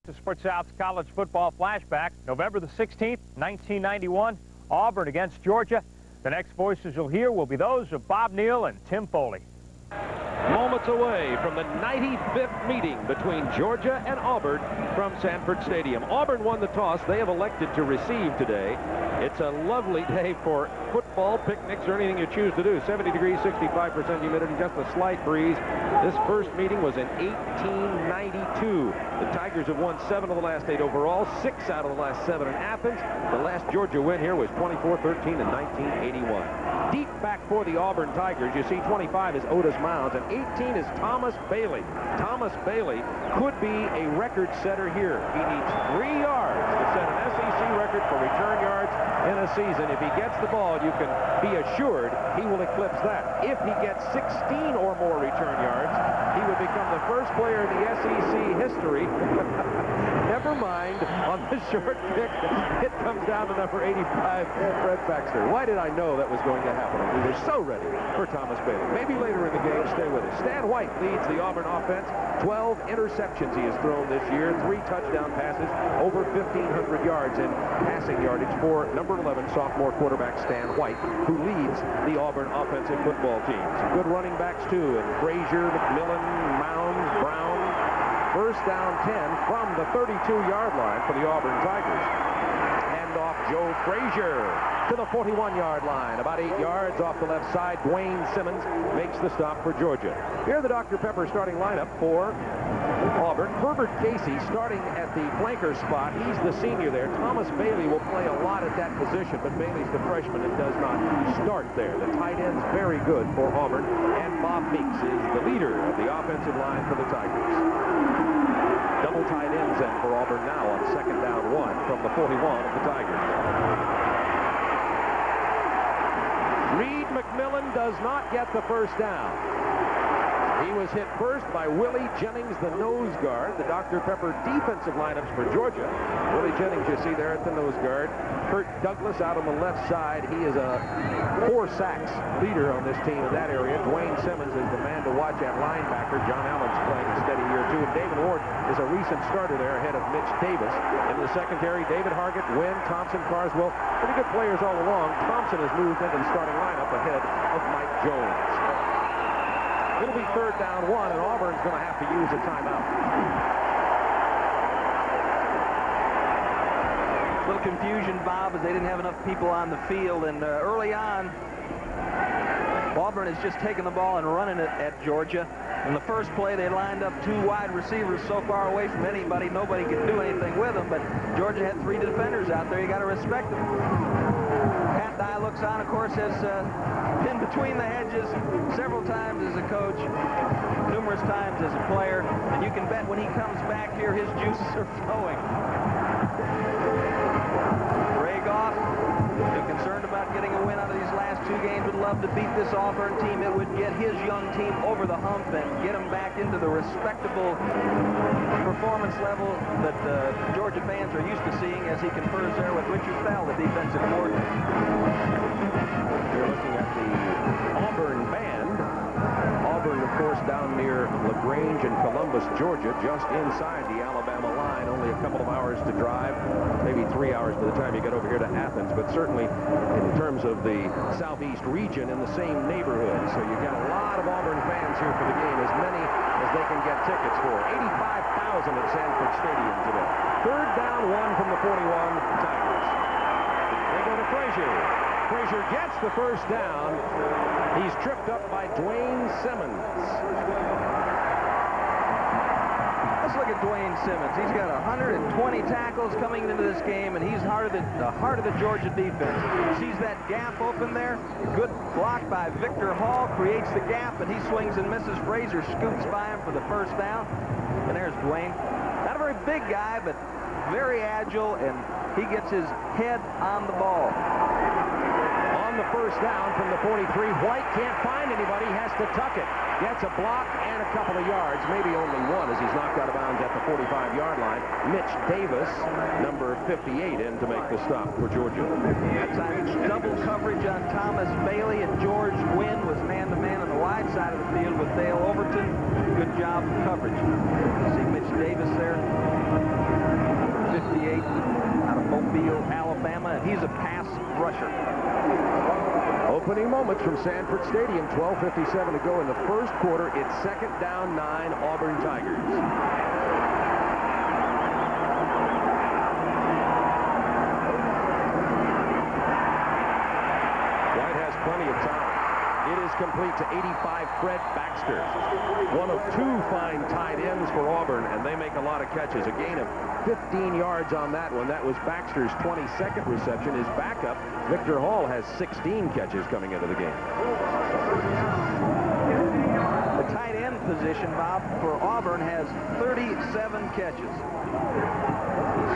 The Sports South's college football flashback, November the 16th, 1991, Auburn against Georgia. The next voices you'll hear will be those of Bob Neal and Tim Foley. Moments away from the 95th meeting between Georgia and Auburn from Sanford Stadium. Auburn won the toss. They have elected to receive today. It's a lovely day for football, picnics, or anything you choose to do. 70 degrees, 65% humidity, just a slight breeze. This first meeting was in 1892. The Tigers have won 7 of the last 8 overall, 6 out of the last 7 in Athens. The last Georgia win here was 24-13 in 1981. Deep back for the Auburn Tigers, you see 25 is Otis Mounds, and 18 is Thomas Bailey. Thomas Bailey could be a record setter here. He needs 3 yards to set an SEC record for return yards in a season. If he gets the ball, you can be assured he will eclipse that. If he gets 16 or more return yards, he would become the first player in the SEC history. Never mind, on the short kick, it comes down to number 85, Fred Baxter. Why did I know that was going to happen? We were so ready for Thomas Bailey. Maybe later in the game, stay with us. Stan White leads the Auburn offense. 12 interceptions he has thrown this year, 3 touchdown passes, over 1,500 yards in passing yardage for number 11 sophomore quarterback Stan White, who leads the Auburn offensive football team. Some good running backs too, and Frazier, McMillan, Mounds, Brown. First down 10 from the 32-yard line for the Auburn Tigers. Hand off Joe Frazier to the 41-yard line. About 8 yards off the left side. Dwayne Simmons makes the stop for Georgia. Here the Dr. Pepper starting lineup for Auburn. Herbert Casey starting at the flanker spot. He's the senior there. Thomas Bailey will play a lot at that position, but Bailey's the freshman and does not start there. The tight end's very good for Auburn, and Bob Meeks is the leader of the offensive line for the Tigers. Double tight ends in for Auburn now on second down 1 from the 41 of the Tigers. Reed McMillan does not get the first down. He was hit first by Willie Jennings, the nose guard. The Dr. Pepper defensive lineups for Georgia. Willie Jennings, you see there at the nose guard. Kurt Douglas out on the left side. He is a 4 sacks leader on this team in that area. Dwayne Simmons is the man to watch at linebacker. John Allen's playing a steady year too. And David Ward is a recent starter there ahead of Mitch Davis. In the secondary, David Hargett, Wynn, Thompson, Carswell. Pretty good players all along. Thompson has moved into the starting lineup ahead of Mike Jones. It'll be third down 1, and Auburn's going to have to use a timeout. A little confusion, Bob, as they didn't have enough people on the field, and early on, Auburn has just taken the ball and running it at Georgia. In the first play, they lined up 2 wide receivers so far away from anybody, nobody could do anything with them, but Georgia had 3 defenders out there. You got to respect them. Pat Dye looks on, of course, has been between the hedges several times as a coach, numerous times as a player, and you can bet when he comes back here, his juices are flowing. Ray Goff, concerned about getting a win out of these last 2 games, would love to beat this Auburn team. It would get his young team over the hump and get them back into the respectable performance level that Georgia fans are used to seeing as he confers there with Richard Fell, the defensive coordinator. You're looking at the Auburn band. Auburn, of course, down near LaGrange and Columbus, Georgia, just inside the Alabama line. Only a couple of hours to drive, maybe 3 hours by the time you get over here to Athens, but certainly in terms of the southeast region in the same neighborhood. So you got a lot of Auburn fans here for the game, as many as they can get tickets for. 85,000 at Sanford Stadium today. Third down 1 from the 41 Tigers. They go to Frazier. Frazier gets the first down. He's tripped up by Dwayne Simmons. Let's look at Dwayne Simmons. He's got 120 tackles coming into this game, and he's the heart of the Georgia defense. Sees that gap open there. Good block by Victor Hall, creates the gap, and he swings and misses. Frazier scoots by him for the first down. And there's Dwayne. Not a very big guy, but very agile, and he gets his head on the ball. On the first down from the 43, White can't find anybody, has to tuck it. Gets a block and a couple of yards, maybe only 1 as he's knocked out of bounds at the 45-yard line. Mitch Davis, number 58, in to make the stop for Georgia. That time it's double coverage on Thomas Bailey, and George Wynn was man-to-man on the wide side of the field with Dale Overton. Good job of coverage. You see Mitch Davis there. he's a pass rusher. Opening moments from Sanford Stadium, 12:57 to go in the first quarter. It's 2nd down 9, Auburn Tigers. White has plenty of time. It is complete to 85, Fred Baxter. One of 2 fine tight ends for Auburn, and they make a lot of catches. A gain of 15 yards on that one. That was Baxter's 22nd reception. His backup, Victor Hall, has 16 catches coming into the game. The tight end position, Bob, for Auburn has 37 catches.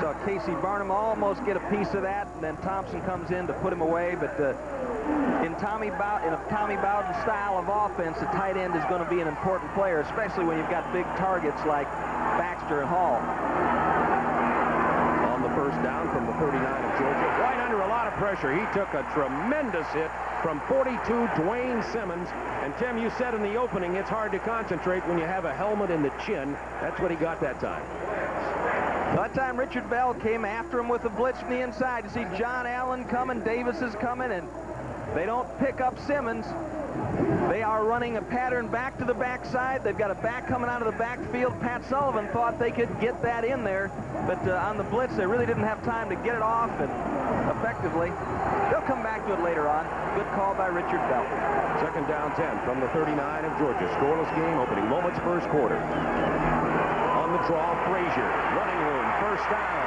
So Casey Barnum almost get a piece of that, and then Thompson comes in to put him away. But in a Tommy Bowden style of offense, the tight end is going to be an important player, especially when you've got big targets like Baxter and Hall. On the first down from the 39 of Georgia. White under a lot of pressure. He took a tremendous hit from 42, Dwayne Simmons. And Tim, you said in the opening, it's hard to concentrate when you have a helmet in the chin. That's what he got that time. That time Richard Bell came after him with a blitz from the inside. You see John Allen coming, Davis is coming, and they don't pick up Simmons. They are running a pattern back to the backside. They've got a back coming out of the backfield. Pat Sullivan thought they could get that in there, but on the blitz, they really didn't have time to get it off, and effectively, they'll come back to it later on. Good call by Richard Bell. 2nd down 10 from the 39 of Georgia. Scoreless game, opening moments, first quarter. On the draw, Frazier, running room, first down.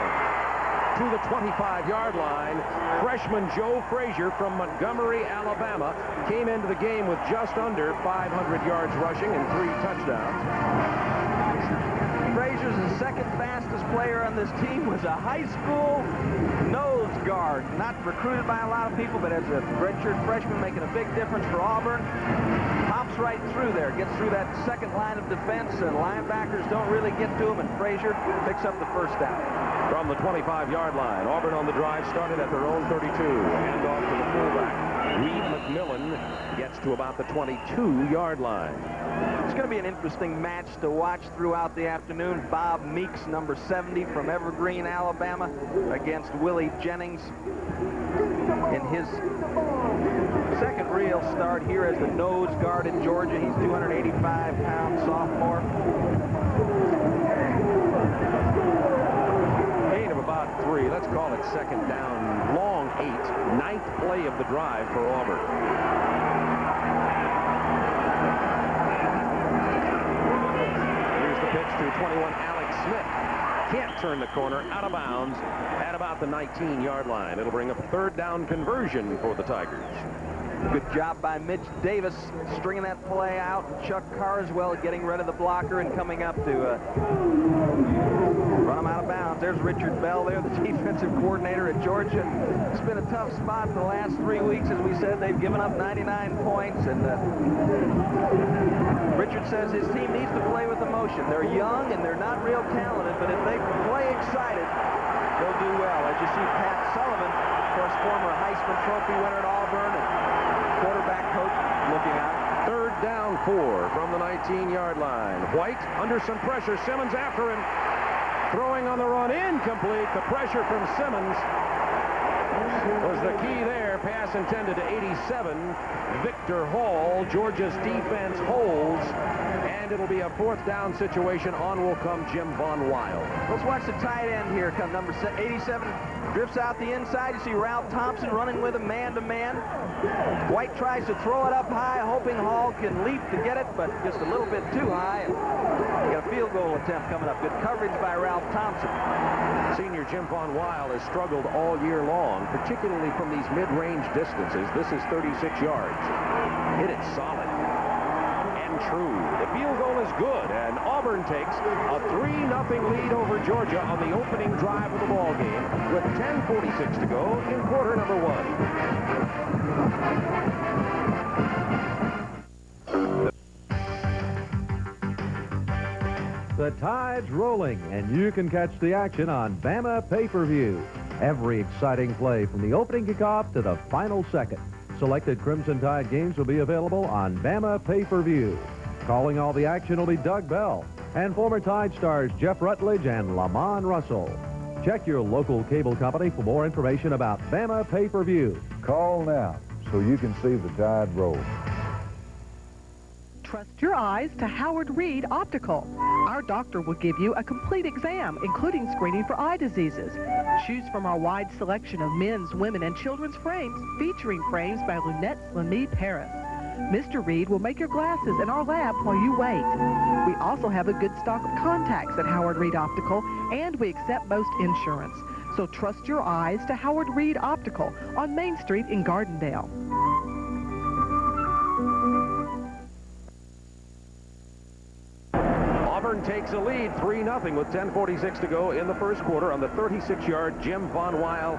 To the 25-yard line, freshman Joe Frazier from Montgomery, Alabama, came into the game with just under 500 yards rushing and 3 touchdowns. Frazier's the 2nd fastest player on this team, was a high school nose guard. Not recruited by a lot of people, but as a redshirt freshman, making a big difference for Auburn. Pops right through there, gets through that 2nd line of defense, and linebackers don't really get to him, and Frazier picks up the first down. From the 25-yard line, Auburn on the drive started at their own 32. Hand off to the fullback. Reed McMillan gets to about the 22-yard line. It's going to be an interesting match to watch throughout the afternoon. Bob Meeks, number 70 from Evergreen, Alabama, against Willie Jennings in his 2nd real start here as the nose guard in Georgia. He's 285-pound sophomore. Gain of about 3. Let's call it 2nd down, long 8. 9th play of the drive for Auburn. Here's the pitch to 21, Alex Smith. Can't turn the corner, out of bounds at about the 19-yard line. It'll bring up a 3rd down conversion for the Tigers. Good job by Mitch Davis stringing that play out. Chuck Carswell getting rid of the blocker and coming up to run him out of bounds. There's Richard Bell there, the defensive coordinator at Georgia. It's been a tough spot the last 3 weeks. As we said, they've given up 99 points. And Richard says his team needs to play with emotion. They're young and they're not real talented, but if they play excited, they'll do well. As you see Pat Sullivan, of course, former Heisman Trophy winner at Auburn, and quarterback coach looking out. 3rd down 4 from the 19-yard line. White under some pressure. Simmons after him. Throwing on the run, incomplete. The pressure from Simmons was the key there. Pass intended to 87. Victor Hall. Georgia's defense holds. And it'll be a 4th down situation. On will come Jim Von Weil. Let's watch the tight end here. Come number 87. Drifts out the inside. You see Ralph Thompson running with him man-to-man. White tries to throw it up high, hoping Hall can leap to get it, but just a little bit too high. And got a field goal attempt coming up. Good coverage by Ralph Thompson. Senior Jim Von Weil has struggled all year long, particularly from these mid-range distances. This is 36 yards. Hit it solid and true. The field goal is good, and Auburn takes a 3-0 lead over Georgia on the opening drive of the ball game with 10:46 to go in quarter number 1. The tide's rolling, and you can catch the action on Bama pay-per-view. Every exciting play from the opening kickoff to the final second. Selected Crimson Tide games will be available on Bama pay-per-view. Calling all the action will be Doug Bell and former Tide stars Jeff Rutledge and Lamont Russell. Check your local cable company for more information about Bama pay-per-view. Call now so you can see the Tide roll. Trust your eyes to Howard Reed Optical. Our doctor will give you a complete exam, including screening for eye diseases. Choose from our wide selection of men's, women, and children's frames, featuring frames by Lunettes Lamy Paris. Mr. Reed will make your glasses in our lab while you wait. We also have a good stock of contacts at Howard Reed Optical, and we accept most insurance. So trust your eyes to Howard Reed Optical on Main Street in Gardendale. Auburn takes a lead 3-0 with 10:46 to go in the first quarter on the 36-yard Jim Von Weil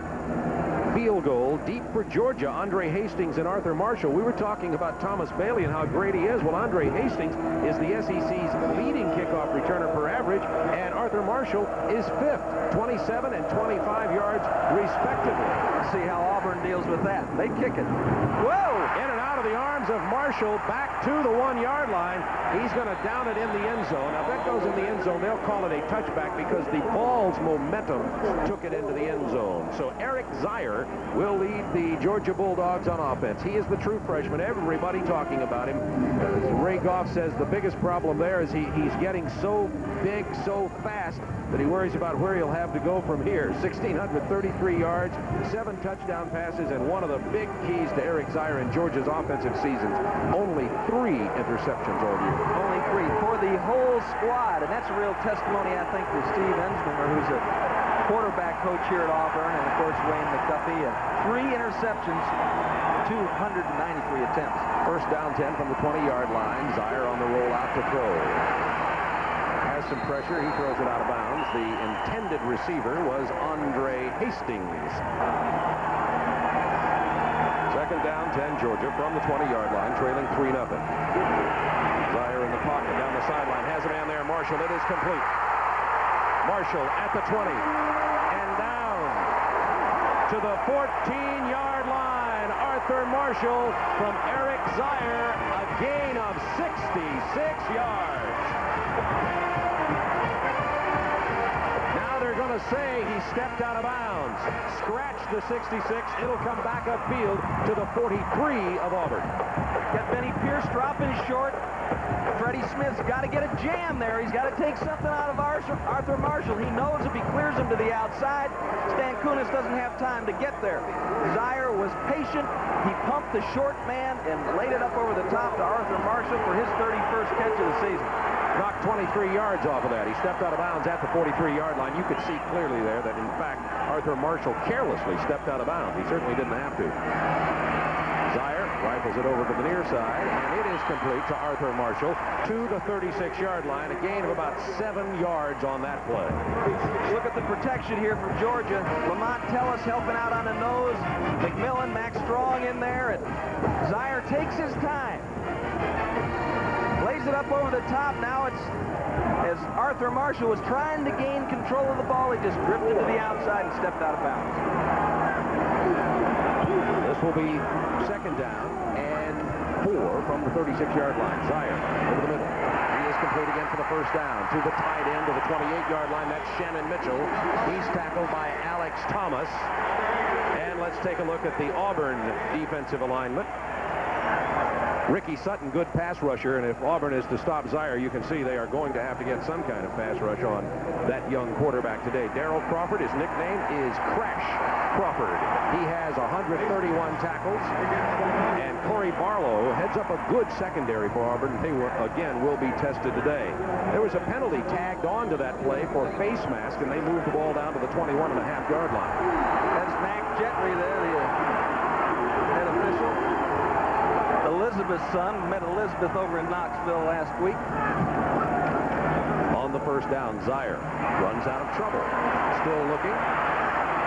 field goal deep for Georgia. Andre Hastings and Arthur Marshall. We were talking about Thomas Bailey and how great he is. Well, Andre Hastings is the SEC's leading kickoff returner per average, and Arthur Marshall is fifth, 27 and 25 yards respectively. Let's see how Auburn deals with that. They kick it. Whoa! In and out of the arms of Marshall, back to the 1-yard line. He's going to down it in the end zone. Now, if that goes in the end zone, they'll call it a touchback because the ball's momentum took it into the end zone. So Eric Zier will lead the Georgia Bulldogs on offense. He is the true freshman. Everybody talking about him. As Ray Goff says, the biggest problem there is he's getting so big, so fast that he worries about where he'll have to go from here. 1,633 yards, 7 touchdown passes, and one of the big keys to Eric Zier in Georgia's offensive seasons, only 3 interceptions all year. Only 3 for the whole squad, and that's a real testimony, I think, to Steve Ensminger, who's a quarterback coach here at Auburn, and of course Wayne McDuffie. 3 interceptions, 293 attempts. First down 10 from the 20-yard line. Zier on the roll out to throw. Has some pressure. He throws it out of bounds. The intended receiver was Andre Hastings. Second down 10, Georgia from the 20-yard line, trailing 3-0. Zier in the pocket down the sideline. Has a man there. Marshall. It is complete. Marshall at the 20 and down to the 14-yard line. Arthur Marshall from Eric Zier, a gain of 66 yards. Now they're going to say he stepped out of bounds. Scratch the 66. It'll come back upfield to the 43 of Auburn. Got Benny Pierce dropping short. Freddie Smith's got to get a jam there. He's got to take something out of Arthur Marshall. He knows if he clears him to the outside, Stankunas doesn't have time to get there. Zier was patient. He pumped the short man and laid it up over the top to Arthur Marshall for his 31st catch of the season. Knocked 23 yards off of that. He stepped out of bounds at the 43-yard line. You could see clearly there that, in fact, Arthur Marshall carelessly stepped out of bounds. He certainly didn't have to. Zier rifles it over to the near side, and it is complete to Arthur Marshall to the 36-yard line. A gain of about 7 yards on that play. Look at the protection here from Georgia. Lamont Tellis helping out on the nose. McMillan, Max Strong in there, and Zier takes his time. Lays it up over the top. Now it's, as Arthur Marshall was trying to gain control of the ball, he just drifted to the outside and stepped out of bounds. This will be second down and 4 from the 36-yard line. Zier over the middle. He is complete again for the first down to the tight end of the 28-yard line. That's Shannon Mitchell. He's tackled by Alex Thomas. And let's take a look at the Auburn defensive alignment. Ricky Sutton, good pass rusher, and if Auburn is to stop Zier, you can see they are going to have to get some kind of pass rush on that young quarterback today. Darrell Crawford, his nickname is Crash Crawford. He has 131 tackles, and Corey Barlow heads up a good secondary for Auburn. They will be tested today. There was a penalty tagged onto that play for face mask, and they moved the ball down to the 21.5-yard line. That's Mac Gentry there, the head official. Elizabeth's son, met Elizabeth over in Knoxville last week. On the first down, Zier runs out of trouble. Still looking.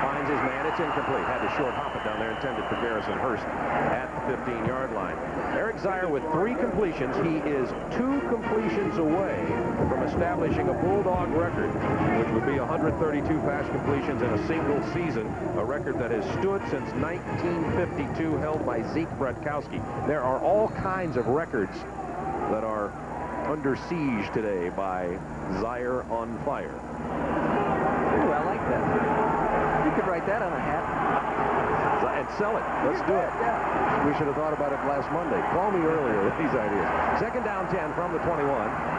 Finds his man. It's incomplete. Had to short hop it down there, intended for Garrison Hurst at the 15-yard line. Eric Zier with 3 completions. He is 2 completions away from establishing a Bulldog record, which would be 132 pass completions in a single season, a record that has stood since 1952, held by Zeke Bratkowski. There are all kinds of records that are under siege today by Zier on fire. Ooh, I like that. that on a hat. And sell it. Let's do it. We should have thought about it last Monday. Call me earlier with these ideas. Second down 10 from the 21.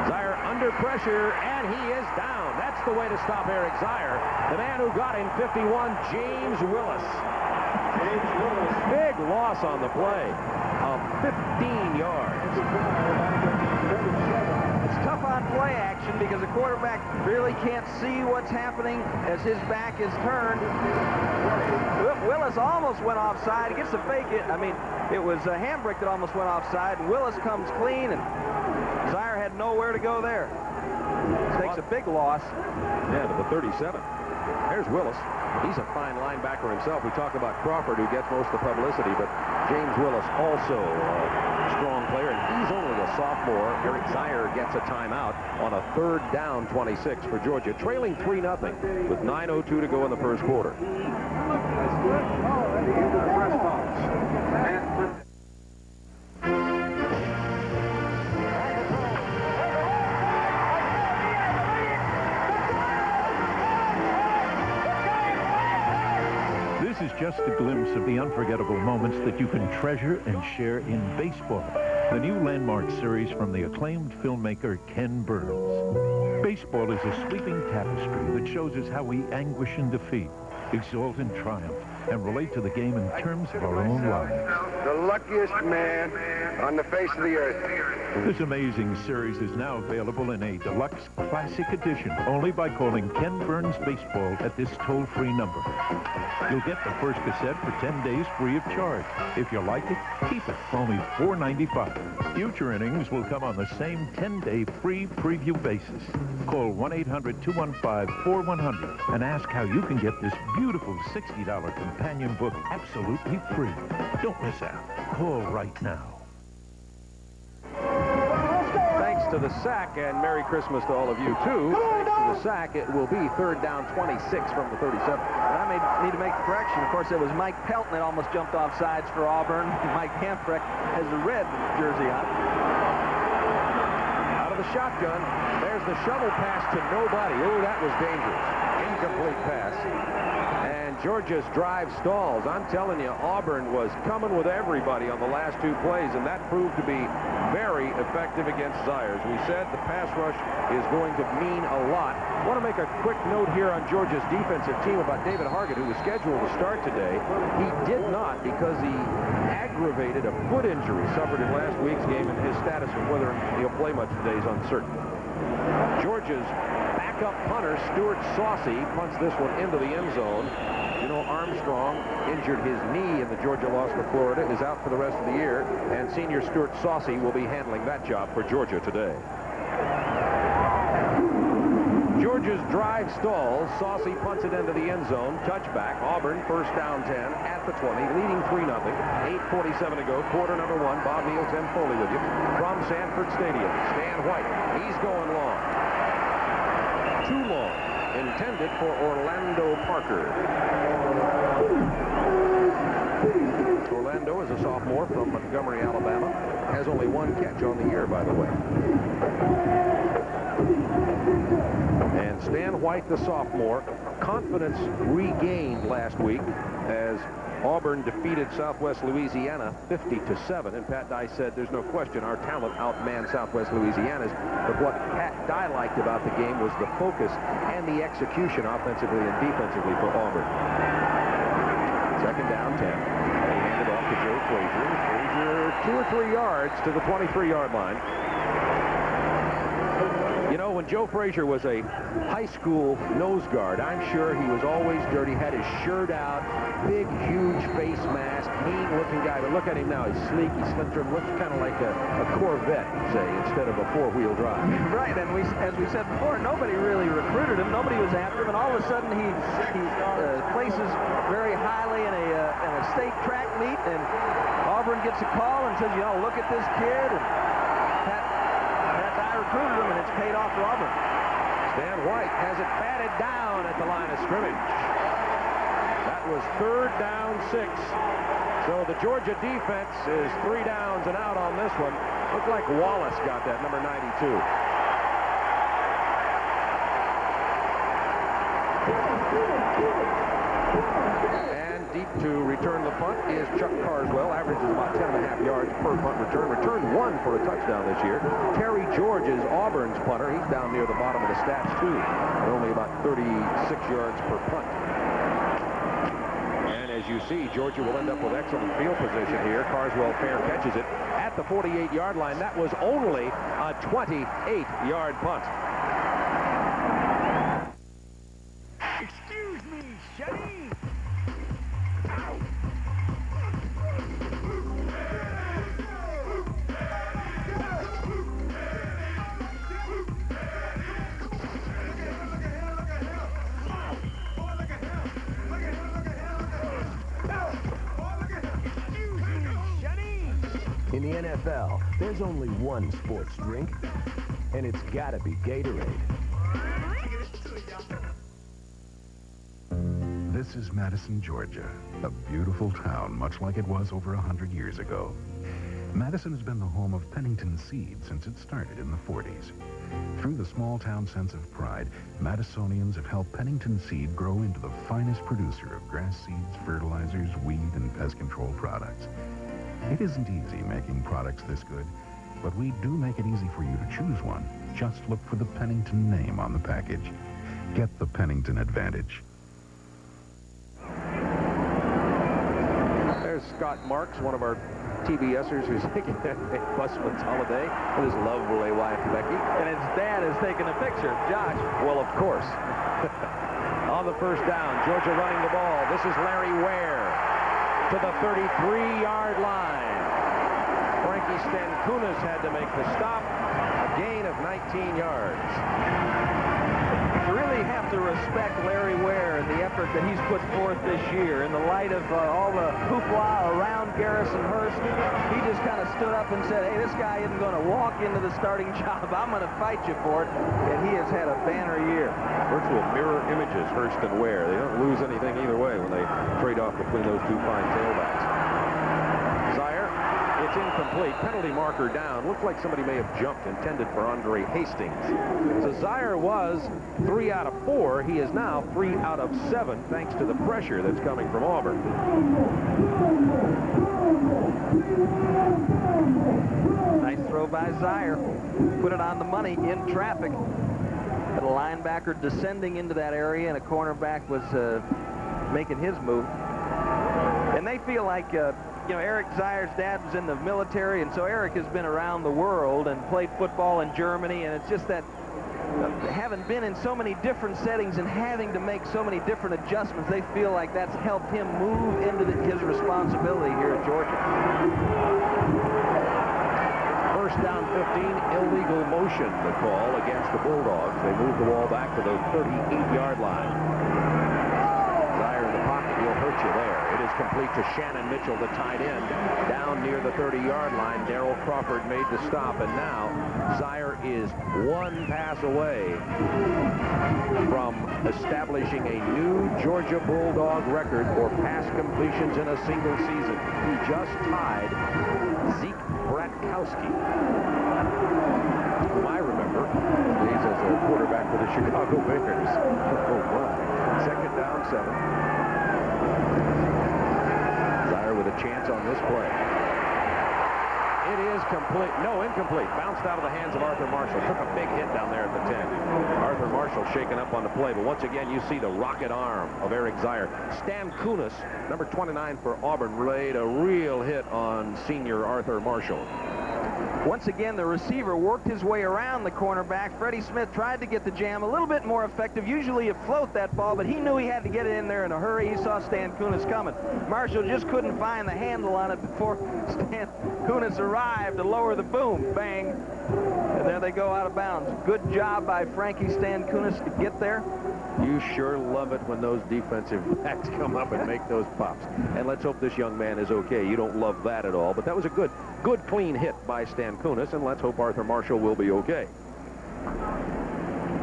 Zaire under pressure, and he is down. That's the way to stop Eric Zaire. The man who got him 51, James Willis. Big loss on the play of 15 yards. It's tough on play action because the quarterback really can't see what's happening as his back is turned. Willis almost went offside. He gets to fake it. I mean, it was Hambrick that almost went offside, and Willis comes clean, and Zaire had nowhere to go there. Takes a big loss. Yeah, to the 37. There's Willis. He's a fine linebacker himself. We talk about Crawford, who gets most of the publicity, but James Willis also a strong player, and he's only a sophomore. Eric Zaire gets a timeout on a third down 26 for Georgia, trailing 3-0 with 9:02 to go in the first quarter. This is just a glimpse of the unforgettable moments that you can treasure and share in baseball. The new landmark series from the acclaimed filmmaker Ken Burns. Baseball is a sweeping tapestry that shows us how we anguish in defeat, exult in triumph, and relate to the game in terms of our own lives. The luckiest man on the face of the earth. This amazing series is now available in a deluxe classic edition only by calling Ken Burns Baseball at this toll-free number. You'll get the first cassette for 10 days free of charge. If you like it, keep it for only $4.95. Future innings will come on the same 10-day free preview basis. Call 1-800-215-4100 and ask how you can get this beautiful $60 companion book absolutely free. Don't miss out. Call right now. Thanks to the sack, and Merry Christmas to all of you, too. Thanks to the sack, it will be third down 26 from the 37. I need to make the correction. Of course, it was Mike Pelton that almost jumped off sides for Auburn. Mike Hambrick has a red jersey on. Out of the shotgun, there's the shovel pass to nobody. Oh, that was dangerous. Incomplete pass. And Georgia's drive stalls. I'm telling you, Auburn was coming with everybody on the last two plays, and that proved to be very effective against Zaire. As we said, the pass rush is going to mean a lot. I want to make a quick note here on Georgia's defensive team about David Hargett, who was scheduled to start today. He did not because he aggravated a foot injury suffered in last week's game, and his status of whether he'll play much today is uncertain. Georgia's backup punter, Stuart Saucy, punts this one into the end zone. You know, Armstrong injured his knee in the Georgia loss to Florida, is out for the rest of the year, and senior Stuart Saucy will be handling that job for Georgia today. Georgia's drive stalls. Saucy punts it into the end zone. Touchback. Auburn, first down 10 at the 20, leading 3-0. 8:47 to go. Quarter number one. Bob Neal, Tim Foley with you from Sanford Stadium. Stan White. He's going long. Too long. Intended for Orlando Parker. Orlando is a sophomore from Montgomery, Alabama. Has only one catch on the year, by the way. And Stan White, the sophomore, confidence regained last week as Auburn defeated Southwest Louisiana 50-7. And Pat Dye said there's no question our talent outmanned Southwest Louisiana's. But what Pat Dye liked about the game was the focus and the execution offensively and defensively for Auburn. Second down 10. They hand it off to Joe Frazier. Frazier 2 or 3 yards to the 23-yard line. You know, when Joe Frazier was a high school nose guard, I'm sure he was always dirty, had his shirt out, big, huge face mask, mean-looking guy. But look at him now. He's sleek, he's slim trim, looks kind of like a Corvette, say, instead of a four-wheel drive. Right, and as we said before, nobody really recruited him. Nobody was after him, and all of a sudden he places very highly in a state track meet, and Auburn gets a call and says, you know, look at this kid. And Pat Dye recruited him, and it's paid off for Auburn. Stan White has it batted down at the line of scrimmage. That was third down 6. So the Georgia defense is 3 downs and out on this one. Looked like Wallace got that, number 92. deep to return the punt is Chuck Carswell. Averages about 10.5 yards per punt return. Returned 1 for a touchdown this year. Terry George is Auburn's punter. He's down near the bottom of the stats, too. At only about 36 yards per punt. And as you see, Georgia will end up with excellent field position here. Carswell fair catches it at the 48-yard line. That was only a 28-yard punt. Excuse me, Shelley. In the NFL, there's only one sports drink, and it's gotta be Gatorade. This is Madison, Georgia, a beautiful town much like it was over 100 years ago. Madison has been the home of Pennington Seed since it started in the 40s. Through the small-town sense of pride, Madisonians have helped Pennington Seed grow into the finest producer of grass seeds, fertilizers, weed, and pest control products. It isn't easy making products this good, but we do make it easy for you to choose one. Just look for the Pennington name on the package. Get the Pennington advantage. There's Scott Marks, one of our TBSers who's taking a busman's holiday with his lovely wife, Becky. And his dad is taking a picture, Josh. Well, of course. On the first down, Georgia running the ball. This is Larry Ware to the 33-yard line. Frankie Stankunas had to make the stop. A gain of 19 yards. You really have to respect Larry Ware and the effort that he's put forth this year. In the light of all the hoopla around Garrison Hurst, he just kind of stood up and said, hey, this guy isn't going to walk into the starting job. I'm going to fight you for it. And he has had a banner year. Virtual mirror images, Hurst and Ware. They don't lose anything either way when they trade off between those two fine tailbacks. Zaire, it's incomplete. Penalty marker down. Looks like somebody may have jumped, intended for Andre Hastings. So Zaire was 3 out of 4. He is now 3 out of 7, thanks to the pressure that's coming from Auburn. Nice throw by Zaire. Put it on the money in traffic. A linebacker descending into that area, and a cornerback was making his move. And they feel like, you know, Eric Zaire's dad was in the military, and so Eric has been around the world and played football in Germany, and it's just that having been in so many different settings and having to make so many different adjustments, they feel like that's helped him move into his responsibility here at Georgia. First down 15, illegal motion, the call against the Bulldogs. They move the ball back to the 38-yard line. Zaire in the pocket, he'll hurt you there. It is complete to Shannon Mitchell, the tight end. Down near the 30-yard line, Darrell Crawford made the stop, and now Zaire is one pass away from establishing a new Georgia Bulldog record for pass completions in a single season. He just tied Zeke Bratkowski, whom I remember. He's as a quarterback for the Chicago Bears. Oh, my. Second down, 7. Zaire with a chance on this play. It is complete. No, incomplete. Bounced out of the hands of Arthur Marshall. Took a big hit down there at the 10. Arthur Marshall shaken up on the play, but once again you see the rocket arm of Eric Zaire. Stankunas, number 29 for Auburn, laid a real hit on senior Arthur Marshall. Once again, the receiver worked his way around the cornerback. Freddie Smith tried to get the jam a little bit more effective. Usually you float that ball, but he knew he had to get it in there in a hurry. He saw Stankunas coming. Marshall just couldn't find the handle on it before Stankunas arrived to lower the boom. Bang. And there they go out of bounds. Good job by Frankie Stankunas to get there. You sure love it when those defensive backs come up and make those pops. And let's hope this young man is okay. You don't love that at all, but that was a good clean hit by Stankunas, and let's hope Arthur Marshall will be okay.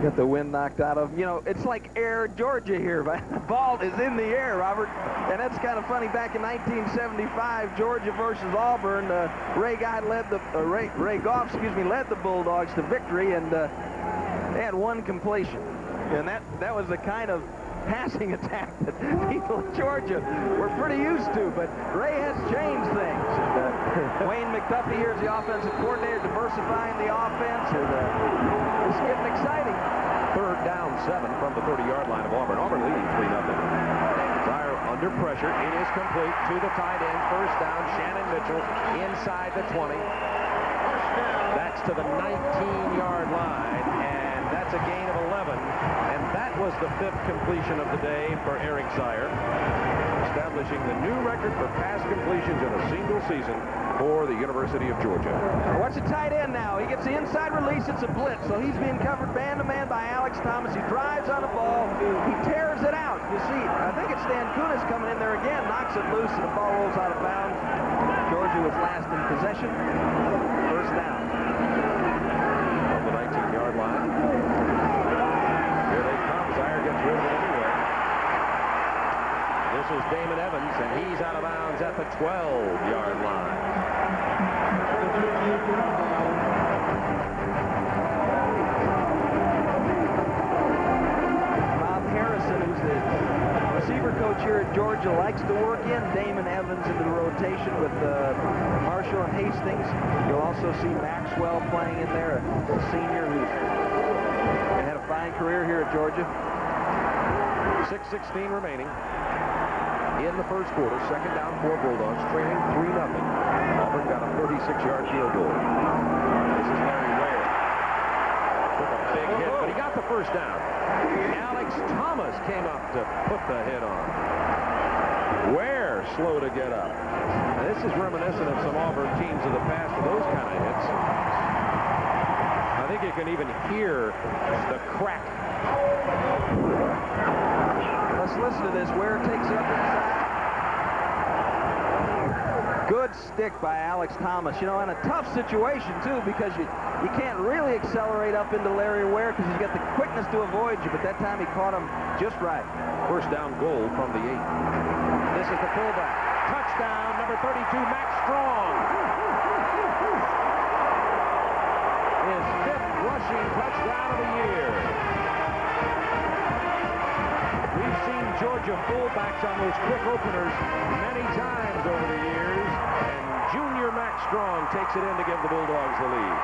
Get the wind knocked out of him. You know, it's like Air Georgia here. The ball is in the air, Robert. And that's kind of funny. Back in 1975, Georgia versus Auburn, Ray Goff led the Bulldogs to victory, and they had one completion. And that was the kind of passing attack that people in Georgia were pretty used to, but Ray has changed things. And, Wayne McDuffie here is the offensive coordinator, diversifying the offense, and it's getting exciting. Third down 7 from the 30-yard line of Auburn. Auburn leading 3-0. Zaire under pressure. It is complete to the tight end. First down, Shannon Mitchell inside the 20. That's to the 19-yard line, and that's a gain of 11. And that was the 5th completion of the day for Eric Zaire, establishing the new record for pass completions in a single season for the University of Georgia. Watch the tight end now. He gets the inside release. It's a blitz, so he's being covered man-to-man by Alex Thomas. He drives on the ball. He tears it out. You see, I think it's Stan Kunis coming in there again, knocks it loose, and the ball rolls out of bounds. Georgia was last in possession. First down. On the 19-yard line. Here they come. Zaire gets rid of it anyway. This is Damon Evans, and he's out of bounds at the 12-yard line. Bob Harrison, who's the receiver coach here at Georgia, likes to work in Damon Evans into the rotation with Marshall and Hastings. You'll also see Maxwell playing in there, a senior who's had a fine career here at Georgia. 6:16 remaining in the first quarter. Second down for Bulldogs, trailing 3-0. Auburn got a 36-yard field goal. This is Larry Ware. Took a big hit, but he got the first down. Alex Thomas came up to put the hit on. Ware slow to get up. Now, this is reminiscent of some Auburn teams of the past with those kind of hits. I think you can even hear the crack. Let's listen to this. Ware takes it up inside. Good stick by Alex Thomas. You know, in a tough situation, too, because you can't really accelerate up into Larry Ware because he's got the quickness to avoid you, but that time he caught him just right. First down goal from the 8. This is the fullback. Touchdown, number 32, Max Strong. His 5th rushing touchdown of the year. We've seen Georgia fullbacks on those quick openers many times over the years, and junior Max Strong takes it in to give the Bulldogs the lead.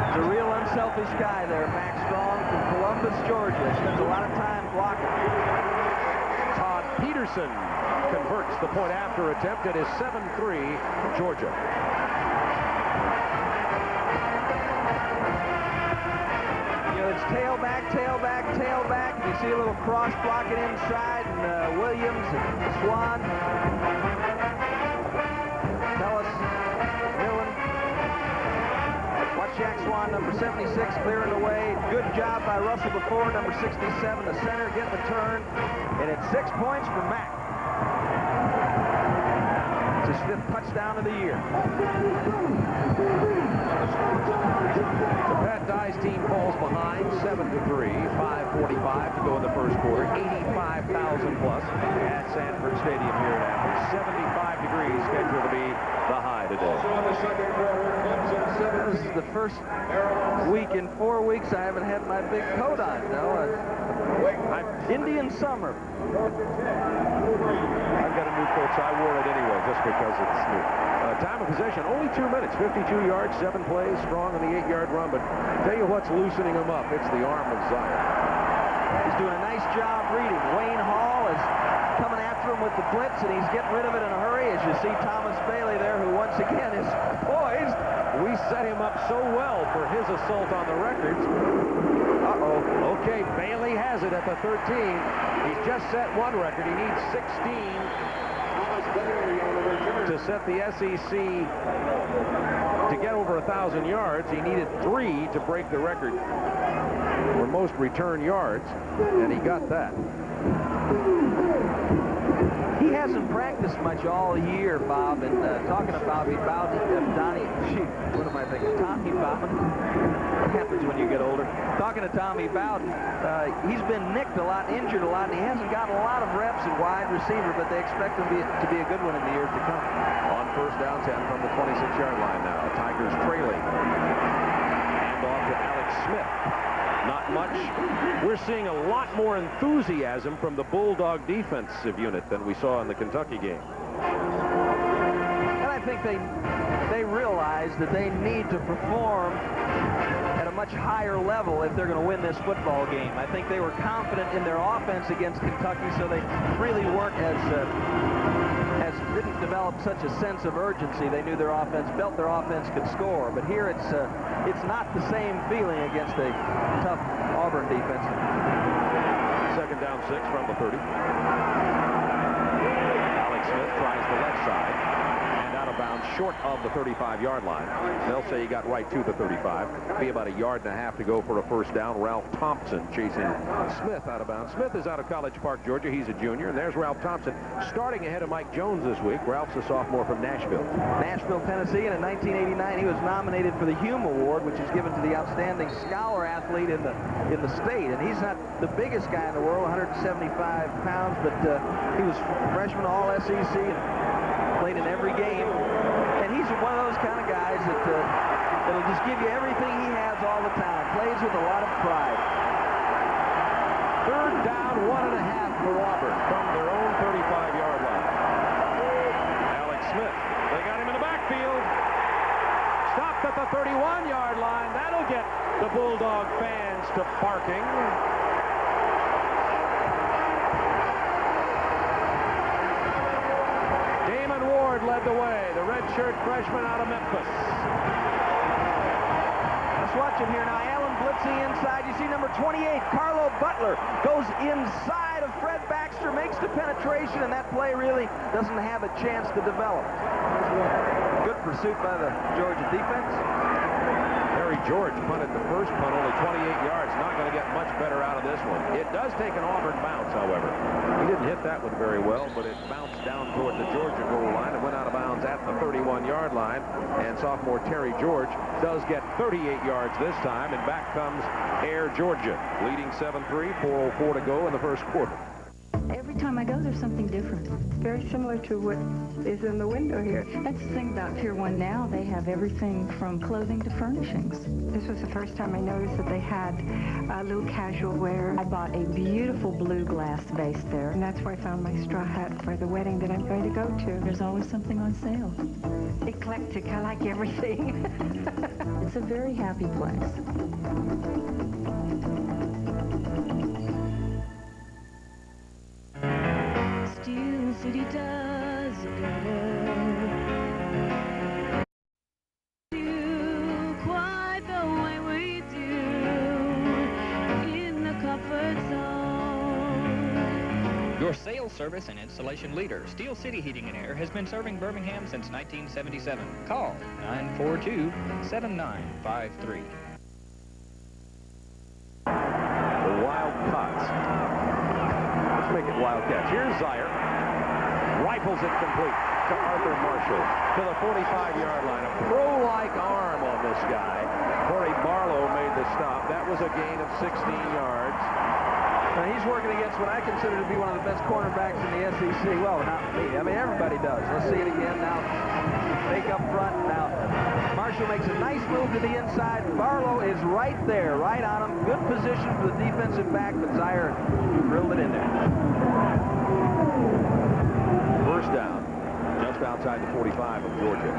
It's a real unselfish guy there, Max Strong from Columbus, Georgia. Spends a lot of time blocking. Todd Peterson converts the point after attempt. It is 7-3 Georgia. It's tailback, tailback, tailback. You see a little cross blocking inside, and Williams, and Swan, Tellis, Millen. Watch Jack Swan, number 76, clearing the way. Good job by Russell before, number 67, the center, getting the turn. And it's 6 points for Mack. It's his 5th touchdown of the year. The Pat Dye's team falls behind 7-3, 5:45 to go in the first quarter. 85,000 plus at Sanford Stadium here at Auburn. 75 degrees scheduled to be the high today. This is the first week in 4 weeks I haven't had my big coat on. No, Indian summer. I've got a new coat, so I wore it anyway, just because it's new. Time of possession, only 2 minutes, 52 yards, 7 plays, Strong on the 8-yard run, but tell you what's loosening him up, it's the arm of Zaire. He's doing a nice job reading. Wayne Hall is coming after him with the blitz, and he's getting rid of it in a hurry, as you see Thomas Bailey there, who once again is poised. We set him up so well for his assault on the records. Uh-oh. Okay, Bailey has it at the 13. He's just set one record. He needs 16 to set the SEC to get over 1,000 yards. He needed 3 to break the record for most return yards, and he got that. He hasn't practiced much all year, Bob, and talking about Tommy Bowden, Tommy Bowden. What happens when you get older? Talking to Tommy Bowden, he's been nicked a lot, injured a lot, and he hasn't gotten a lot of reps at wide receiver, but they expect him to be a good one in the years to come. On first down, 10 from the 26-yard line now. Tigers trailing. And off to Alex Smith. much. We're seeing a lot more enthusiasm from the Bulldog defensive unit than we saw in the Kentucky game. And I think they realize that they need to perform at a much higher level if they're going to win this football game. I think they were confident in their offense against Kentucky, so they really weren't didn't develop such a sense of urgency. They knew their offense, felt their offense could score. But here it's not the same feeling against a tough Auburn defense. Second down 6 from the 30. Alex Smith tries the left side. Out of bounds short of the 35-yard line. They'll say he got right to the 35. Be about a yard and a half to go for a first down. Ralph Thompson chasing Smith out of bounds. Smith is out of College Park, Georgia. He's a junior. And there's Ralph Thompson starting ahead of Mike Jones this week. Ralph's a sophomore from Nashville. Nashville, Tennessee, and in 1989 he was nominated for the Hume Award, which is given to the outstanding scholar athlete in the state. And he's not the biggest guy in the world, 175 pounds, but he was freshman all SEC and played in every game, and he's one of those kind of guys that'll just give you everything he has all the time. Plays with a lot of pride. Third down, 1.5 for Auburn from their own 35-yard line. Alex Smith, they got him in the backfield. Stopped at the 31-yard line. That'll get the Bulldog fans to barking. Led the way, the redshirt freshman out of Memphis. Let's watch him here now. Allen blitzing inside. You see number 28, Carlo Butler, goes inside of Fred Baxter, makes the penetration, and that play really doesn't have a chance to develop. Good pursuit by the Georgia defense. Harry George punted the first punt, only 28 yards. Not going to get much better out of this one. It does take an Auburn bounce, however. He didn't hit that one very well, but it bounced down toward the Georgia goal line and went out of bounds at the 31-yard line. And sophomore Terry George does get 38 yards this time, and back comes Air Georgia, leading 7-3, 4:04 to go in the first quarter. Every time I go, there's something different. Very similar to what is in the window here. That's the thing about Pier 1 now. They have everything from clothing to furnishings. This was the first time I noticed that they had a little casual wear. I bought a beautiful blue glass vase there. And that's where I found my straw hat for the wedding that I'm going to go to. There's always something on sale. Eclectic. I like everything. It's a very happy place. Steel City does it better. Do quite the way we do in the comfort zone. Your sales service and installation leader, Steel City Heating and Air, has been serving Birmingham since 1977. Call 942-7953. The Wildcats. Let's make it Wildcats. Here's Zaire. Rifles it complete to Arthur Marshall to the 45-yard line. A pro-like arm on this guy. Corey Barlow made the stop. That was a gain of 16 yards. Now he's working against what I consider to be one of the best cornerbacks in the SEC. Well, not me. I mean, everybody does. Let's see it again now. Fake up front. Now, Marshall makes a nice move to the inside. Barlow is right there, right on him. Good position for the defensive back, but Zaire drilled it in there. First down, just outside the 45 of Georgia.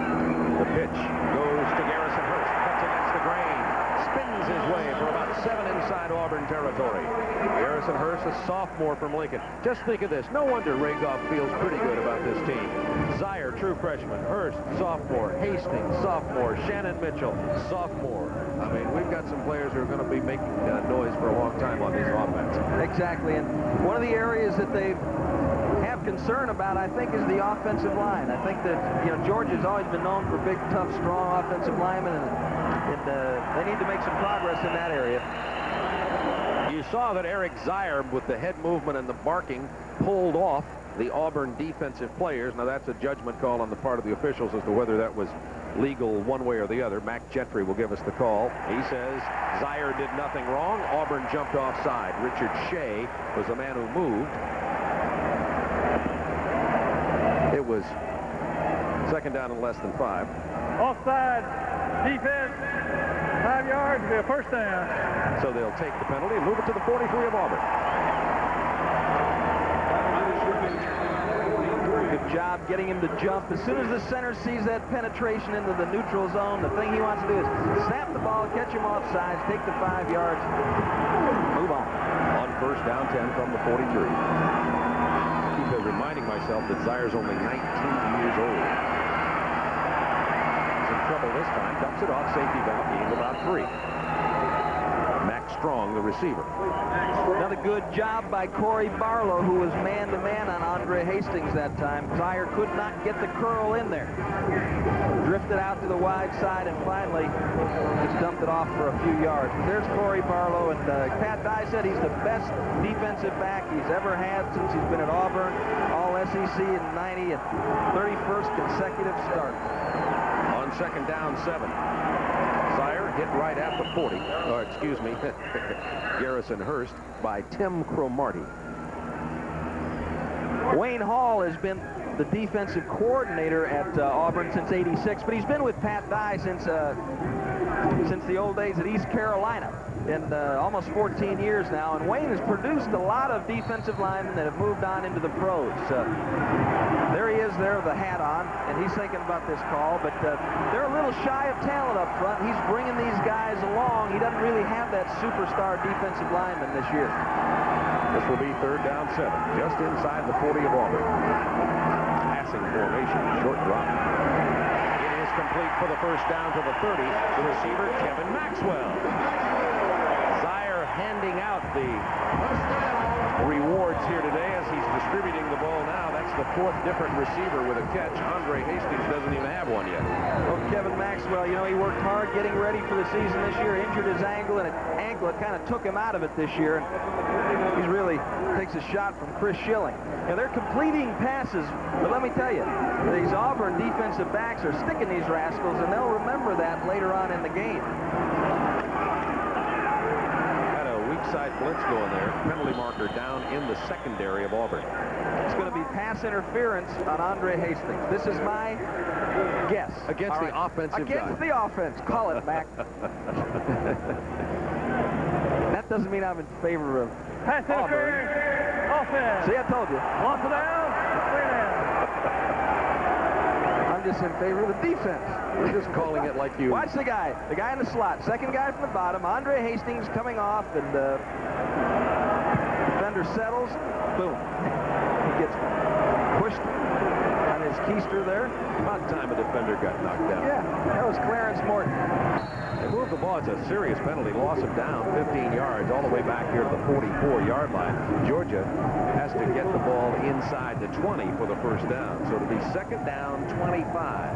The pitch goes to Garrison Hurst, cuts against the grain, spins his way for about 7 inside Auburn territory. Garrison Hurst, a sophomore from Lincoln. Just think of this. No wonder Ray Goff feels pretty good about this team. Zaire, true freshman. Hurst, sophomore. Hastings, sophomore. Shannon Mitchell, sophomore. I mean, we've got some players who are going to be making noise for a long time on this offense. Exactly, and one of the areas that they have concern about, I think, is the offensive line. I think that, you know, Georgia's always been known for big, tough, strong offensive linemen, and they need to make some progress in that area. You saw that Eric Zaire, with the head movement and the barking, pulled off the Auburn defensive players. Now, that's a judgment call on the part of the officials as to whether that was legal one way or the other. Mac Gentry will give us the call. He says Zaire did nothing wrong. Auburn jumped offside. Richard Shea was the man who moved. It was second down and less than 5. Offside. Defense. 5 yards, be a first down. So they'll take the penalty and move it to the 43 of Auburn. Good job getting him to jump. As soon as the center sees that penetration into the neutral zone, the thing he wants to do is snap the ball, catch him off sides, take the 5 yards, move on. On first down, 10 from the 43. Keep reminding myself that Zaire's only 19 years old. He's in trouble this time. Dumps it off, safety valve, being about 3. Max Strong, the receiver. Another good job by Corey Barlow, who was man-to-man on Andre Hastings that time. Zaire could not get the curl in there. Drifted out to the wide side and finally just dumped it off for a few yards. But there's Corey Barlow, and Pat Dye said he's the best defensive back he's ever had since he's been at Auburn. All SEC in 90 and 31st consecutive start. On second down, 7. Zaire hit right at the 40, or excuse me, Garrison Hurst by Tim Cromartie. Wayne Hall has been the defensive coordinator at Auburn since '86, but he's been with Pat Dye since the old days at East Carolina, in almost 14 years now. And Wayne has produced a lot of defensive linemen that have moved on into the pros. There he is there with the hat on, and he's thinking about this call, but they're a little shy of talent up front. He's bringing these guys along. He doesn't really have that superstar defensive lineman this year. This will be third down, 7, just inside the 40 of Auburn. Passing formation, short drop. It is complete for the first down to the 30. The receiver, Kevin Maxwell. Zaire handing out the rewards here today as he's distributing the ball now. That's the 4th different receiver with a catch. Andre Hastings doesn't even have one yet. Well, Kevin Maxwell, you know, he worked hard getting ready for the season this year, injured his ankle, and it kind of took him out of it this year. And he really takes a shot from Chris Schilling. Now, they're completing passes, but let me tell you, these Auburn defensive backs are sticking these rascals, and they'll remember that later on in the game. Side blitz going there. Penalty marker down in the secondary of Auburn. It's going to be pass interference on Andre Hastings. This is my guess. Against the offensive guy. Against the offense. Call it back. That doesn't mean I'm in favor of pass interference. Offense. See, I told you. 1 down, 3 down. I'm just in favor of the defense. We're just calling it like you. Watch the guy in the slot. Second guy from the bottom. Andre Hastings coming off, and defender settles. Boom. He gets pushed on his keister there. About time a defender got knocked down. Yeah, that was Clarence Morton. They moved the ball. It's a serious penalty. Loss of down, 15 yards, all the way back here to the 44-yard line. Georgia has to get the ball inside the 20 for the first down. So it'll be second down, 25.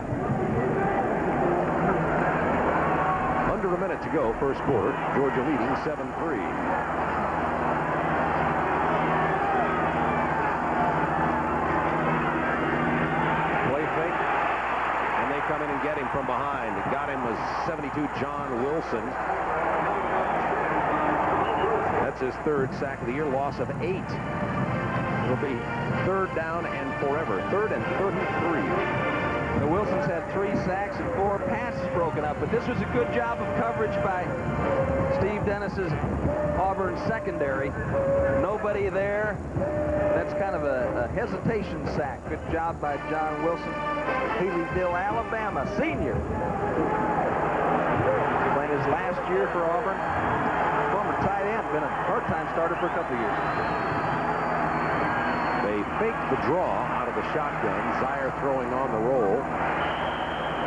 Under a minute to go, first quarter. Georgia leading 7-3. Come in and get him from behind. It got him was 72 John Wilson. That's his 3rd sack of the year, loss of 8. It'll be third down and forever. 3rd and 33. The Wilson's had 3 sacks and 4 passes broken up, but this was a good job of coverage by Steve Dennis's Auburn secondary. Nobody there. That's kind of a hesitation sack. Good job by John Wilson. Haleyville, Alabama, senior. Playing his last year for Auburn. Former tight end, been a part-time starter for a couple years. They faked the draw out of the shotgun. Zaire throwing on the roll.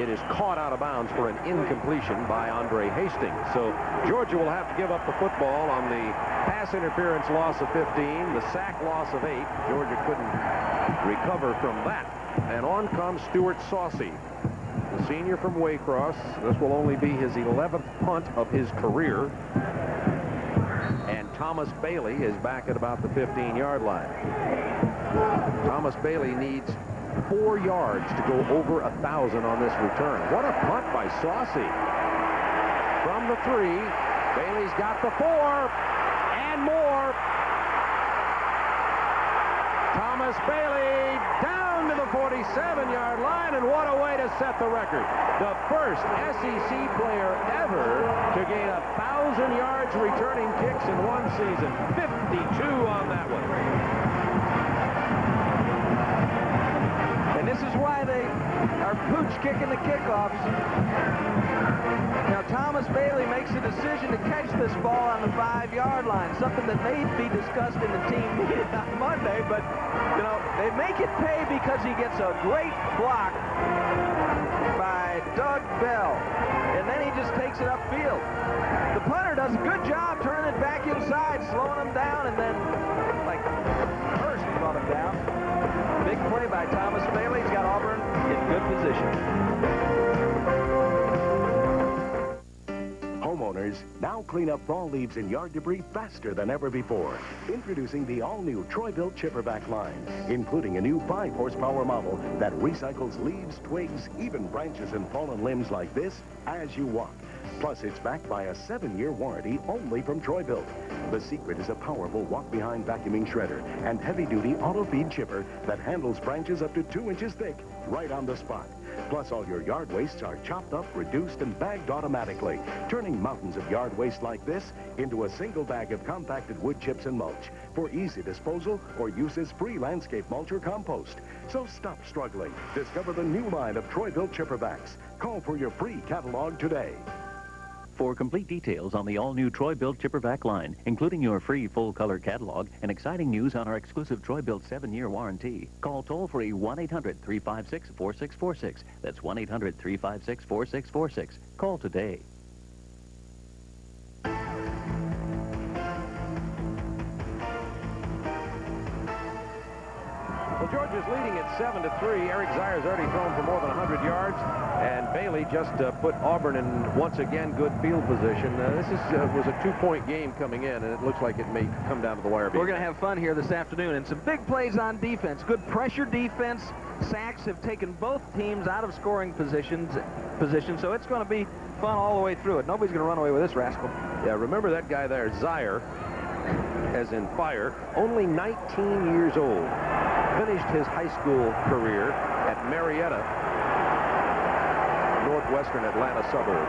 It is caught out of bounds for an incompletion by Andre Hastings. So Georgia will have to give up the football on the pass interference loss of 15, the sack loss of 8. Georgia couldn't recover from that. And on comes Stuart Saucy, the senior from Waycross. This will only be his 11th punt of his career. And Thomas Bailey is back at about the 15-yard line. Thomas Bailey needs 4 yards to go over 1,000 on this return. What a punt by Saucy. From the 3, Bailey's got the 4 and more. Thomas Thomas Bailey down to the 47-yard line, and what a way to set the record. The first SEC player ever to gain 1,000 yards returning kicks in one season. 52 on that one. And this is why they are pooch kicking the kickoffs. Now, Thomas Bailey makes a decision to catch this ball on the 5-yard line, something that may be discussed in the team meeting on Monday, but, you know, they make it pay because he gets a great block by Doug Bell, and then he just takes it upfield. The punter does a good job turning it back inside, slowing him down, and then, like, first brought him down. Big play by Thomas Bailey. He's got Auburn in good position. Homeowners, now clean up fall leaves and yard debris faster than ever before. Introducing the all-new Troy-Bilt Chipperback line, including a new 5-horsepower model that recycles leaves, twigs, even branches and fallen limbs like this as you walk. Plus, it's backed by a 7-year warranty only from Troy-Bilt. The secret is a powerful walk-behind vacuuming shredder and heavy-duty auto-feed chipper that handles branches up to 2 inches thick right on the spot. Plus, all your yard wastes are chopped up, reduced, and bagged automatically, turning mountains of yard waste like this into a single bag of compacted wood chips and mulch for easy disposal or use as free landscape mulch or compost. So stop struggling. Discover the new line of Troy-Bilt Chipperbacks. Call for your free catalog today. For complete details on the all-new Troy-Bilt Chipperback line, including your free full-color catalog and exciting news on our exclusive Troy-Bilt 7-year warranty, call toll-free 1-800-356-4646. That's 1-800-356-4646. Call today. Well, Georgia's leading at 7-3. Eric Zier's already thrown for more than 100 yards, and Bailey just put Auburn in, once again, good field position. This was a 2-point game coming in, and it looks like it may come down to the wire. We're going to have fun here this afternoon, and some big plays on defense. Good pressure defense. Sacks have taken both teams out of scoring position, so it's going to be fun all the way through it. Nobody's going to run away with this rascal. Yeah, remember that guy there, Zier, as in fire, only 19 years old. Finished his high school career at Marietta, northwestern Atlanta suburb.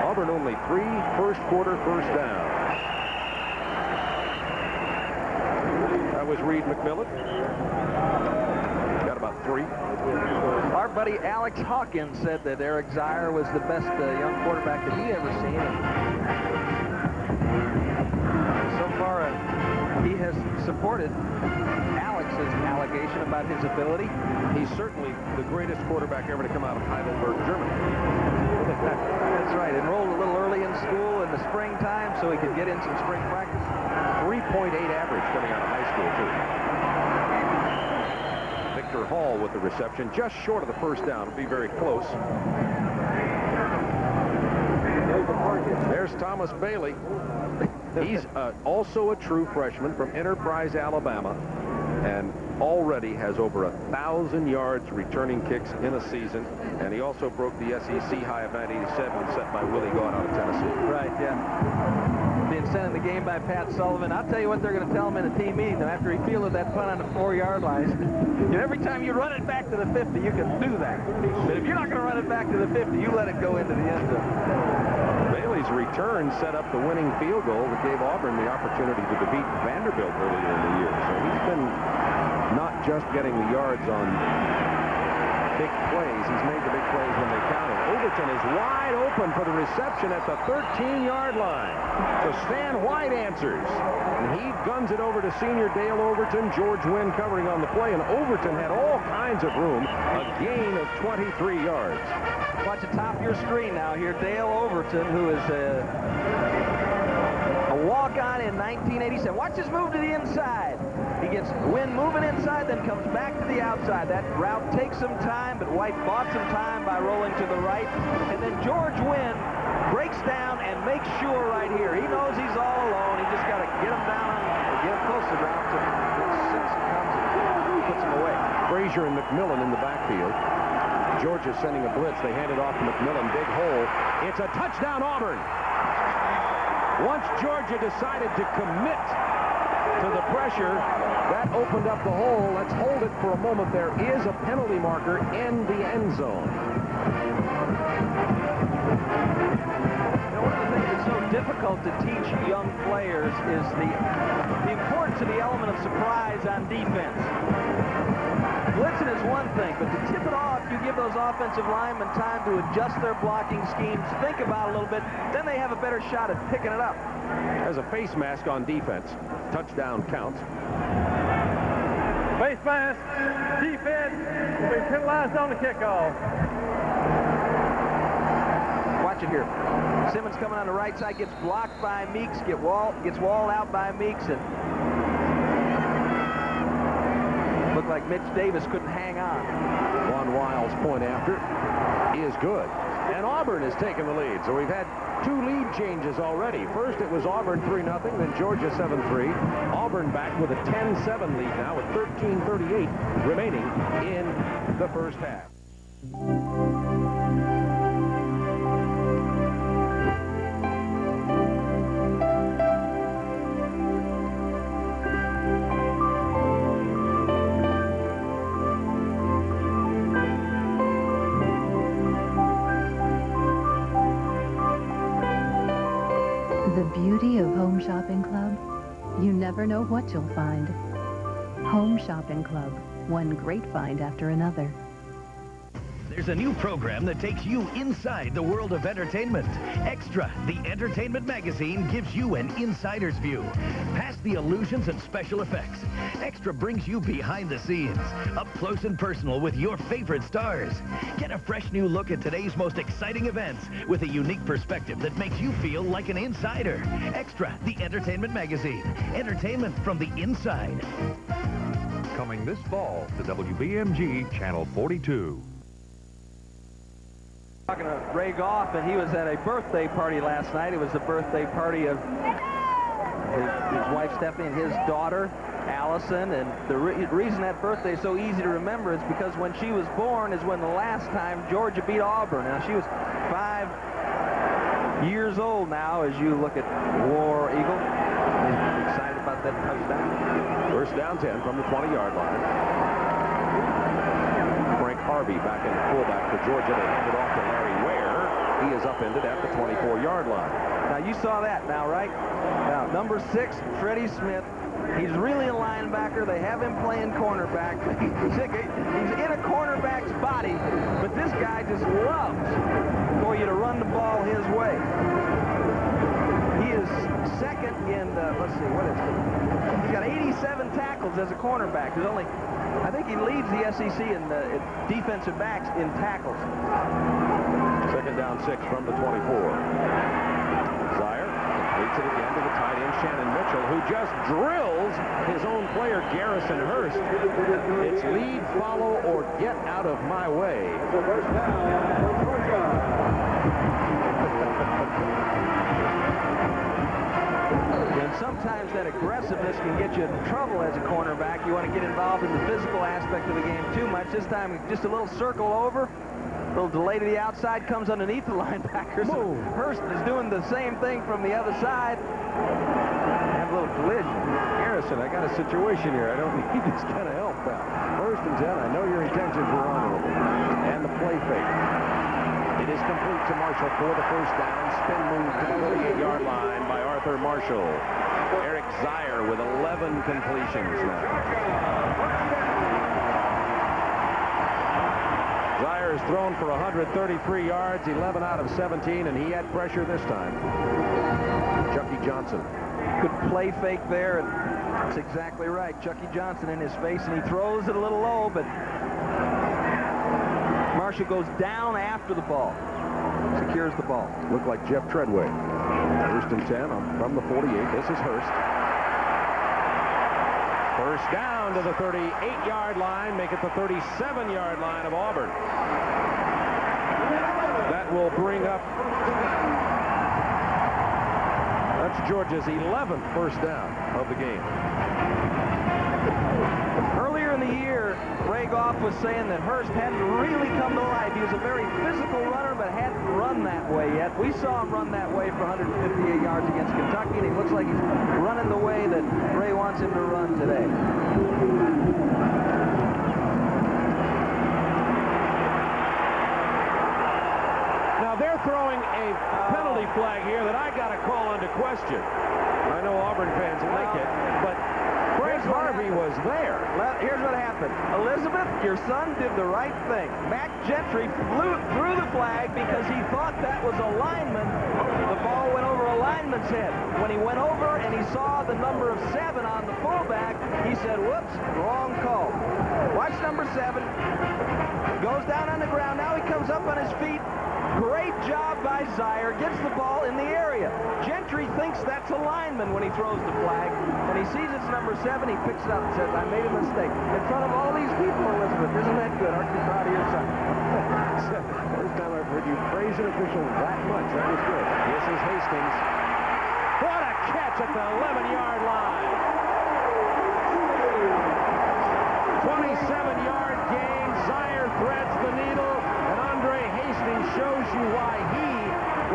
Auburn only 3 first-quarter first downs. That was Reed McMillan. Got about 3. Our buddy Alex Hawkins said that Eric Zier was the best young quarterback that he ever seen. So far, he has supported Alex's allegation about his ability. He's certainly the greatest quarterback ever to come out of Heidelberg, Germany. That's right. Enrolled a little early in school in the springtime so he could get in some spring practice. 3.8 average coming out of high school, too. Victor Hall with the reception, just short of the first down. It'll be very close. There's Thomas Bailey. He's also a true freshman from Enterprise, Alabama, and already has over 1,000 yards returning kicks in a season. And he also broke the SEC high of 987 set by Willie Gaud out of Tennessee. Right, yeah. Being sent in the game by Pat Sullivan. I'll tell you what they're going to tell him in a team meeting after he fielded that punt on the 4-yard line. Every time you run it back to the 50, you can do that. But if you're not going to run it back to the 50, you let it go into the end zone. Bailey's return set up the winning field goal that gave Auburn the opportunity to defeat Vanderbilt earlier in the year. So he's been not just getting the yards on big plays. He's made the big plays when they counted. Overton is wide open for the reception at the 13-yard line. So Stan White answers. And he guns it over to senior Dale Overton. George Wynn covering on the play. And Overton had all kinds of room. A gain of 23 yards. Watch the top of your screen now here. Dale Overton, who is a walk-on in 1987. Watch this move to the inside. He gets Wynn moving inside, then comes back to the outside. That route takes some time, but White bought some time by rolling to the right. And then George Wynn breaks down and makes sure right here. He knows he's all alone. He just got to get him down or get him close to the ground to 6 comes and puts him away. Frazier and McMillan in the backfield. Georgia's sending a blitz. They hand it off to McMillan. Big hole. It's a touchdown, Auburn. Once Georgia decided to commit to the pressure. That opened up the hole. Let's hold it for a moment. There is a penalty marker in the end zone. One of the things that's so difficult to teach young players is the importance of the element of surprise on defense. Blitzing is one thing, but to tip it off, you give those offensive linemen time to adjust their blocking schemes, think about it a little bit, then they have a better shot at picking it up. There's a face mask on defense. Touchdown counts. Face mask, defense will be penalized on the kickoff. Watch it here. Simmons coming on the right side, gets blocked by Meeks, gets walled out by Meeks, and looked like Mitch Davis couldn't hang on. Juan Wiles' point after is good. And Auburn has taken the lead. So we've had 2 lead changes already. First, it was Auburn 3-0, then Georgia 7-3. Auburn back with a 10-7 lead now with 13:38 remaining in the first half. The beauty of Home Shopping Club, you never know what you'll find. Home Shopping Club, one great find after another. There's a new program that takes you inside the world of entertainment. Extra, the entertainment magazine, gives you an insider's view, past the illusions and special effects. Extra brings you behind the scenes, up close and personal with your favorite stars. Get a fresh new look at today's most exciting events with a unique perspective that makes you feel like an insider. Extra, the entertainment magazine. Entertainment from the inside. Coming this fall to WBMG Channel 42. Talking to Ray Goff, and he was at a birthday party last night. It was the birthday party of his wife Stephanie and his daughter Allison, and the reason that birthday is so easy to remember is because when she was born is when the last time Georgia beat Auburn. Now she was 5 years old now as you look at War Eagle. Excited about that touchdown. First down 10 from the 20-yard line. Harvey back in the fullback for Georgia. They hand it off to Larry Ware. He is upended at the 24-yard line. Now you saw that now, right? Now number 6, Freddie Smith. He's really a linebacker. They have him playing cornerback. He's in a cornerback's body, but this guy just loves for you to run the ball his way. He is second in let's see, what is it? He's got 87 tackles as a cornerback. There's only, I think he leads the SEC in defensive backs in tackles. Second down 6 from the 24. Zire completes it again to the tight end Shannon Mitchell, who just drills his own player Garrison Hurst. It's lead, follow, or get out of my way. First down. And sometimes that aggressiveness can get you in trouble as a cornerback. You want to get involved in the physical aspect of the game too much. This time, just a little circle over, a little delay to the outside, comes underneath the linebackers. Hurst is doing the same thing from the other side. Have a little collision. Garrison, I got a situation here. I don't need this kind of help now. First and 10. I know your intentions were honorable. And the play fake. It is complete to Marshall for the first down. Spin move to the 38-yard line by Arthur Marshall. Eric Zire with 11 completions now. Zire has thrown for 133 yards, 11 out of 17, and he had pressure this time. Chucky Johnson. Good play fake there, and that's exactly right. Chucky Johnson in his face, and he throws it a little low, but Marshall goes down after the ball. Secures the ball. Looked like Jeff Treadway. First and 10 from the 48. This is Hurst. First down to the 38-yard line. Make it the 37-yard line of Auburn. That will bring up... That's Georgia's 11th first down of the game. Earlier in the year, Ray Goff was saying that Hurst hadn't really come to life. He was a very physical runner, but hadn't run that way yet. We saw him run that way for 158 yards against Kentucky, and he looks like he's running the way that Ray wants wants him to run today. Now they're throwing a penalty flag here that I got to call into question. I know Auburn fans like it, but Frank Harvey was there. Here's what happened. Elizabeth, your son did the right thing. Mac Gentry threw the flag because he thought that was a lineman. The ball went over a lineman's head. When he went over and he saw the number of 7 on the fullback, he said, whoops, wrong call. Watch number 7. Goes down on the ground. Now he comes up on his feet. Great job by Zier. Gets the ball in the area. Gentry thinks that's a lineman when he throws the flag. When he sees it's number 7, he picks it up and says, I made a mistake. In front of all these people, Elizabeth. Isn't that good? Aren't you proud of your son? First time I've heard you praise an official that much. That was good. This is Hastings. What a catch at the 11-yard line. 27-yard gain. Zier threads the needle. And Andre Hastings shows you why he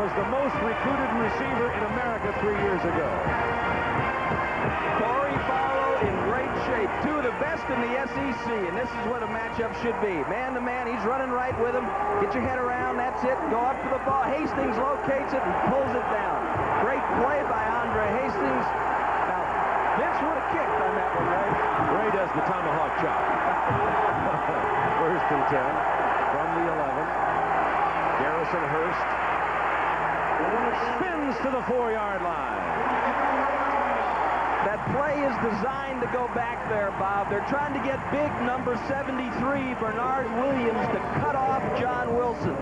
was the most recruited receiver in America 3 years ago. Corey Barlow in great shape. 2 of the best in the SEC, and this is what a matchup should be. Man-to-man, he's running right with him. Get your head around, that's it. Go up for the ball. Hastings locates it and pulls it down. Great play by Andre Hastings. Now, Vince would have kicked on that one, right? Ray does the tomahawk chop. First and 10. From the 11, Garrison Hurst spins to the 4-yard line. That play is designed to go back there, Bob. They're trying to get big number 73, Bernard Williams, to cut off John Wilson.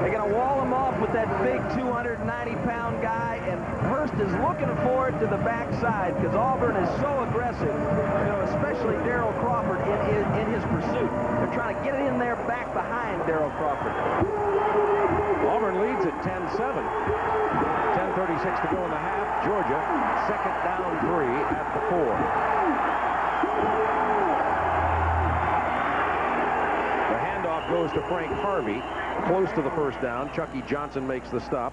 They're going to wall him off with that big 290-pound guy, and Hurst is looking forward to the backside because Auburn is so aggressive, you know, especially Darryl Crawford in his pursuit. They're trying to get it in there back behind Darryl Crawford. Auburn leads at 10-7. 10:36 to go in the half. Georgia, second down 3 at the 4. The handoff goes to Frank Harvey, close to the first down. Chucky Johnson makes the stop.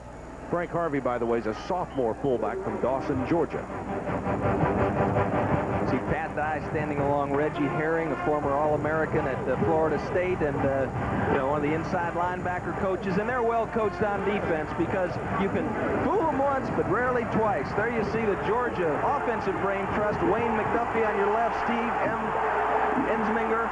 Frank Harvey, by the way, is a sophomore fullback from Dawson, Georgia. See Pat Dye standing along Reggie Herring, a former All-American at Florida State, and you know, one of the inside linebacker coaches. And they're well coached on defense because you can fool them once, but rarely twice. There you see the Georgia offensive brain trust. Wayne McDuffie on your left, Steve Ensminger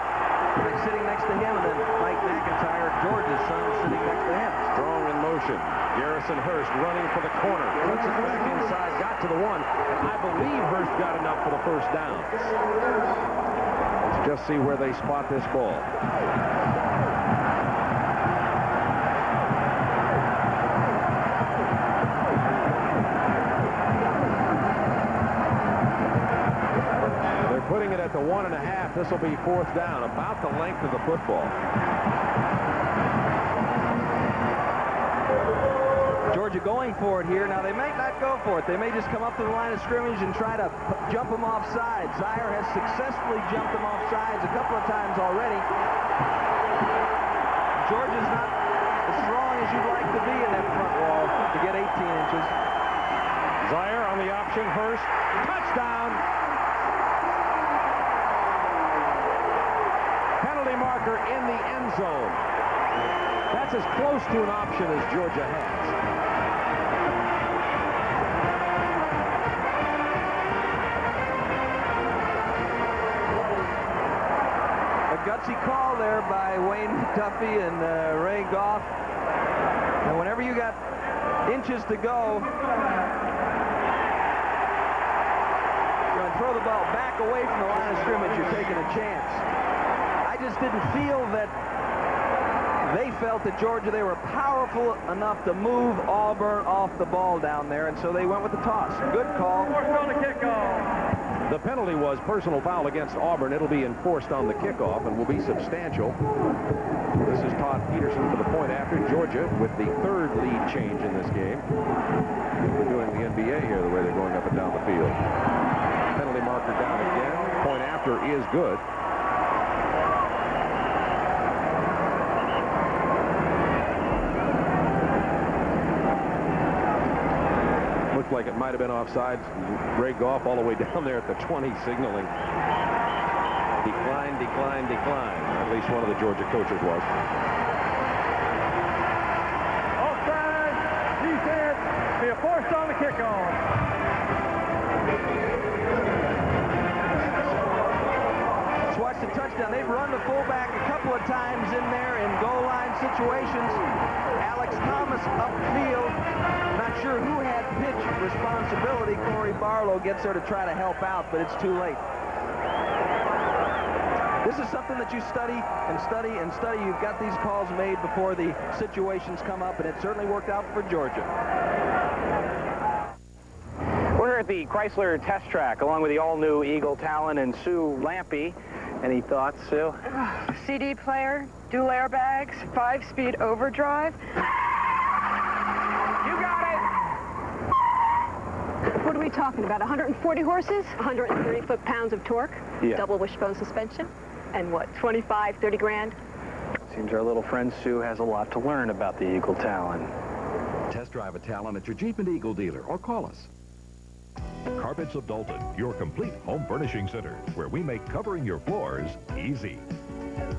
sitting next to him, and then Mike McIntyre, Georgia's son, sitting next to him. Strong in motion. Garrison Hurst running for the corner. Puts it back inside, got to the 1. And I believe Hurst got enough for the first down. Let's just see where they spot this ball. They're putting it at the 1.5. This will be 4th down, about the length of the football. Georgia going for it here. Now, they may not go for it. They may just come up to the line of scrimmage and try to jump them off sides. Zier has successfully jumped them off sides a couple of times already. Georgia's not as strong as you'd like to be in that front wall to get 18 inches. Zier on the option. Hurst. Touchdown. Penalty marker in the end zone. That's as close to an option as Georgia has. Gutsy call there by Wayne McDuffie and Ray Goff. And whenever you got inches to go, you're going to throw the ball back away from the line of scrimmage, you're taking a chance. I just didn't feel that they felt that Georgia, they were powerful enough to move Auburn off the ball down there, and so they went with the toss. Good call. Forced on the kickoff. The penalty was personal foul against Auburn. It'll be enforced on the kickoff and will be substantial. This is Todd Peterson for the point after. Georgia with the 3rd lead change in this game. We're doing the NBA here the way they're going up and down the field. Penalty marker down again. Point after is good. looked like it might have been offsides. Ray Goff all the way down there at the 20 signaling. Decline, decline, decline. At least one of the Georgia coaches was. Offside, defense, be forced on the kickoff. Let's watch the touchdown. They've run the fullback a couple of times in there in goal line situations. Alex Thomas upfield. Not sure who had pitch responsibility. Corey Barlow gets there to try to help out, but it's too late. This is something that you study and study and study. You've got these calls made before the situations come up, and it certainly worked out for Georgia. We're here at the Chrysler test track along with the all-new Eagle Talon and Sue Lampe. Any thoughts, Sue? CD player, dual airbags, 5-speed overdrive. You got it! What are we talking about? 140 horses, 130 foot-pounds of torque, double wishbone suspension, and what, 25, 30 grand? Seems our little friend Sue has a lot to learn about the Eagle Talon. Test drive a Talon at your Jeep and Eagle dealer or call us. Carpets of Dalton, your complete home furnishing center, where we make covering your floors easy.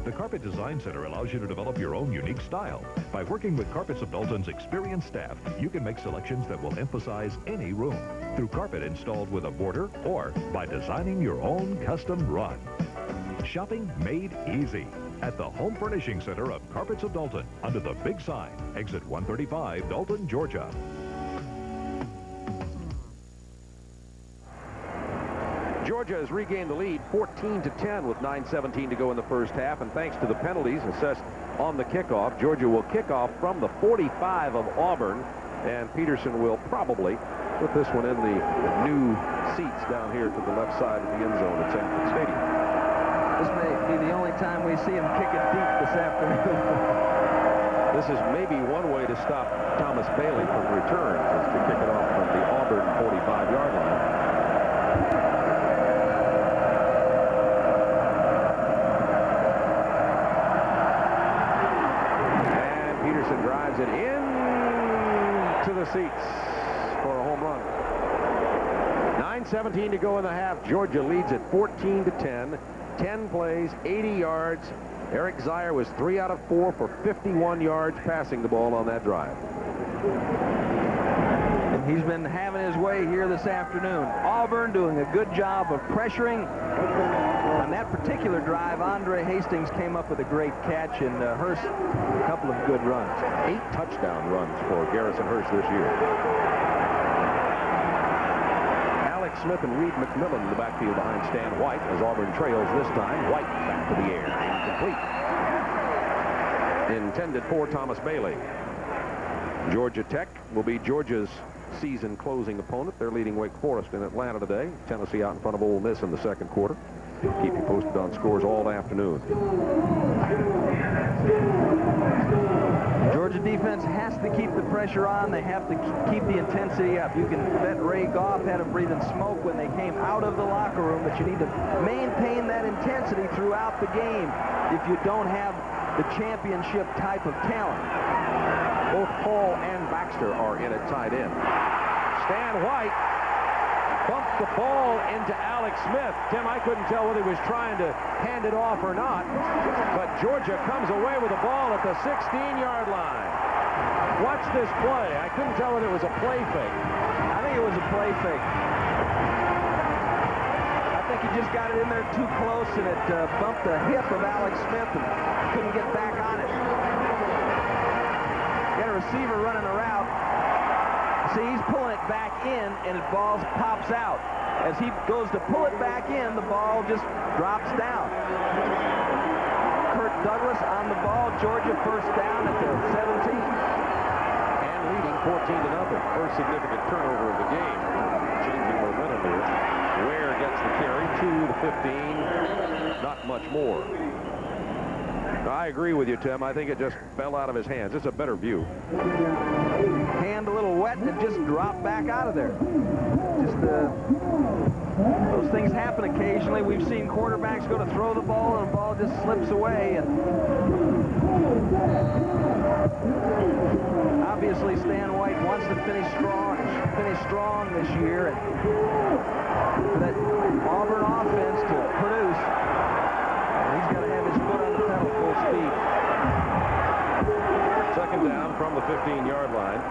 The Carpet Design Center allows you to develop your own unique style. By working with Carpets of Dalton's experienced staff, you can make selections that will emphasize any room through carpet installed with a border or by designing your own custom run. Shopping made easy at the Home Furnishing Center of Carpets of Dalton under the big sign, exit 135, Dalton, Georgia. Georgia has regained the lead 14-10 with 9:17 to go in the first half, and thanks to the penalties assessed on the kickoff, Georgia will kick off from the 45 of Auburn, and Peterson will probably put this one in the new seats down here to the left side of the end zone at Sanford Stadium. This may be the only time we see him kick it deep this afternoon. This is maybe one way to stop Thomas Bailey from returns, is to kick it off from the Auburn 45-yard line. Drives it into the seats for a home run. 9:17 to go in the half. Georgia leads at 14-10. 10 plays, 80 yards. Eric Zier was 3 out of 4 for 51 yards passing the ball on that drive. And he's been having his way here this afternoon. Auburn doing a good job of pressuring. On that particular drive, Andre Hastings came up with a great catch, and Hurst a couple of good runs. 8 touchdown runs for Garrison Hurst this year. Alex Smith and Reed McMillan in the backfield behind Stan White as Auburn trails this time. White back to the air. Incomplete. Intended for Thomas Bailey. Georgia Tech will be Georgia's season closing opponent. They're leading Wake Forest in Atlanta today. Tennessee out in front of Ole Miss in the second quarter. Keep you posted on scores all afternoon. Georgia defense has to keep the pressure on. They have to keep the intensity up. You can bet Ray Goff had them breathing smoke when they came out of the locker room, but you need to maintain that intensity throughout the game if you don't have the championship type of talent. Both Hall and Baxter are in at tight end. Stan White bumped the ball into Alex Smith. Tim, I couldn't tell whether he was trying to hand it off or not, but Georgia comes away with the ball at the 16-yard line. Watch this play. I couldn't tell whether it was a play fake. I think it was a play fake. I think he just got it in there too close, and it bumped the hip of Alex Smith and couldn't get back on it. Got a receiver running a route. See, he's pulling it back in, and the ball pops out. As he goes to pull it back in, the ball just drops down. Kurt Douglas on the ball. Georgia first down at the 17. And leading 14-0. First significant turnover of the game. Changing momentum here. Ware gets the carry to the 15. Not much more. I agree with you, Tim. I think it just fell out of his hands. It's a better view. Hand a little wet and it just dropped back out of there. Just those things happen occasionally. We've seen quarterbacks go to throw the ball and the ball just slips away. And Obviously, Stan White wants to finish strong this year, and for that Auburn offense to produce, he's got to have his foot on the pedal full speed. Second down from the 15-yard line.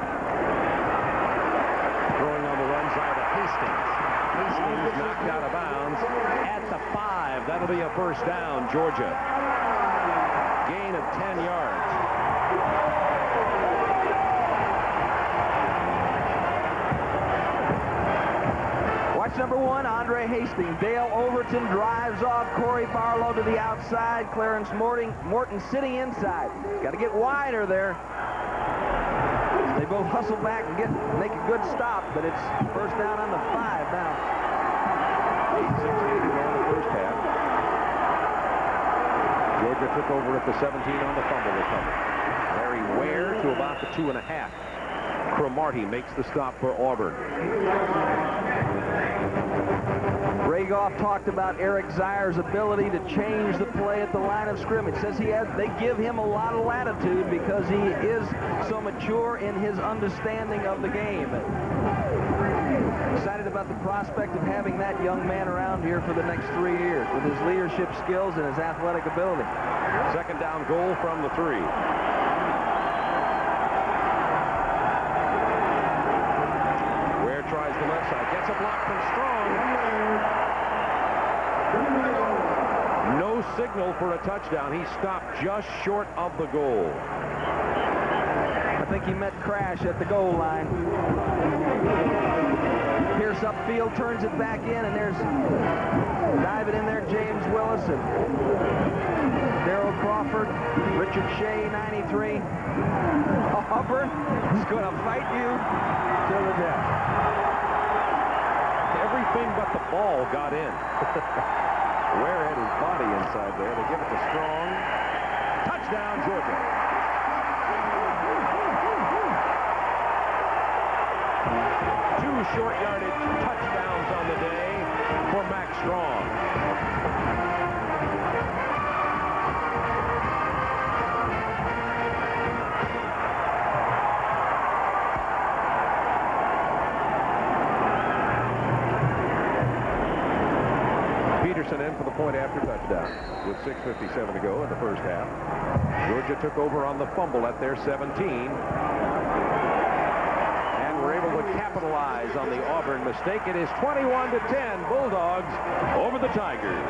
Throwing on the run side of Hastings. Hastings knocked out of bounds at the 5. That'll be a first down, Georgia. Gain of 10 yards. Watch number 1, Andre Hastings. Dale Overton drives off. Corey Barlow to the outside. Clarence Morton sitting inside. Got to get wider there. They both hustle back and make a good stop, but it's first down on the 5 now. 8:16 to go in the first half. Georgia took over at the 17 on the fumble recovery. Larry Ware to about the 2.5. Cromartie makes the stop for Auburn. Ray Goff talked about Eric Zier's ability to change the play at the line of scrimmage. Says they give him a lot of latitude because he is so mature in his understanding of the game. Excited about the prospect of having that young man around here for the next 3 years with his leadership skills and his athletic ability. Second down goal from the 3. Ware tries the left side. Gets a block from Strong. No signal for a touchdown. He stopped just short of the goal. I think he met Crash at the goal line. Pierce upfield, turns it back in, and there's diving in there James Willis and Darrell Crawford, Richard Shea, 93. Auburn is going to fight you to the death. Everything but the ball got in. Ware had his body inside there. They give it to Strong. Touchdown, Georgia. Two short yardage touchdowns on the day for Max Strong. Peterson in for the point after touchdown with 6:57 to go in the first half. Georgia took over on the fumble at their 17. Were able to capitalize on the Auburn mistake. It is 21-10, Bulldogs over the Tigers.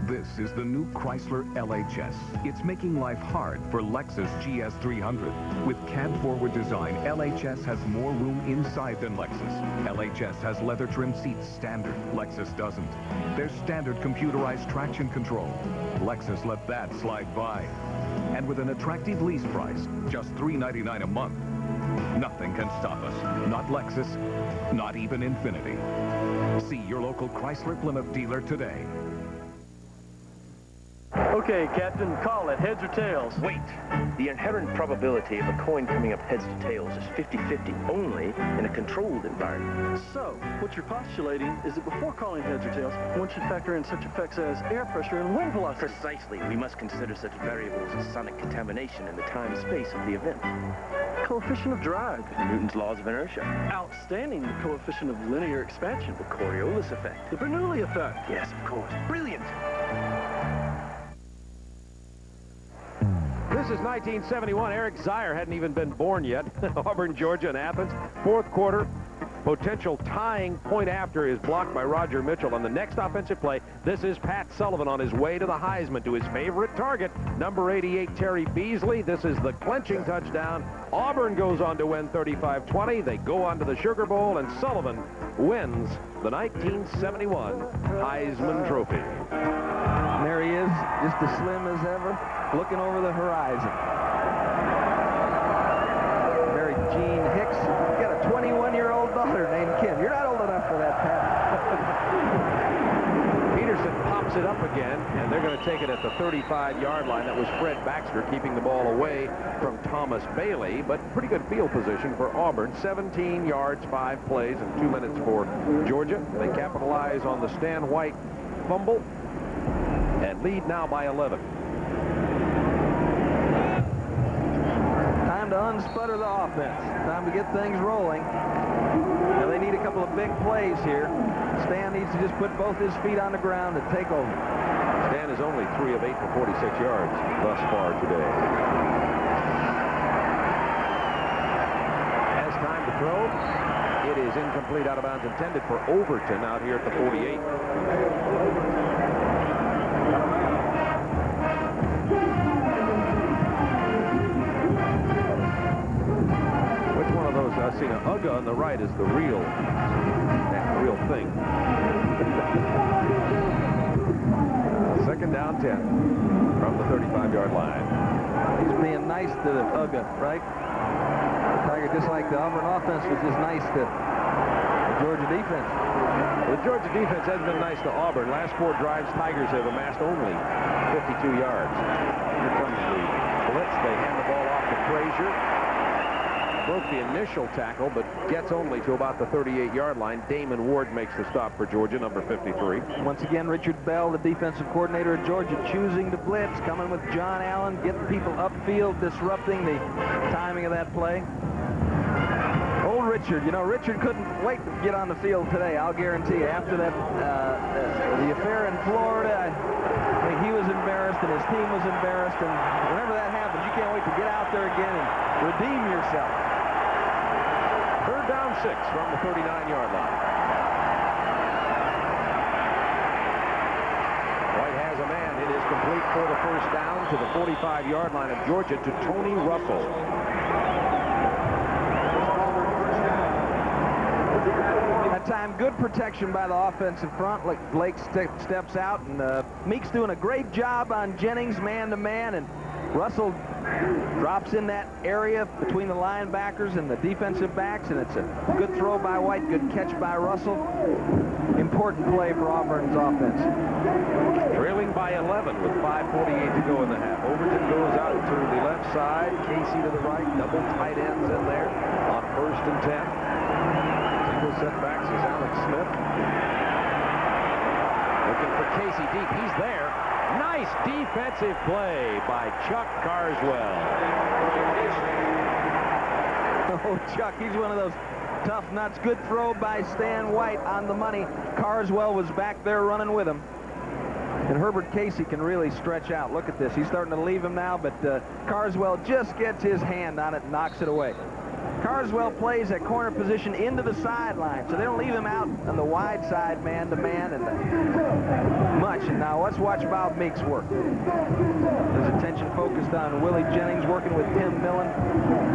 This is the new Chrysler LHS. It's making life hard for Lexus GS300. With cab-forward design, LHS has more room inside than Lexus. LHS has leather trim seats standard. Lexus doesn't. There's standard computerized traction control. Lexus let that slide by. And with an attractive lease price, just $399 a month, nothing can stop us. Not Lexus, not even Infinity. See your local Chrysler Plymouth dealer today. Okay, Captain, call it. Heads or tails? Wait. The inherent probability of a coin coming up heads to tails is 50-50 only in a controlled environment. So, what you're postulating is that before calling heads or tails, one should factor in such effects as air pressure and wind velocity. Precisely. We must consider such variables as sonic contamination and the time-space of the event. Coefficient of drag. Newton's laws of inertia. Outstanding. The coefficient of linear expansion. The Coriolis effect. The Bernoulli effect. Yes, of course. Brilliant. This is 1971. Eric Zier hadn't even been born yet. Auburn, Georgia, and Athens. Fourth quarter. Potential tying point after is blocked by Roger Mitchell. On the next offensive play, this is Pat Sullivan on his way to the Heisman, to his favorite target, number 88, Terry Beasley. This is the clinching touchdown. Auburn goes on to win 35-20. They go on to the Sugar Bowl, and Sullivan wins the 1971 Heisman Trophy. And there he is, just as slim as ever, looking over the horizon. Mary Jean Hicks, got a 21-year-old daughter named Kim. You're not old enough for that, Pat. Peterson pops it up again, and they're going to take it at the 35-yard line. That was Fred Baxter keeping the ball away from Thomas Bailey, but pretty good field position for Auburn. 17 yards, 5 plays, and 2 minutes for Georgia. They capitalize on the Stan White fumble and lead now by 11. time to unsputter the offense. Time to get things rolling. Now they need a couple of big plays here. Stan needs to just put both his feet on the ground and take over. Stan is only 3 of 8 for 46 yards thus far today. Has time to throw. It is incomplete, out of bounds, intended for Overton out here at the 48. Which one of those? I've seen an Uga on the right is the real thing. Second down 10 from the 35-yard line. He's being nice to the Uga, right? Tiger, just like the Auburn offense was just nice to the Georgia defense. The Georgia defense has been nice to Auburn. Last 4 drives, Tigers have amassed only 52 yards. Here comes the blitz. They hand the ball off to Frazier. Broke the initial tackle, but gets only to about the 38-yard line. Damon Ward makes the stop for Georgia, number 53. Once again, Richard Bell, the defensive coordinator of Georgia, choosing to blitz, coming with John Allen, getting people upfield, disrupting the timing of that play. Old Richard, you know, Richard couldn't wait to get on the field today, I'll guarantee you. After that, the affair in Florida, I think he was embarrassed and his team was embarrassed, and whenever that happens, you can't wait to get out there again and redeem yourself. Third down 6 from the 39-yard line. White has a man. It is complete for the first down to the 45-yard line of Georgia to Tony Russell. That time, good protection by the offensive front. Like Blake steps out, and Meek's doing a great job on Jennings man-to-man, and Russell drops in that area between the linebackers and the defensive backs, and it's a good throw by White, good catch by Russell. Important play for Auburn's offense. Trailing by 11 with 5:48 to go in the half. Overton goes out to the left side, Casey to the right, double tight ends in there on 1st and 10. Single setbacks is Alex Smith. Looking for Casey deep. He's there. Nice defensive play by Chuck Carswell. Oh, Chuck, he's one of those tough nuts. Good throw by Stan White on the money. Carswell was back there running with him. And Herbert Casey can really stretch out. Look at this. He's starting to leave him now, but Carswell just gets his hand on it and knocks it away. Carswell plays at corner position into the sideline, so they don't leave him out on the wide side man-to-man and much. And now let's watch Bob Meeks work. His attention focused on Willie Jennings working with Tim Millen.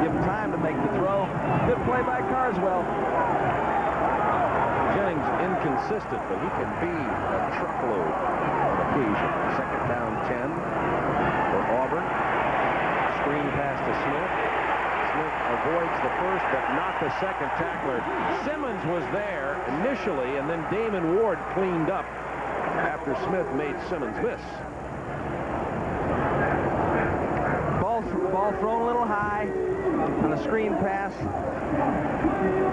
Give him time to make the throw. Good play by Carswell. Jennings inconsistent, but he can be a truckload on occasion. Second down 10 for Auburn. Screen pass to Smith. Smith avoids the first, but not the second tackler. Simmons was there initially, and then Damon Ward cleaned up after Smith made Simmons miss. Ball thrown a little high on a screen pass.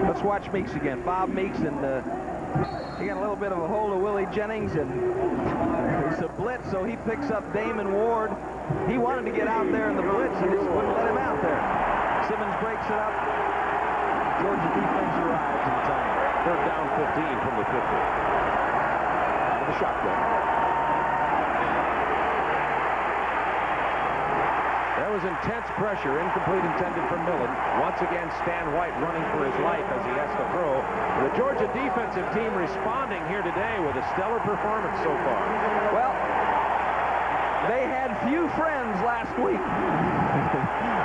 Let's watch Meeks again. Bob Meeks, and he got a little bit of a hold of Willie Jennings, and it's a blitz, so he picks up Damon Ward. He wanted to get out there in the blitz, and just wouldn't let him out there. Simmons breaks it up. Georgia defense arrives in time. Third down 15 from the 50. With the shotgun. There was intense pressure, incomplete intended for Millen. Once again, Stan White running for his life as he has to throw. The Georgia defensive team responding here today with a stellar performance so far. Well, they had few friends last week.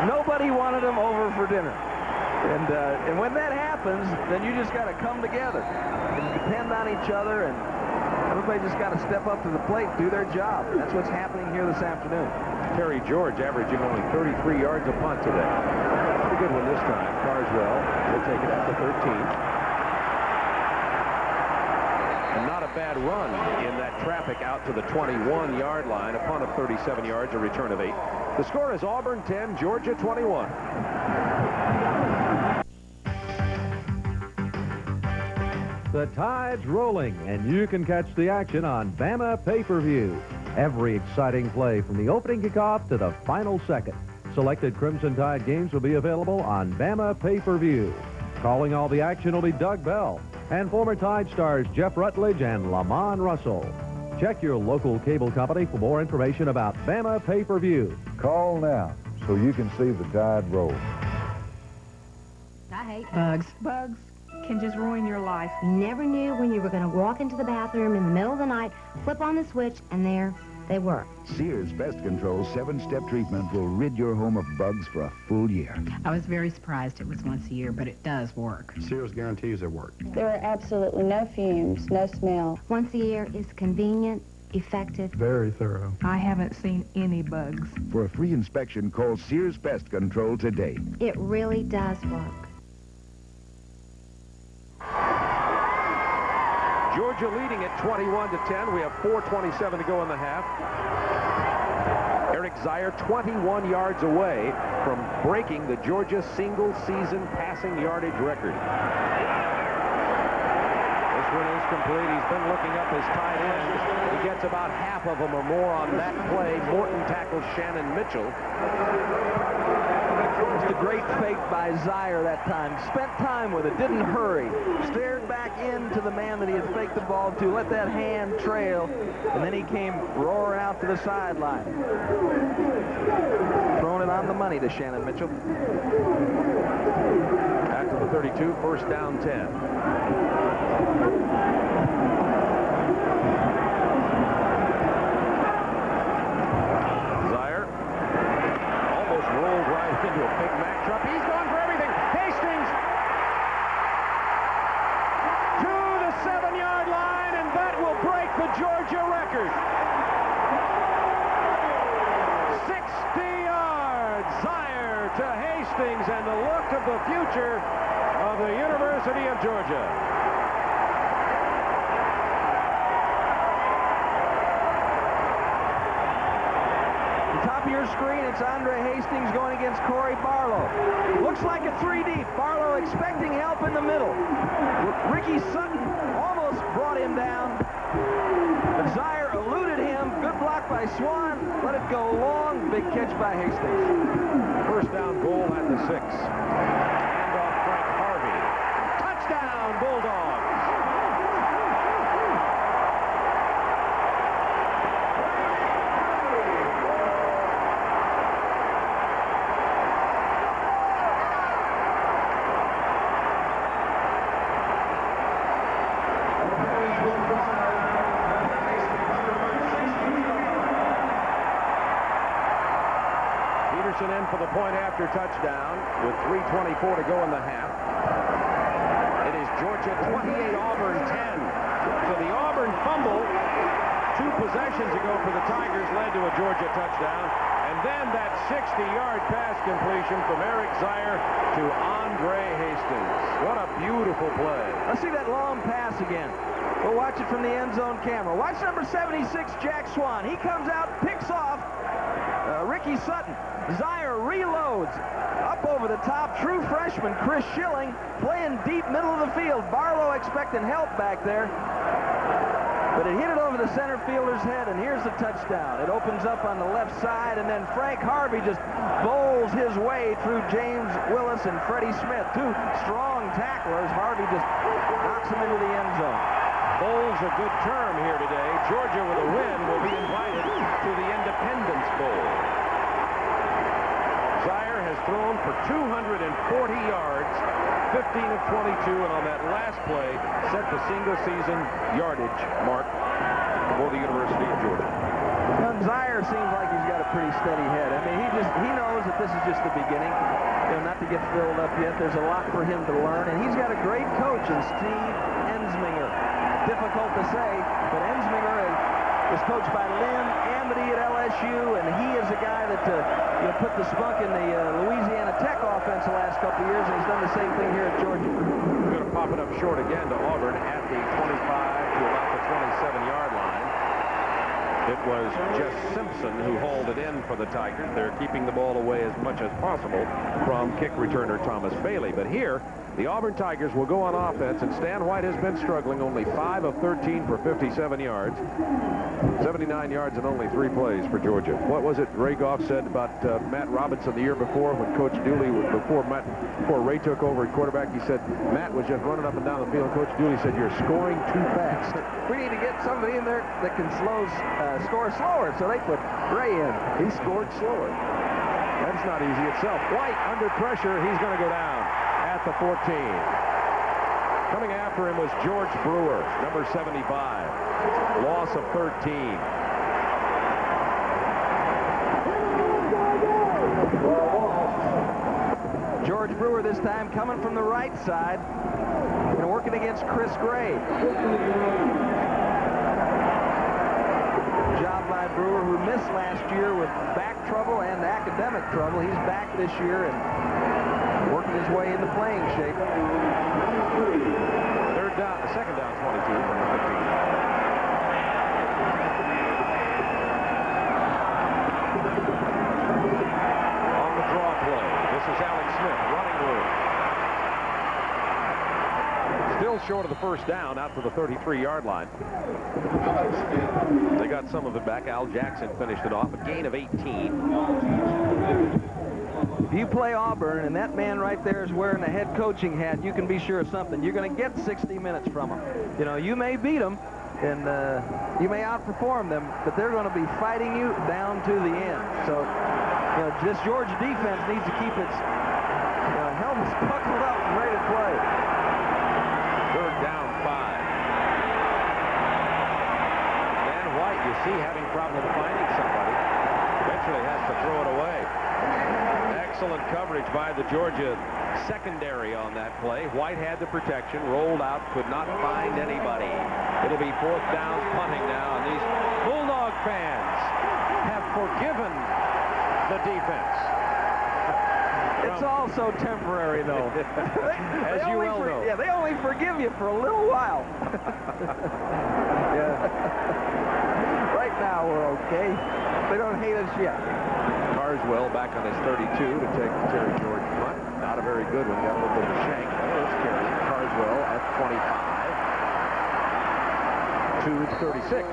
Nobody wanted them over for dinner. And when that happens, then you just got to come together and depend on each other, and everybody just got to step up to the plate, do their job. That's what's happening here this afternoon. Terry George averaging only 33 yards a punt today. Pretty good one this time. Carswell will take it at the 13. And not a bad run in that traffic out to the 21-yard line. A punt of 37 yards, a return of 8. The score is Auburn 10, Georgia 21. The tide's rolling, and you can catch the action on Bama pay-per-view. Every exciting play from the opening kickoff to the final second. Selected Crimson Tide games will be available on Bama pay-per-view. Calling all the action will be Doug Bell and former Tide stars Jeff Rutledge and Lamont Russell. Check your local cable company for more information about Bama pay-per-view. Call now so you can see the Tide roll. I hate bugs. Bugs can just ruin your life. You never knew when you were going to walk into the bathroom in the middle of the night, flip on the switch, and there they were. Sears Pest Control 7-step treatment will rid your home of bugs for a full year. I was very surprised it was once a year, but it does work. Sears guarantees it works. There are absolutely no fumes, no smell. Once a year is convenient, effective. Very thorough. I haven't seen any bugs. For a free inspection, call Sears Pest Control today. It really does work. Georgia leading at 21-10. We have 4:27 to go in the half. Eric Zier 21 yards away from breaking the Georgia single-season passing yardage record. This one is complete. He's been looking up his tight ends. He gets about half of them or more on that play. Morton tackles Shannon Mitchell. It's the great fake by Zier that time. Spent time with it, didn't hurry. Stared back into the man that he had faked the ball to, let that hand trail, and then he came roaring out to the sideline. Throwing it on the money to Shannon Mitchell. Back to the 32, first down 10. Into a big Mack truck. He's going for everything. Hastings to the 7-yard line, and that will break the Georgia record. 60 yards. Zier to Hastings, and the look of the future of the University of Georgia. Top of your screen, it's Andre Hastings going against Corey Barlow. Looks like a 3 deep. Barlow expecting help in the middle. Ricky Sutton almost brought him down, but Zier eluded him. Good block by Swan. Let it go long. Big catch by Hastings. First down goal at the 6. Handoff Frank Harvey. Touchdown Bulldogs. In for the point after touchdown with 3:24 to go in the half. It is Georgia 28, Auburn 10. So the Auburn fumble 2 possessions ago for the Tigers led to a Georgia touchdown. And then that 60-yard pass completion from Eric Zier to Andre Hastings. What a beautiful play. Let's see that long pass again. We'll watch it from the end zone camera. Watch number 76, Jack Swan. He comes out, picks off Ricky Sutton. Zier reloads up over the top. True freshman Chris Schilling playing deep middle of the field. Barlow expecting help back there, but it hit it over the center fielder's head, and here's the touchdown. It opens up on the left side, and then Frank Harvey just bowls his way through James Willis and Freddie Smith, 2 strong tacklers. Harvey just knocks him into the end zone. Bowl's a good term here today. Georgia with a win will be invited to the Independence Bowl. Zier has thrown for 240 yards, 15 of 22, and on that last play set the single-season yardage mark for the University of Georgia. Young Zier seems like he's got a pretty steady head. I mean, he knows that this is just the beginning. You know, not to get filled up yet. There's a lot for him to learn, and he's got a great coach in Steve Ensminger. Difficult to say, but Ensminger is coached by Lynn Amity at LSU, and he is a guy that put the spunk in the Louisiana Tech offense the last couple of years, and he's done the same thing here at Georgia. We're going to pop it up short again to Auburn at the 25 to about the 27-yard line. It was Jess Simpson who hauled it in for the Tigers. They're keeping the ball away as much as possible from kick returner Thomas Bailey. But here, The Auburn Tigers will go on offense, and Stan White has been struggling. Only 5 of 13 for 57 yards. 79 yards in only 3 plays for Georgia. What was it Ray Goff said about Matt Robinson the year before when Coach Dooley, before Ray took over at quarterback, he said Matt was just running up and down the field. Coach Dooley said, "You're scoring too fast." We need to get somebody in there that can score slower, so they put Ray in. He scored slower. That's not easy itself. White under pressure. He's going to go down at the 14. Coming after him was George Brewer, number 75. Loss of 13. George Brewer this time coming from the right side and working against Chris Gray. Job by Brewer, who missed last year with back trouble and academic trouble. He's back this year and working his way into playing shape. Second down, 22 from the 15. On the draw play, this is Alex Smith, running room. Still short of the first down out to the 33-yard line. They got some of it back. Al Jackson finished it off, a gain of 18. If you play Auburn and that man right there is wearing a head coaching hat, you can be sure of something. You're going to get 60 minutes from him. You know, you may beat them and you may outperform them, but they're going to be fighting you down to the end. So, you know, this Georgia defense needs to keep its helmets buckled up and ready to play. Third down, 5. Dan White, you see, having problem finding somebody. Eventually has to throw it away. Excellent coverage by the Georgia secondary on that play. White had the protection, rolled out, could not find anybody. It'll be 4th down punting now, and these Bulldog fans have forgiven the defense. It's also temporary, though. As you well know. Yeah, they only forgive you for a little while. Yeah. Right now, we're okay. They don't hate us yet. Carswell back on his 32 to take Terry George front. Not a very good one. Got a little bit of a shank. There's Kerry. Carswell at 25 to 36.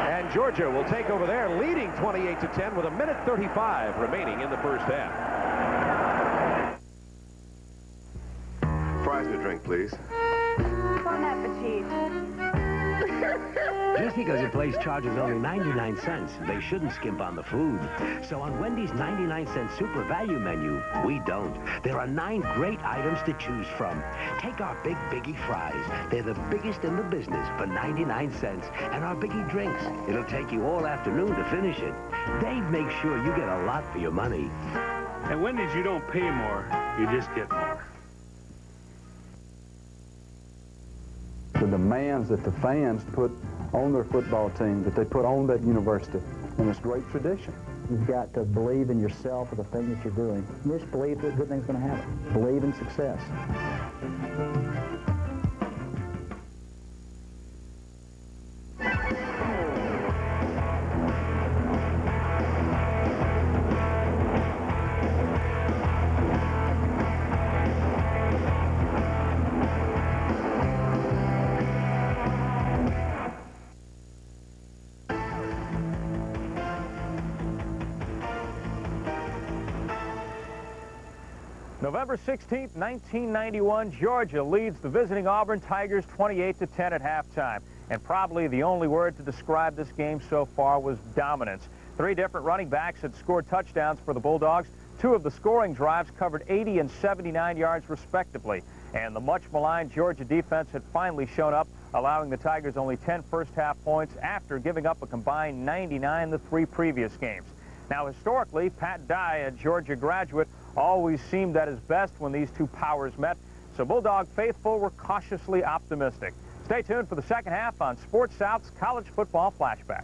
And Georgia will take over there, leading 28-10 with 1:35 remaining in the first half. Fries and a drink, please. Bon appetit. Just because a place charges only 99 cents, they shouldn't skimp on the food. So on Wendy's 99-cent super value menu, we don't. There are 9 great items to choose from. Take our Big Biggie fries. They're the biggest in the business for 99 cents. And our Biggie drinks. It'll take you all afternoon to finish it. They make sure you get a lot for your money. At Wendy's, you don't pay more, you just get more. The demands that the fans put on their football team, that they put on that university, and it's great tradition. You've got to believe in yourself or the thing that you're doing. Just believe that good things are going to happen. Believe in success. November 16th, 1991, Georgia leads the visiting Auburn Tigers 28-10 at halftime. And probably the only word to describe this game so far was dominance. 3 different running backs had scored touchdowns for the Bulldogs. 2 of the scoring drives covered 80 and 79 yards respectively. And the much-maligned Georgia defense had finally shown up, allowing the Tigers only 10 first-half points after giving up a combined 99 the 3 previous games. Now, historically, Pat Dye, a Georgia graduate, always seemed at his best when these 2 powers met, so Bulldog faithful were cautiously optimistic. Stay tuned for the second half on Sports South's College Football Flashback.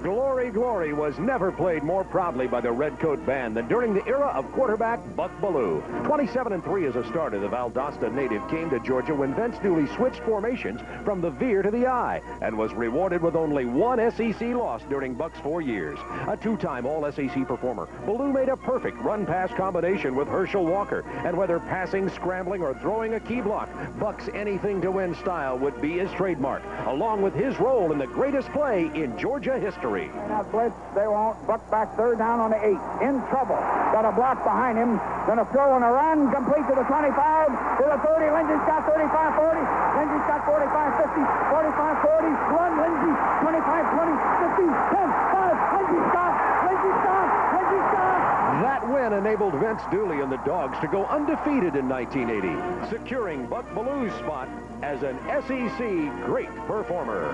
Glory, Glory was never played more proudly by the Redcoat Band than during the era of quarterback Buck Ballou. 27-3 as a starter, the Valdosta native came to Georgia when Vince Dooley switched formations from the veer to the eye and was rewarded with only one SEC loss during Buck's 4 years. A two-time All-SEC performer, Ballou made a perfect run-pass combination with Herschel Walker, and whether passing, scrambling, or throwing a key block, Buck's anything-to-win style would be his trademark, along with his role in the greatest play in Georgia history. Now blitz, they won't. Buck back, third down on the 8. In trouble. Got a block behind him. Gonna throw on a run, complete to the 25, to the 30. Lindsey's got 35, 40. Lindsey's got 45, 50, 45, 40. Run, Lindsey. 25, 20, 50, 10, 5. Lindsey's got. Lindsey's got. Lindsey's got. That win enabled Vince Dooley and the Dogs to go undefeated in 1980, securing Buck Ballou's spot as an SEC great performer.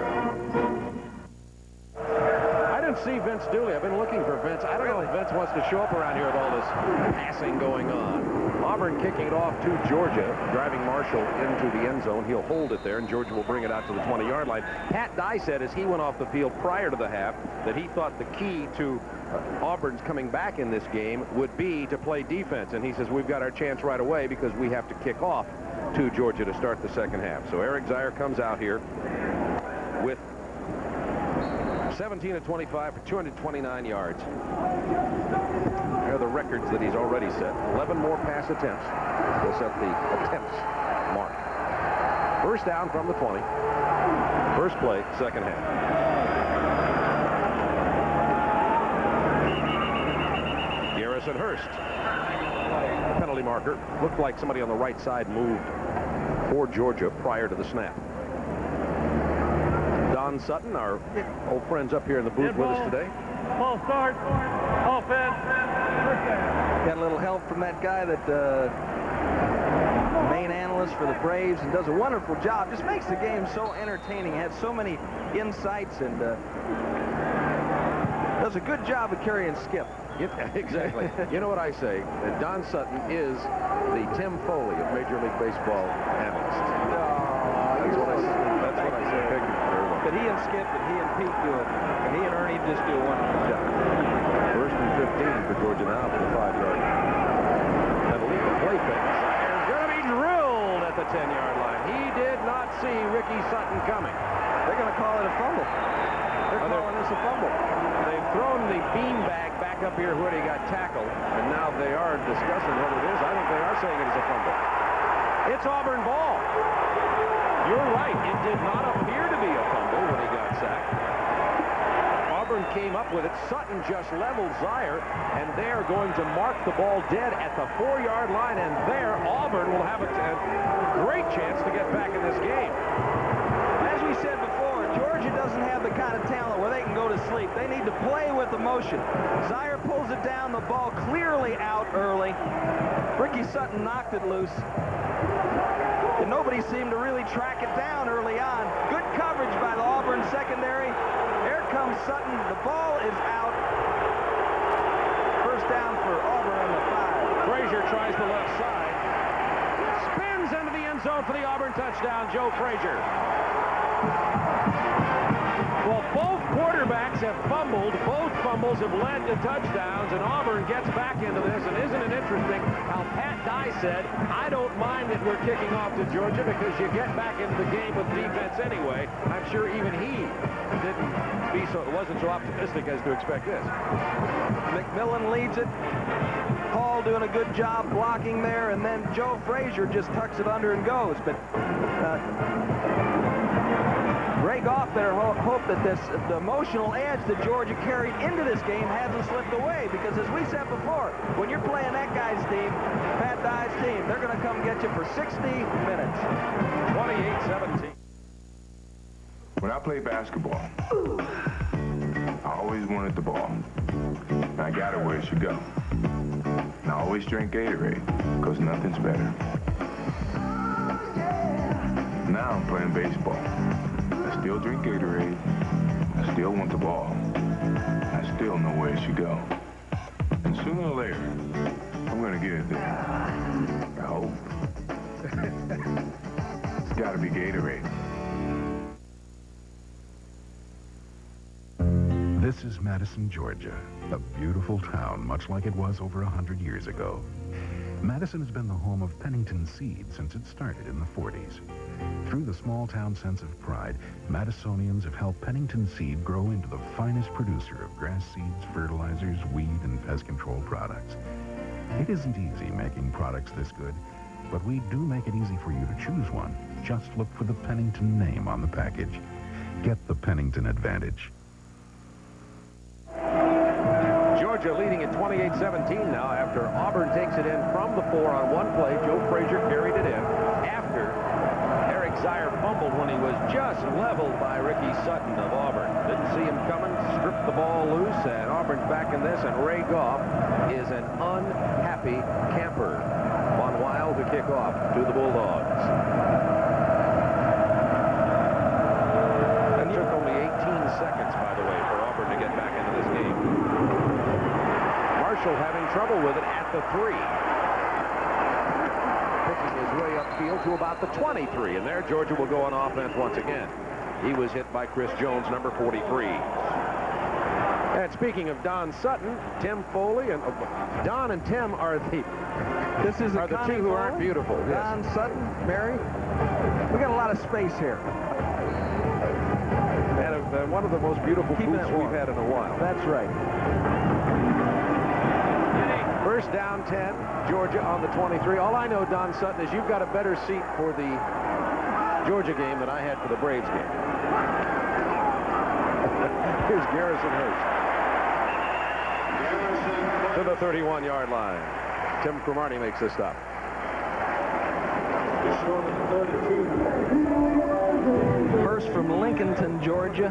I didn't see Vince Dooley. I've been looking for Vince. I don't know if Vince wants to show up around here with all this passing going on. Auburn kicking it off to Georgia, driving Marshall into the end zone. He'll hold it there, and Georgia will bring it out to the 20-yard line. Pat Dye said as he went off the field prior to the half that he thought the key to Auburn's coming back in this game would be to play defense. And he says we've got our chance right away because we have to kick off to Georgia to start the second half. So Eric Zier comes out here with 17 of 25 for 229 yards. There are the records that he's already set. 11 more pass attempts. He'll set the attempts mark. First down from the 20. First play, second half. Garrison Hurst. Penalty marker. Looked like somebody on the right side moved for Georgia prior to the snap. Don Sutton, our old friends up here in the booth with us today. Ball start. Offense. Got a little help from that guy that main analyst for the Braves and does a wonderful job. Just makes the game so entertaining. Has so many insights and does a good job of carrying Skip. Exactly. You know what I say? That Don Sutton is the Tim Foley of Major League Baseball analysts. That's what I say. But he and Skip and he and Pete do it. And he and Ernie just do a wonderful job. First and 15 for Georgia now for the 5-yard line. That'll leave the play fake. Is going to be drilled at the 10-yard line. He did not see Ricky Sutton coming. They're going to call it a fumble. They're calling this a fumble. They've thrown the beanbag back up here where he got tackled, and now they are discussing what it is. I think they are saying it is a fumble. It's Auburn ball. You're right. It did not appear to be a fumble when he got sacked. Auburn came up with it. Sutton just leveled Zier, and they're going to mark the ball dead at the 4-yard line, and there Auburn will have a great chance to get back in this game. As we said before, Georgia doesn't have the kind of talent where they can go to sleep. They need to play with emotion. Zier pulls it down, the ball clearly out early. Ricky Sutton knocked it loose. And nobody seemed to really track it down early on. Good coverage by the Auburn secondary. Here comes Sutton. The ball is out. First down for Auburn on the 5. Frazier tries the left side. Spins into the end zone for the Auburn touchdown, Joe Frazier. Well, both quarterbacks have fumbled. Both fumbles have led to touchdowns, and Auburn gets back into this. And isn't it interesting how Pat Dye said, I don't mind that we're kicking off to Georgia because you get back into the game with defense anyway. I'm sure even he wasn't so optimistic as to expect this. McMillan leads it. Hall doing a good job blocking there, and then Joe Frazier just tucks it under and goes. But Greg Goff there hope that the emotional edge that Georgia carried into this game hasn't slipped away, because as we said before, when you're playing that guy's team, Pat Dye's team, they're going to come get you for 60 minutes. 28-17. When I played basketball, I always wanted the ball. And I got it where it should go. And I always drink Gatorade, because nothing's better. Now I'm playing baseball. I still drink Gatorade. I still want the ball. I still know where it should go. And sooner or later, I'm going to get it there. I hope. It's got to be Gatorade. This This is Madison, Georgia, a beautiful town much like it was over 100 years ago. Madison has been the home of Pennington Seed since it started in the 40s. Through the small-town sense of pride, Madisonians have helped Pennington Seed grow into the finest producer of grass seeds, fertilizers, weed, and pest control products. It isn't easy making products this good, but we do make it easy for you to choose one. Just look for the Pennington name on the package. Get the Pennington advantage. Georgia leading at 28-17 now after Auburn takes it in from the 4 on one play. Joe Frazier carried it in after Eric Zier fumbled when he was just leveled by Ricky Sutton of Auburn. Didn't see him coming, stripped the ball loose, and Auburn's back in this, and Ray Goff is an unhappy camper. Von Weil to kick off to the Bulldogs. That took only 18 seconds, by the way, for Auburn to get back into this game. Marshall having trouble with it at the 3. Picking his way upfield to about the 23, and there Georgia will go on offense once again. He was hit by Chris Jones, number 43. And speaking of Don Sutton, Tim Foley, and Don and Tim are the two who aren't beautiful. Don Sutton, Mary. We got a lot of space here. And one of the most beautiful booths we've had in a while. That's right. First down 10, Georgia on the 23. All I know, Don Sutton, is you've got a better seat for the Georgia game than I had for the Braves game. Here's Garrison Hurst to the 31-yard line. Tim Cromartie makes the stop. Hurst from Lincolnton, Georgia.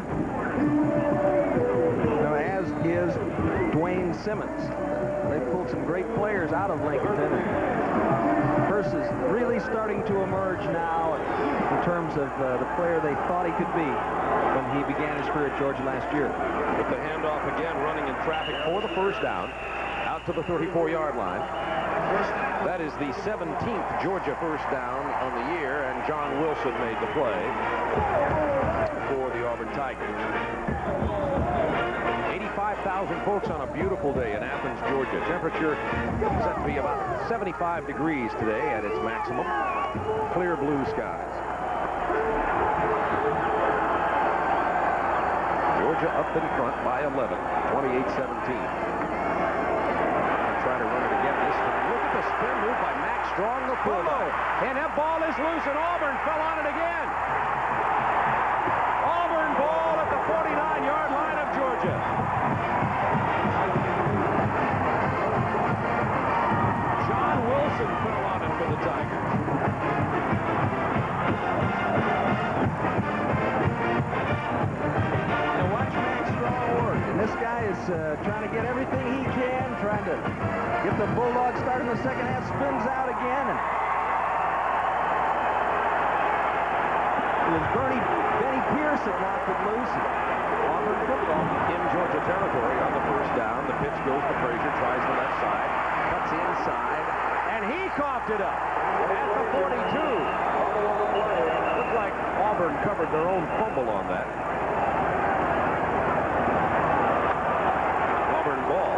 Now, as is Dwayne Simmons. They pulled some great players out of Lincolnton. Hurst is really starting to emerge now in terms of the player they thought he could be when he began his career at Georgia last year. With the handoff again, running in traffic for the first down, out to the 34-yard line. That is the 17th Georgia first down on the year, and John Wilson made the play for the Auburn Tigers. 85,000 folks on a beautiful day in Athens, Georgia. Temperature set to be about 75 degrees today at its maximum. Clear blue skies. Georgia up in front by 11, 28-17. Try to run it again this time. Look at the spin move by Max Strong, the fullback. And that ball is loose, and Auburn fell on it again. Auburn ball at the 49-yard line of Georgia. John Wilson fell on it for the Tigers. Now watch Max Strong work. And this guy is trying to get everything he can, trying to get the Bulldogs started in the second half, spins out again. And it was Benny Pierce that knocked it loose. Auburn football in Georgia territory on the first down. The pitch goes to Frazier, tries the left side, cuts inside, and he coughed it up at the 42. Looked like Auburn covered their own fumble on that. Auburn ball.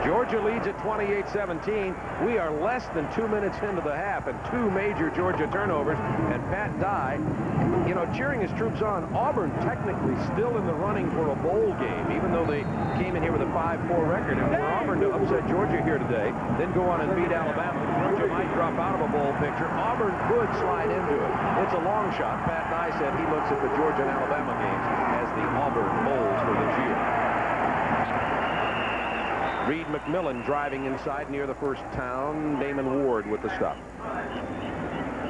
Georgia leads at 28-17. We are less than 2 minutes into the half, and 2 major Georgia turnovers. And Pat Dye, you know, cheering his troops on. Auburn technically still in the running for a bowl game, even though they came in here with a 5-4 record. And for Auburn to upset Georgia here today, then go on and beat Alabama, Georgia might drop out of a bowl picture. Auburn could slide into it. It's a long shot. Pat Dye said he looks at the Georgia and Alabama games as the Auburn bowls for this year. Reed McMillan driving inside near the first town. Damon Ward with the stop.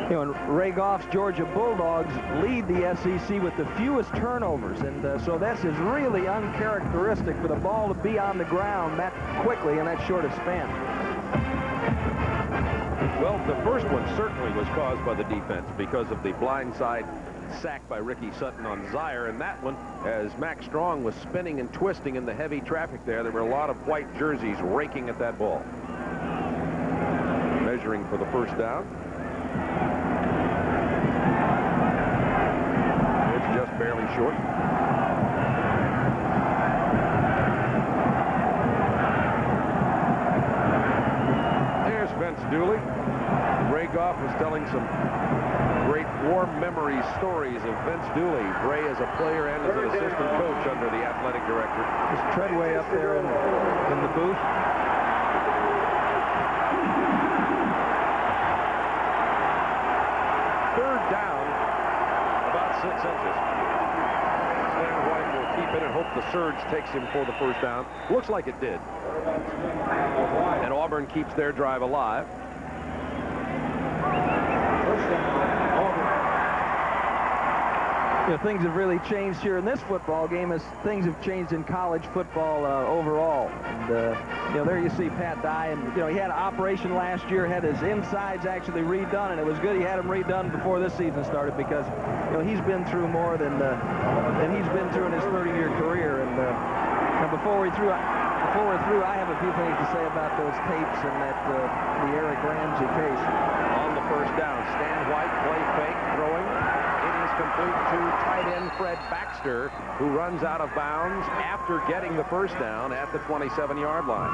You know, and Ray Goff's Georgia Bulldogs lead the SEC with the fewest turnovers, and so this is really uncharacteristic for the ball to be on the ground that quickly in that short a span. Well, the first one certainly was caused by the defense because of the blindside sack by Ricky Sutton on Zier, and that one, as Max Strong was spinning and twisting in the heavy traffic there were a lot of white jerseys raking at that ball. Measuring for the first down. barely short. There's Vince Dooley. Ray Goff was telling some great warm memory stories of Vince Dooley. Ray as a player and as an assistant coach under the athletic director. Just Treadway up there in the booth. Third down, about 6 inches. Stan White will keep it and hope the surge takes him for the first down. Looks like it did. And Auburn keeps their drive alive. You know, things have really changed here in this football game as things have changed in college football overall. And, you know, there you see Pat Dye, and, you know, he had an operation last year, had his insides actually redone, and it was good he had them redone before this season started because, you know, he's been through more than he's been through in his 30-year career. And now before we're through, I have a few things to say about those tapes and that the Eric Ramsey case. On the first down, Stan White, play fake, throwing. Complete to tight end Fred Baxter, who runs out of bounds after getting the first down at the 27-yard line.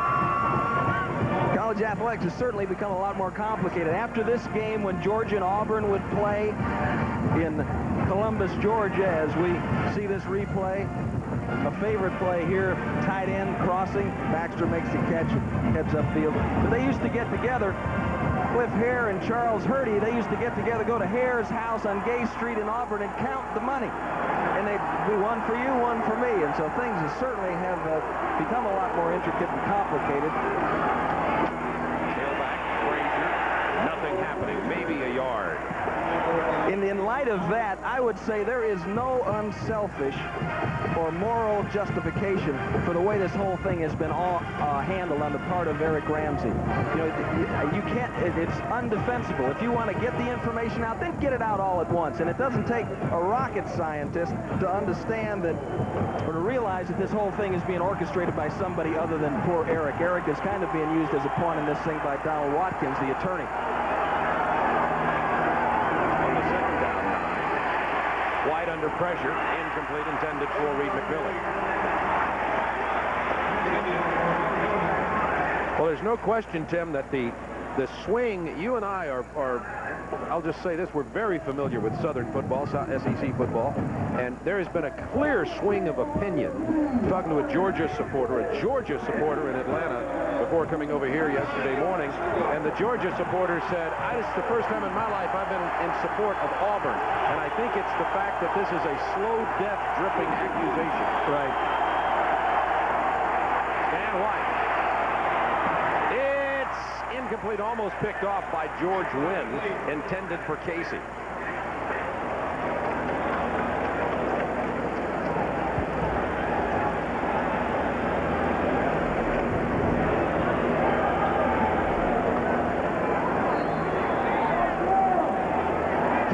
College athletics has certainly become a lot more complicated. After this game, when Georgia and Auburn would play in Columbus, Georgia, as we see this replay, a favorite play here, tight end crossing. Baxter makes the catch and heads upfield. But they used to get together. Cliff Hare and Charles Hurdy, they used to get together, go to Hare's house on Gay Street in Auburn and count the money. And they'd do one for you, one for me. And so things certainly have become a lot more intricate and complicated. Tailback, Frazier, nothing happening, maybe a yard. In light of that, I would say there is no unselfish or moral justification for the way this whole thing has been handled on the part of Eric Ramsey. You know, you can't, it's undefensible. If you want to get the information out, then get it out all at once. And it doesn't take a rocket scientist to understand that, or to realize that this whole thing is being orchestrated by somebody other than poor Eric. Eric is kind of being used as a pawn in this thing by Donald Watkins, the attorney. White under pressure, incomplete, intended for Reed McMillan. Well, there's no question, Tim, that the swing, you and I are, I'll just say this, we're very familiar with Southern football, SEC football, and there has been a clear swing of opinion. Talking to a Georgia supporter in Atlanta before coming over here yesterday morning, and the Georgia supporter said, "It's the first time in my life I've been in support of Auburn, and I think it's the fact that this is a slow death dripping accusation." Right. Stan White. It's incomplete, almost picked off by George Wynn, intended for Casey.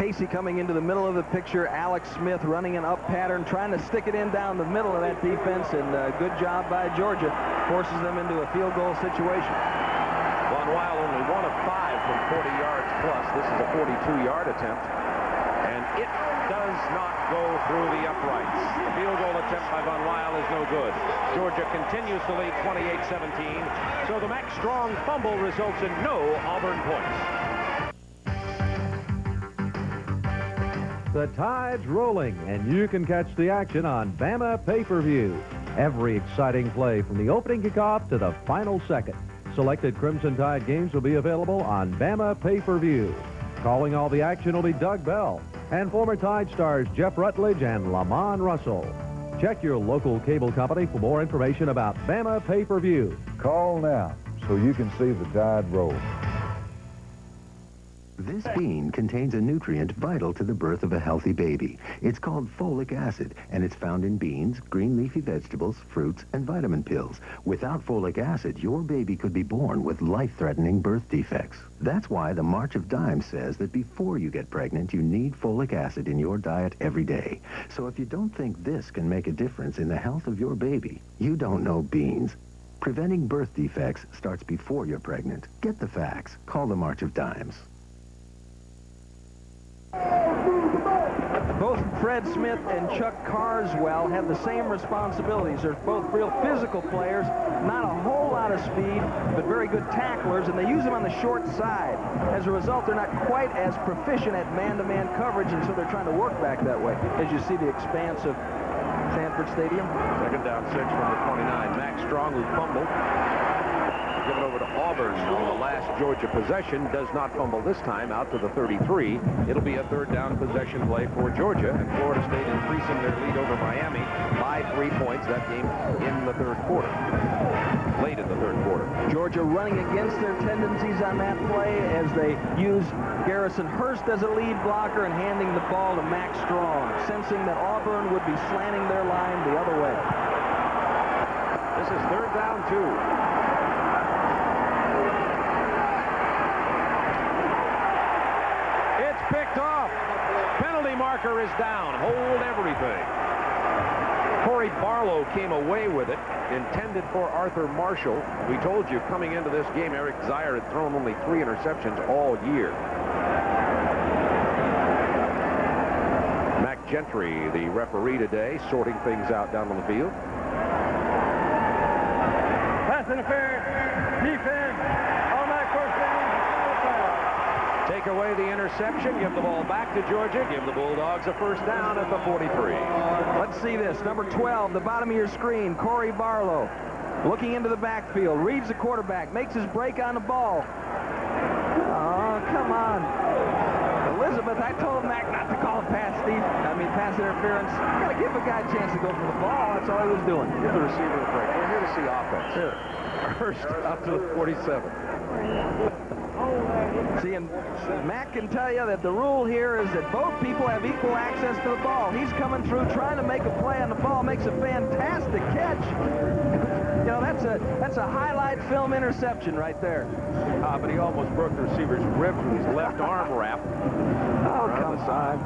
Casey coming into the middle of the picture. Alex Smith running an up pattern, trying to stick it in down the middle of that defense, and good job by Georgia. Forces them into a field goal situation. Von Weil only 1 of 5 from 40 yards plus. This is a 42-yard attempt, and it does not go through the uprights. The field goal attempt by Von Weil is no good. Georgia continues to lead 28-17, so the Max Strong fumble results in no Auburn points. The Tide's rolling, and you can catch the action on Bama pay-per-view. Every exciting play from the opening kickoff to the final second. Selected Crimson Tide games will be available on Bama pay-per-view. Calling all the action will be Doug Bell and former Tide stars Jeff Rutledge and Lamont Russell. Check your local cable company for more information about Bama pay-per-view. Call now so you can see the Tide roll. This bean contains a nutrient vital to the birth of a healthy baby. It's called folic acid, and it's found in beans, green leafy vegetables, fruits, and vitamin pills. Without folic acid, your baby could be born with life-threatening birth defects. That's why the March of Dimes says that before you get pregnant, you need folic acid in your diet every day. So if you don't think this can make a difference in the health of your baby, you don't know beans. Preventing birth defects starts before you're pregnant. Get the facts. Call the March of Dimes. Both Fred Smith and Chuck Carswell have the same responsibilities. They're both real physical players, not a whole lot of speed, but very good tacklers, and they use them on the short side. As a result, they're not quite as proficient at man-to-man coverage, and so they're trying to work back that way. As you see the expanse of Sanford Stadium. Second down 6 from the 29. Max Strong, who fumbled. Give it over to Auburn on the last Georgia possession. Does not fumble this time, out to the 33. It'll be a third down possession play for Georgia, and Florida State increasing their lead over Miami by 3 points. That game in the third quarter. Late in the third quarter. Georgia running against their tendencies on that play as they use Garrison Hurst as a lead blocker and handing the ball to Max Strong, sensing that Auburn would be slanting their line the other way. This is third down 2. Picked off. Penalty marker is down. Hold everything. Corey Barlow came away with it, intended for Arthur Marshall. We told you coming into this game, Eric Zier had thrown only 3 interceptions all year. Mac Gentry, the referee today, sorting things out down on the field. Pass interference. Defense. Automatic first down. Take away the interception, give the ball back to Georgia, give the Bulldogs a first down at the 43. Let's see this. Number 12, the bottom of your screen, Corey Barlow. Looking into the backfield, reads the quarterback, makes his break on the ball. Oh, come on. Elizabeth, I told Mac not to call a pass interference. You got to give a guy a chance to go for the ball. That's all he was doing. Give the receiver a break. We're here to see offense. Here. First up to the 47. See, and Mac can tell you that the rule here is that both people have equal access to the ball. He's coming through trying to make a play on the ball, makes a fantastic catch. You know, that's a highlight film interception right there. But he almost broke the receiver's rib with his left arm wrap. Oh,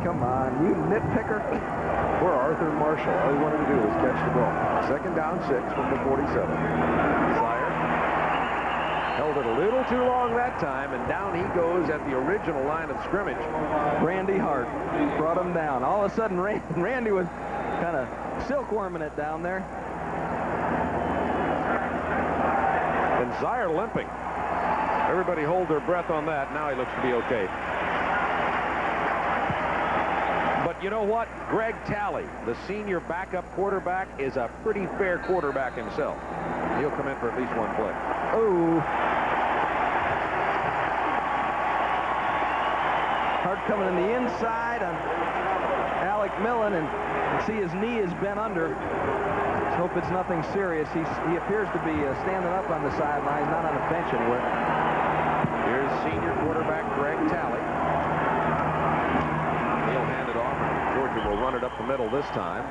come on, you nitpicker. Poor Arthur Marshall. All he wanted to do was catch the ball. Second down 6 from the 47. Zier held it a little too long that time, and down he goes at the original line of scrimmage. Randy Hart brought him down. All of a sudden, Randy was kind of silkworming it down there. And Zier limping. Everybody hold their breath on that. Now he looks to be okay. But you know what? Greg Talley, the senior backup quarterback, is a pretty fair quarterback himself. He'll come in for at least one play. Oh. Hart coming in the inside on Alec Millen, and see his knee is bent under. Let's hope it's nothing serious. He appears to be standing up on the sidelines, not on the bench anywhere. Here's senior quarterback Greg Talley. He'll hand it off. Georgia will run it up the middle this time.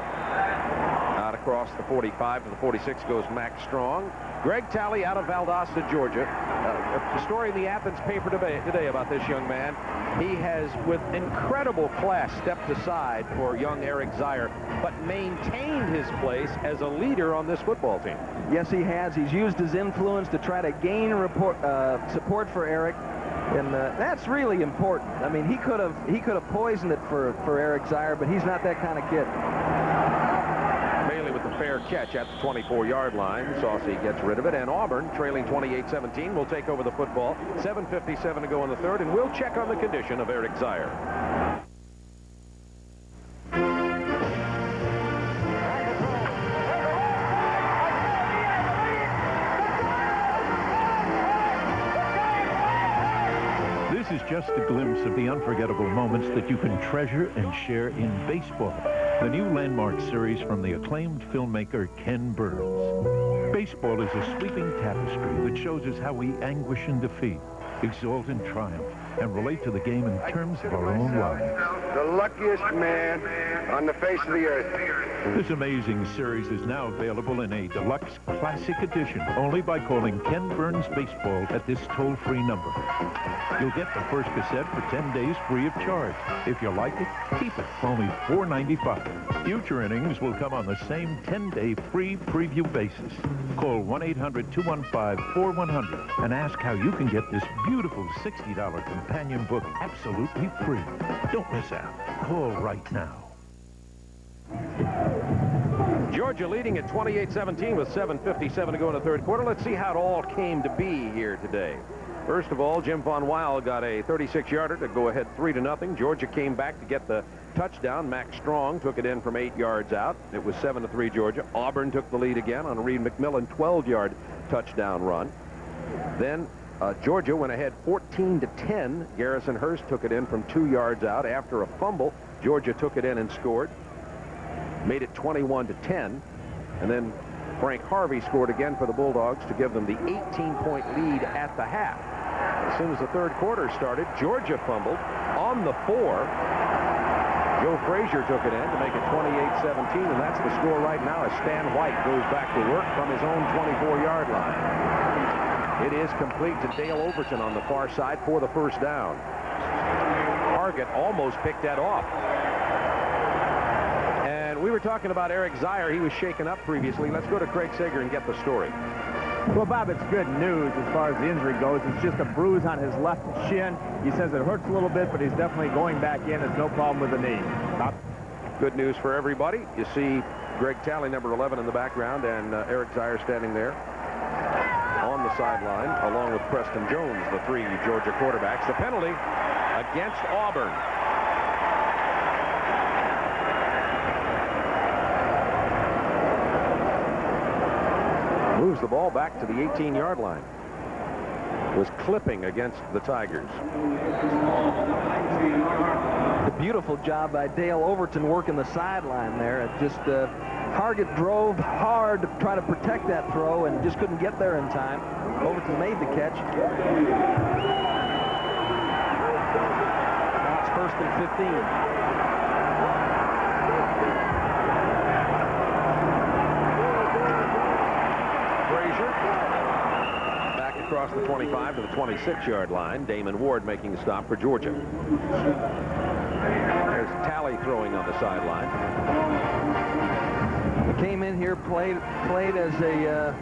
Out across the 45 to the 46 goes Max Strong. Greg Talley out of Valdosta, Georgia. A story in the Athens paper today about this young man. He has, with incredible class, stepped aside for young Eric Zier, but maintained his place as a leader on this football team. Yes, he has. He's used his influence to try to gain support for Eric. And that's really important. I mean, he could have poisoned it for Eric Zier, but he's not that kind of kid. Bailey with the fair catch at the 24-yard line. Saucy gets rid of it, and Auburn, trailing 28-17, will take over the football. 7:57 to go in the third, and we'll check on the condition of Eric Zier. This is just a glimpse of the unforgettable moments that you can treasure and share in baseball. The new landmark series from the acclaimed filmmaker Ken Burns. Baseball is a sweeping tapestry that shows us how we anguish in defeat, exult in triumph, and relate to the game in terms of our own lives. The luckiest man on the face of the earth. This amazing series is now available in a deluxe classic edition only by calling Ken Burns Baseball at this toll-free number. You'll get the first cassette for 10 days free of charge. If you like it, keep it for only $4.95. Future innings will come on the same 10-day free preview basis. Call 1-800-215-4100 and ask how you can get this beautiful $60 companion book absolutely free. Don't miss out. Call right now. Georgia leading at 28-17 with 7:57 to go in the third quarter. Let's see how it all came to be here today. First of all, Jim Von Weil got a 36-yarder to go ahead 3-0. Georgia came back to get the touchdown. Max Strong took it in from 8 yards out. It was 7-3 Georgia. Auburn took the lead again on a Reed McMillan 12-yard touchdown run. Then Georgia went ahead 14-10. Garrison Hurst took it in from 2 yards out after a fumble. Georgia took it in and scored. Made it 21-10. And then Frank Harvey scored again for the Bulldogs to give them the 18-point lead at the half. As soon as the third quarter started, Georgia fumbled on the 4. Joe Frazier took it in to make it 28-17, and that's the score right now as Stan White goes back to work from his own 24-yard line. It is complete to Dale Overton on the far side for the first down. Target almost picked that off. We were talking about Eric Zier. He was shaken up previously. Let's go to Craig Sager and get the story. Well, Bob, it's good news as far as the injury goes. It's just a bruise on his left shin. He says it hurts a little bit, but he's definitely going back in. It's no problem with the knee. Bob? Good news for everybody. You see Greg Talley, number 11, in the background, and Eric Zier standing there on the sideline, along with Preston Jones, the 3 Georgia quarterbacks. The penalty against Auburn. Moves the ball back to the 18-yard line. Was clipping against the Tigers. A beautiful job by Dale Overton working the sideline there. It just Target drove hard to try to protect that throw and just couldn't get there in time. Overton made the catch. Now it's 1st and 15. Back across the 25 to the 26-yard line. Damon Ward making the stop for Georgia. There's Talley throwing on the sideline. He came in here, played as a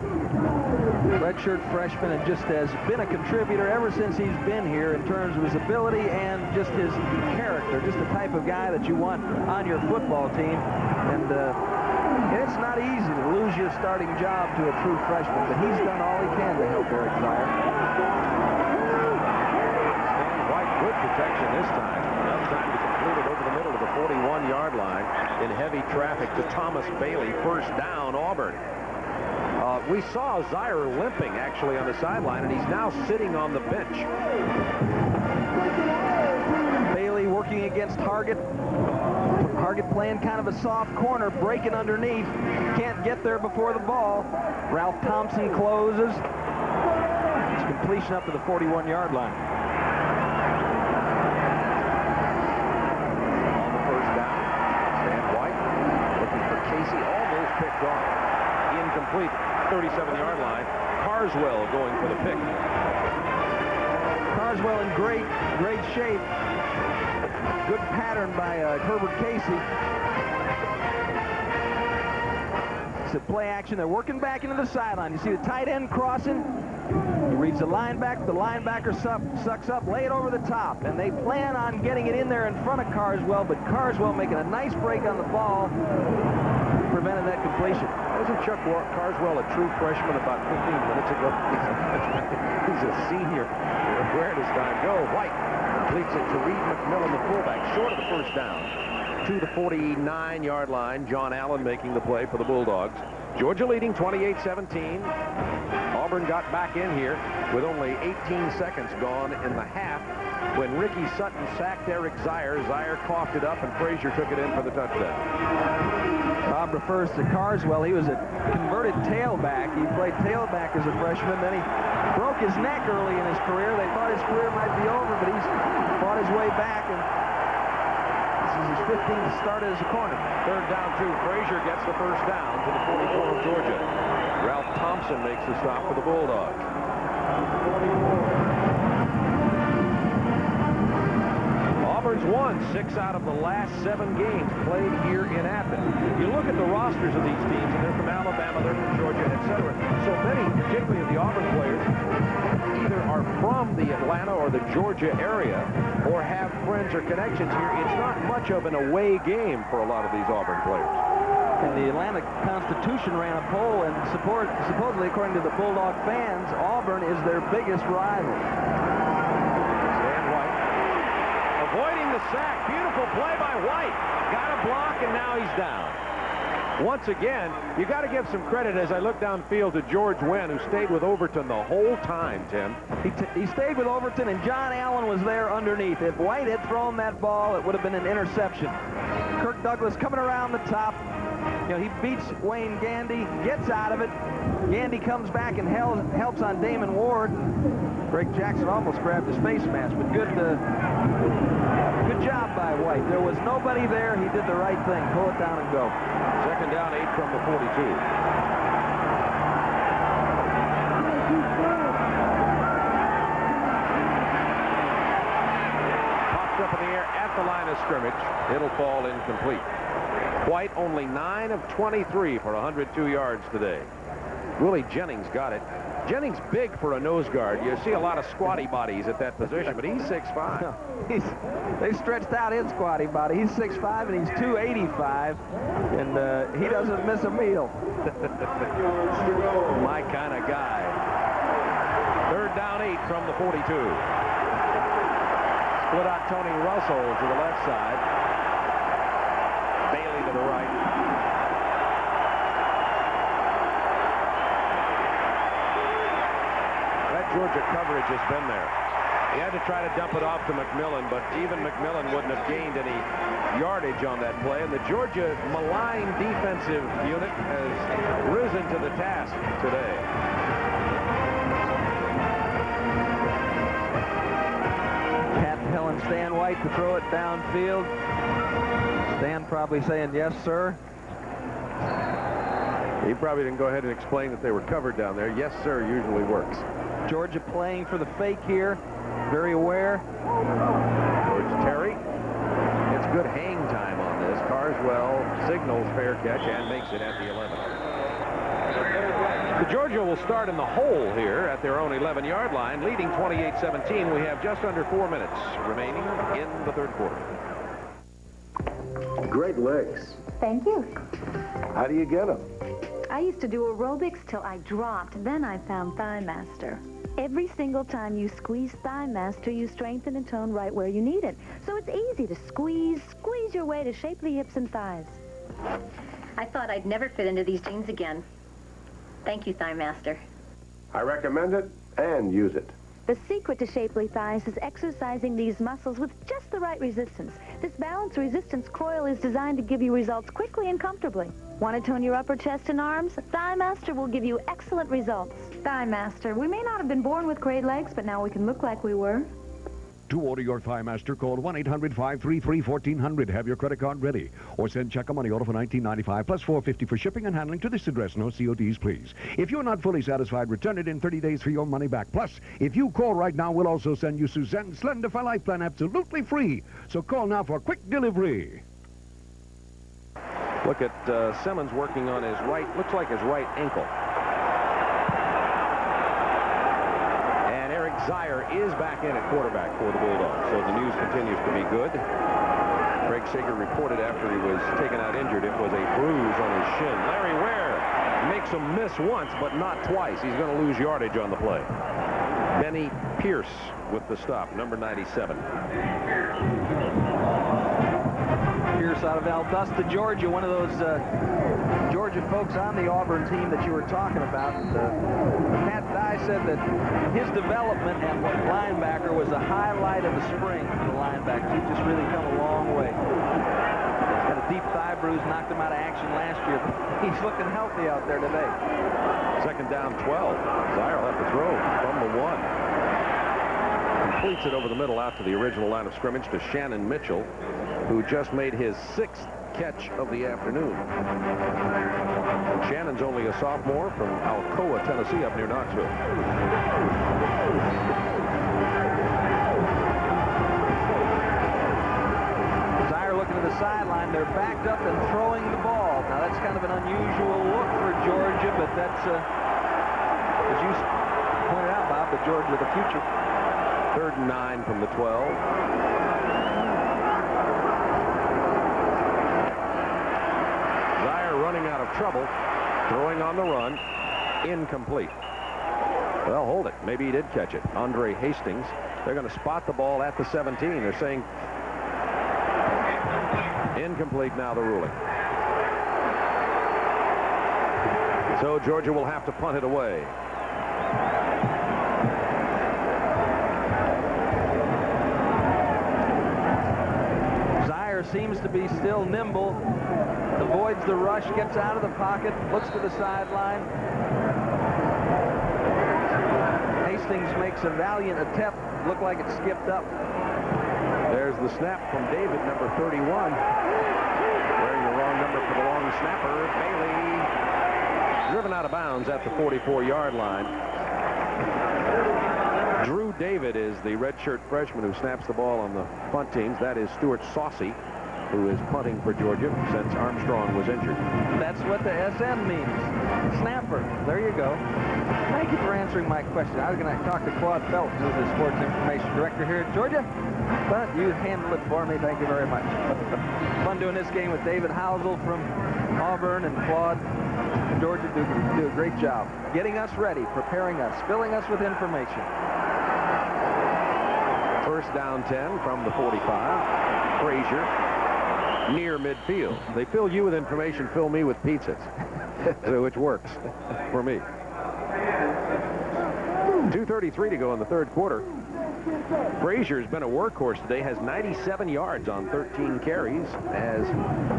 redshirt freshman, and just has been a contributor ever since he's been here in terms of his ability and just his character. Just the type of guy that you want on your football team. And it's not easy to lose your starting job to a true freshman, but he's done all he can to help Eric Zier. Stan White, good protection this time. Enough time to complete it over the middle of the 41-yard line in heavy traffic to Thomas Bailey. First down, Auburn. We saw Zier limping actually on the sideline, and he's now sitting on the bench. Bailey working against Target. Target playing kind of a soft corner, breaking underneath. Can't get there before the ball. Ralph Thompson closes. It's completion up to the 41-yard line. On the first down, Stan White looking for Casey, almost picked off. Incomplete, 37-yard line. Carswell going for the pick. Carswell in great shape. Good pattern by Herbert Casey. It's a play action. They're working back into the sideline. You see the tight end crossing. He reads the linebacker sucks up, lay it over the top. And they plan on getting it in there in front of Carswell, but Carswell making a nice break on the ball prevented that completion. Wasn't Chuck Carswell a true freshman about 15 minutes ago? He's a senior. Where does time go? White completes it to Reed McMillan, the fullback, short of the first down. To the 49-yard line. John Allen making the play for the Bulldogs. Georgia leading 28-17. Auburn got back in here with only 18 seconds gone in the half when Ricky Sutton sacked Eric Zier. Zier coughed it up, and Frazier took it in for the touchdown. Bob refers to Carswell. He was a converted tailback. He played tailback as a freshman. Then he broke his neck early in his career. They thought his career might be over, but he's fought his way back, and this is his 15th start as a corner. Third down, 2. Frazier gets the first down to the 44 of Georgia. Ralph Thompson makes the stop for the Bulldogs. Auburn's won 6 out of the last 7 games played here in Athens. You look at the rosters of these teams, and they're from Alabama, they're from Georgia, etc. So many, particularly of the Auburn players, either are from the Atlanta or the Georgia area or have friends or connections here, it's not much of an away game for a lot of these Auburn players. And the Atlanta Constitution ran a poll, and supposedly, according to the Bulldog fans, Auburn is their biggest rival. Stan White avoiding the sack. Beautiful play by White. Got a block, and now he's down. Once again, you got to give some credit as I look downfield to George Wynn, who stayed with Overton the whole time, Tim. He stayed with Overton, and John Allen was there underneath. If White had thrown that ball, it would have been an interception. Kirk Douglas coming around the top. You know, he beats Wayne Gandy, gets out of it. Gandy comes back and helps on Damon Ward. Greg Jackson almost grabbed his face mask, but good job by White. There was nobody there. He did the right thing. Pull it down and go. Second down, 8 from the 42. Popped up in the air at the line of scrimmage. It'll fall incomplete. White only 9 of 23 for 102 yards today. Willie Jennings got it. Jennings big for a nose guard. You see a lot of squatty bodies at that position, but he's 6'5". They stretched out his squatty body. He's 6'5", and he's 285, and he doesn't miss a meal. My kind of guy. Third down, 8 from the 42. Split out Tony Russell to the left side. Bailey to the right. Georgia coverage has been there. He had to try to dump it off to McMillan, but even McMillan wouldn't have gained any yardage on that play. And the Georgia malign defensive unit has risen to the task today. Pat telling Stan White to throw it downfield. Stan probably saying, yes, sir. He probably didn't go ahead and explain that they were covered down there. Yes, sir, usually works. Georgia playing for the fake here. Very aware. George Terry. It's good hang time on this. Carswell signals fair catch and makes it at the 11. The Georgia will start in the hole here at their own 11-yard line, leading 28-17. We have just under 4 minutes remaining in the third quarter. Great legs. Thank you. How do you get them? I used to do aerobics till I dropped. Then I found Thigh Master. Every single time you squeeze Thigh Master, you strengthen and tone right where you need it. So it's easy to squeeze your way to shapely hips and thighs. I thought I'd never fit into these jeans again. Thank you, Thigh Master. I recommend it and use it. The secret to shapely thighs is exercising these muscles with just the right resistance. This balanced resistance coil is designed to give you results quickly and comfortably. Want to tone your upper chest and arms? Thigh Master will give you excellent results. Thigh Master, we may not have been born with great legs, but now we can look like we were. To order your Thigh Master, call 1-800-533-1400. Have your credit card ready. Or send check or money order for $19.95 plus $4.50 for shipping and handling to this address. No CODs, please. If you're not fully satisfied, return it in 30 days for your money back. Plus, if you call right now, we'll also send you Suzanne's Slender for Life plan absolutely free. So call now for quick delivery. Look at Simmons working on his right, looks like his right ankle. And Eric Zier is back in at quarterback for the Bulldogs, so the news continues to be good. Craig Sager reported after he was taken out injured, it was a bruise on his shin. Larry Ware makes him miss once, but not twice. He's going to lose yardage on the play. Benny Pierce with the stop, number 97. Pierce out of Valdosta, Georgia, one of those Georgia folks on the Auburn team that you were talking about. Pat Dye said that his development at linebacker was the highlight of the spring for the linebacker. He's just really come a long way. He's got a deep thigh bruise, knocked him out of action last year. He's looking healthy out there today. Second down, 12. Zier will have to throw from the 1. Completes it over the middle out to the original line of scrimmage to Shannon Mitchell, who just made his 6th catch of the afternoon. Shannon's only a sophomore from Alcoa, Tennessee, up near Knoxville. Zier looking to the sideline. They're backed up and throwing the ball. Now, that's kind of an unusual look for Georgia, but that's, as you pointed out, Bob, the Georgia the future. 3rd and 9 from the 12. Zier running out of trouble, throwing on the run, incomplete. Well, hold it. Maybe he did catch it. Andre Hastings. They're going to spot the ball at the 17. They're saying incomplete now, the ruling. So Georgia will have to punt it away. Zier seems to be still nimble. Avoids the rush, gets out of the pocket, looks to the sideline. Hastings makes a valiant attempt. Looked like it skipped up. There's the snap from David, number 31. Wearing the wrong number for the long snapper. Bailey driven out of bounds at the 44-yard line. Drew David is the redshirt freshman who snaps the ball on the punt teams. That is Stuart Saucy, who is punting for Georgia since Armstrong was injured. That's what the SN means. Snapper. There you go. Thank you for answering my question. I was going to talk to Claude Phelps, who's the sports information director here at Georgia, but you handled it for me. Thank you very much. Fun doing this game with David Housel from Auburn, and Claude and Georgia do a great job getting us ready, preparing us, filling us with information. 1st down 10 from the 45. Frazier near midfield. They fill you with information, fill me with pizzas. So which works for me. 2:33 to go in the 3rd quarter. Frazier's been a workhorse today, has 97 yards on 13 carries as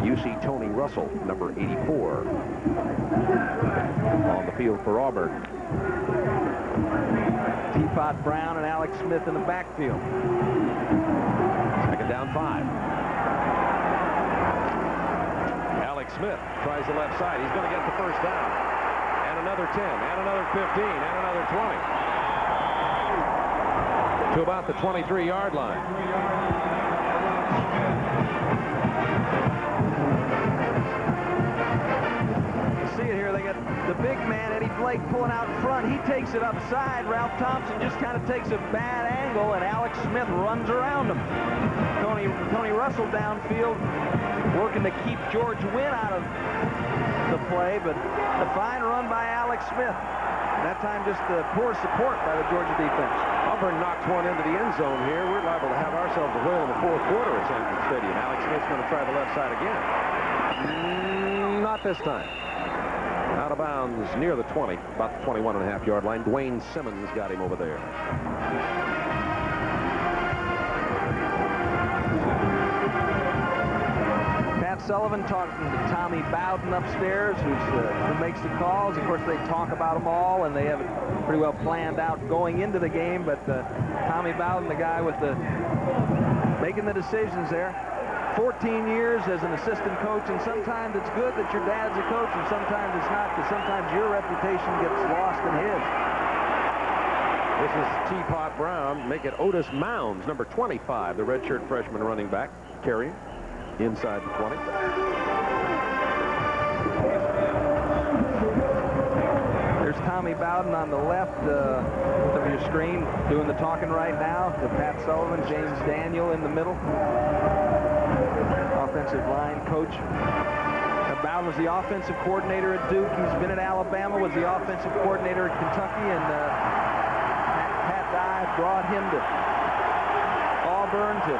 UC Tony Russell, number 84, on the field for Auburn. Teapot Brown and Alex Smith in the backfield. 2nd down 5. Alex Smith tries the left side. He's going to get the 1st down. And another 10, and another 15, and another 20. To about the 23-yard line. You see it here. They got the big man, Eddie Blake, pulling out in front. He takes it upside. Ralph Thompson just kind of takes a bad angle, and Alex Smith runs around him. Tony Russell downfield working to keep George Wynn out of the play, but a fine run by Alex Smith. That time just poor support by the Georgia defense. Auburn knocks one into the end zone here. We're liable to have ourselves a whale in the 4th quarter at Sanford Stadium. Alex Smith's going to try the left side again. Not this time. Out of bounds near the 20, about the 21.5-yard line. Dwayne Simmons got him over there. Pat Sullivan talking to Tommy Bowden upstairs, who makes the calls. Of course, they talk about them all, and they have it pretty well planned out going into the game. But Tommy Bowden, the guy with making the decisions there. 14 years as an assistant coach, and sometimes it's good that your dad's a coach, and sometimes it's not, because sometimes your reputation gets lost in his. This is Teapot Brown. Make it Otis Mounds, number 25, the redshirt freshman running back, carrying inside the 20. There's Tommy Bowden on the left of your screen doing the talking right now. To Pat Sullivan, James Daniel in the middle. Offensive line coach. Bowden was the offensive coordinator at Duke. He's been at Alabama, was the offensive coordinator at Kentucky, and Pat Dye brought him to Auburn to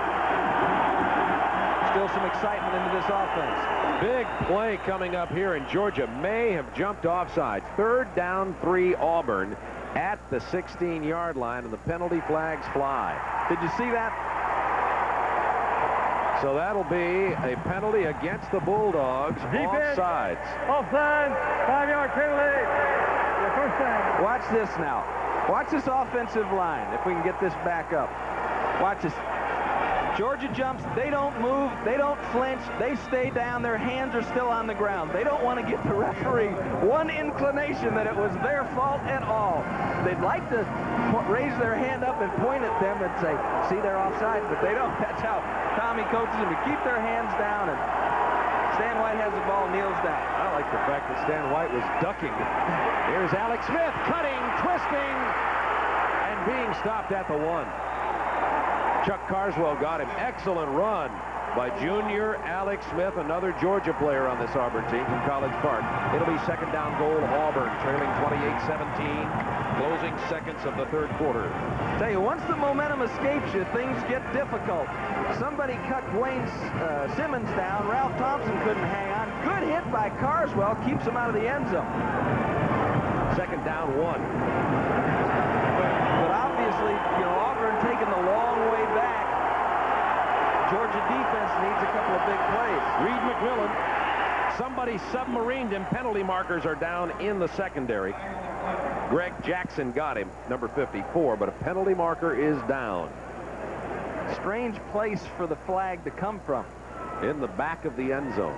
still some excitement into this offense. Big play coming up here, and Georgia may have jumped offsides. 3rd down 3 Auburn at the 16-yard line, and the penalty flags fly. Did you see that? So that'll be a penalty against the Bulldogs. Offsides. Offside, 5-yard penalty. The first down. Watch this now. Watch this offensive line, if we can get this back up. Watch this. Georgia jumps. They don't move. They don't flinch. They stay down. Their hands are still on the ground. They don't want to give the referee one inclination that it was their fault at all. They'd like to raise their hand up and point at them and say, see, they're offside, but they don't. That's how Tommy coaches them to keep their hands down. And Stan White has the ball, kneels down. I like the fact that Stan White was ducking. Here's Alex Smith, cutting, twisting, and being stopped at the 1. Chuck Carswell got him. Excellent run by junior Alex Smith, another Georgia player on this Auburn team from College Park. It'll be second down goal, Auburn, trailing 28-17, closing seconds of the third quarter. Tell you, once the momentum escapes you, things get difficult. Somebody cut Wayne Simmons down. Ralph Thompson couldn't hang on. Good hit by Carswell, keeps him out of the end zone. Second down 1. But obviously, you know, Auburn taking the long way back. Georgia defense needs a couple of big plays. Reed McMillan, somebody submarined him. Penalty markers are down in the secondary. Greg Jackson got him, number 54, but a penalty marker is down. Strange place for the flag to come from. In the back of the end zone.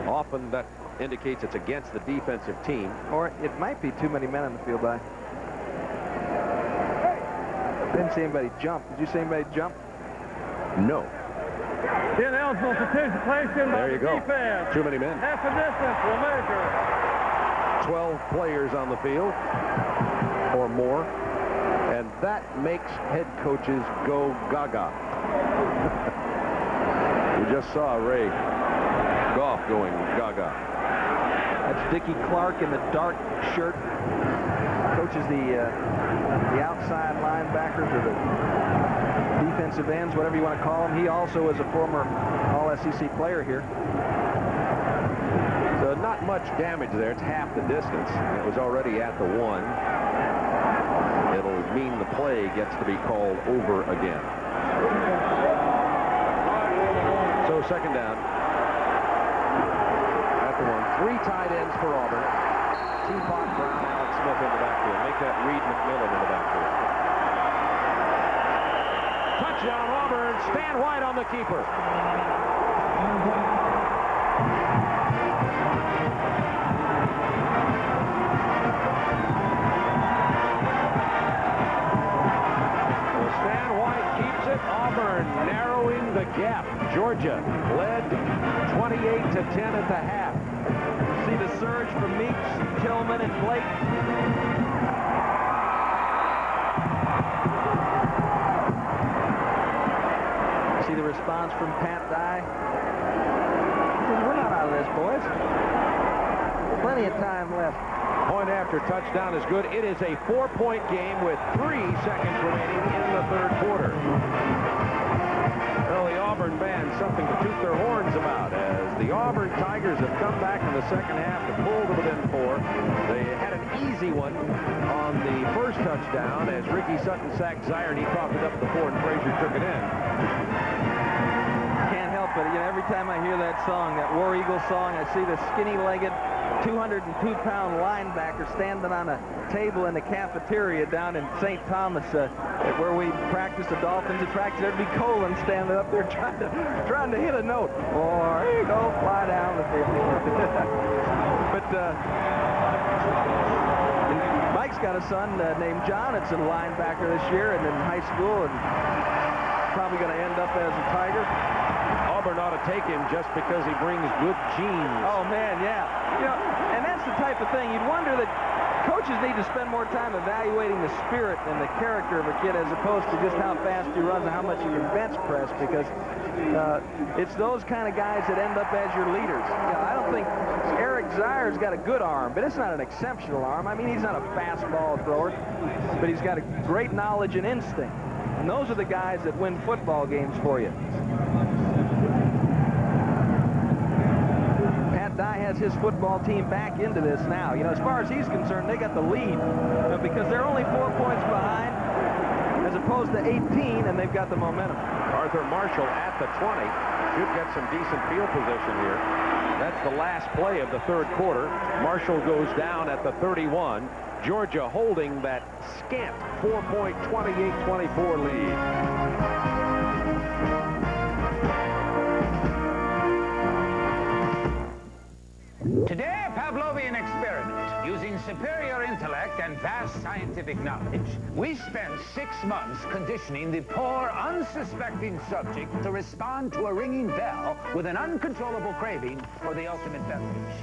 Often that indicates it's against the defensive team. Or it might be too many men on the field. Didn't see anybody jump. Did you see anybody jump? No. Ineligible participation by there you the go. defense. Too many men. Half a distance will measure. 12 players on the field or more, and that makes head coaches go gaga. We just saw Ray Goff going gaga. That's Dickie Clark in the dark shirt. Coaches the outside linebackers or the defensive ends, whatever you want to call them. He also is a former All-SEC player here. So not much damage there. It's half the distance. It was already at the 1. It'll mean the play gets to be called over again. So second down. At the 1. 3 tight ends for Auburn. Tupac, Brown, Alex Smith in the backfield. Make that Reed McMillan in the backfield. Touchdown Auburn. Stan White on the keeper. Stan White keeps it. Auburn narrowing the gap. Georgia led 28-10 at the half. See the surge from Meeks, Tillman, and Blake. See the response from Pat Dye. We're not out of this, boys. Plenty of time left. Point after touchdown is good. It is a 4-point game with 3 seconds remaining in the third quarter. Well, the Auburn fans something to toot their horns about, as the Auburn Tigers have come back in the second half to pull to within 4. They had an easy one on the first touchdown as Ricky Sutton sacked Zion. He coughed it up the 4 and Frazier took it in. Can't help it. You know, every time I hear that song, that War Eagle song, I see the skinny-legged 202-pound linebacker standing on a table in the cafeteria down in St. Thomas, where we practice the Dolphins attraction. There'd be Colin standing up there trying to hit a note. War Eagle, fly down the field. But Mike's got a son named John. It's a linebacker this year and in high school, and probably going to end up as a Tiger. Auburn ought to take him just because he brings good genes. Oh, man, yeah. You know, and that's the type of thing. You'd wonder that coaches need to spend more time evaluating the spirit and the character of a kid as opposed to just how fast he runs and how much he can bench press, because it's those kind of guys that end up as your leaders. You know, I don't think Eric Zier's got a good arm, but it's not an exceptional arm. I mean, he's not a fastball thrower, but he's got a great knowledge and instinct. And those are the guys that win football games for you. Dye has his football team back into this now. You know, as far as he's concerned, they got the lead because they're only 4 points behind as opposed to 18, and they've got the momentum. Arthur Marshall at the 20. Should get some decent field position here. That's the last play of the third quarter. Marshall goes down at the 31. Georgia holding that scant 4-point 28-24 lead. Today, a Pavlovian experiment. Using superior intellect and vast scientific knowledge, we spent 6 months conditioning the poor, unsuspecting subject to respond to a ringing bell with an uncontrollable craving for the ultimate beverage.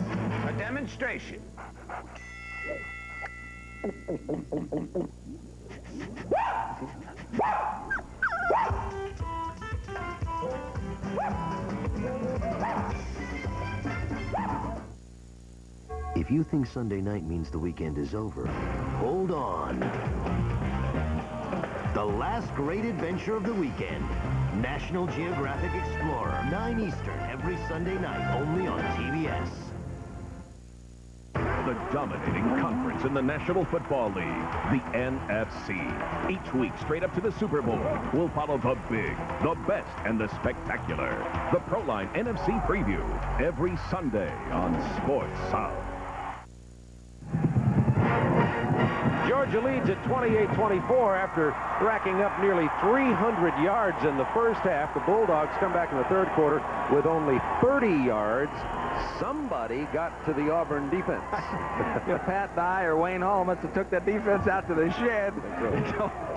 demonstration. If you think Sunday night means the weekend is over, hold on. The last great adventure of the weekend. National Geographic Explorer, 9 Eastern, every Sunday night, only on TBS. The dominating conference in the National Football League, the NFC. Each week, straight up to the Super Bowl, we'll follow the big, the best, and the spectacular. The Proline NFC Preview, every Sunday on Sports South. Georgia leads at 28-24 after racking up nearly 300 yards in the first half. The Bulldogs come back in the third quarter with only 30 yards. Somebody got to the Auburn defense. Pat Dye or Wayne Hall must have took that defense out to the shed and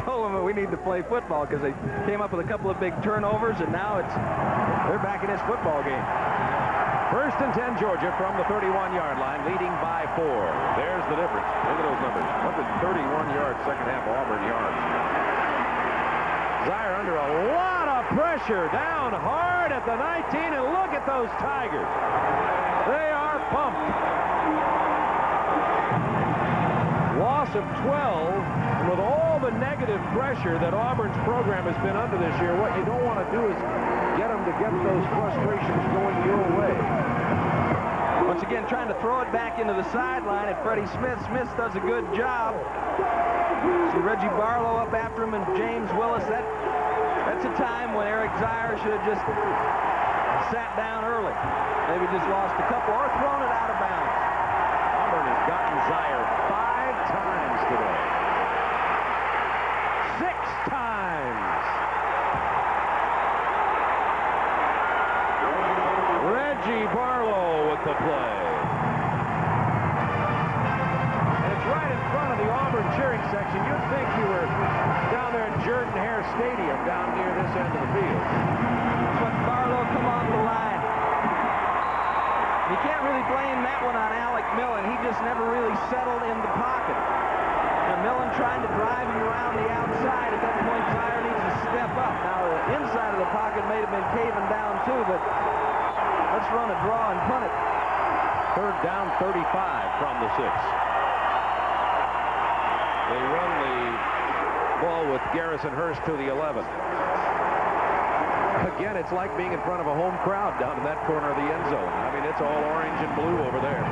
told them that we need to play football, because they came up with a couple of big turnovers, and now they're back in this football game. First and 10, Georgia from the 31-yard line, leading by 4. There's the difference. Look at those numbers. 131 yards, second half Auburn yards. Zier under a lot of pressure, down hard at the 19, and look at those Tigers. They are pumped. Loss of 12, and with all the negative pressure that Auburn's program has been under this year, what you don't want to do is get them to get those frustrations going your way. Once again, trying to throw it back into the sideline at Freddie Smith. Smith does a good job. See Reggie Barlow up after him and James Willis. That's a time when Eric Zier should have just sat down early. Maybe just lost a couple or thrown it out of bounds. Auburn has gotten Zier 5 times today. 6 times. Reggie Barlow with the play. And it's right in front of the Auburn cheering section. You'd think you were down there at Jordan-Hare Stadium down near this end of the field. But Barlow come off the line. You can't really blame that one on Alec Millen. He just never really settled in the pocket. And Millen trying to drive him around the outside. At that point, Zier needs to step up. Now, the inside of the pocket may have been caving down too, but let's run a draw and punt it. Third down, 35 from the 6. They run the ball with Garrison Hurst to the 11. Again, it's like being in front of a home crowd down in that corner of the end zone. I mean, it's all orange and blue over there.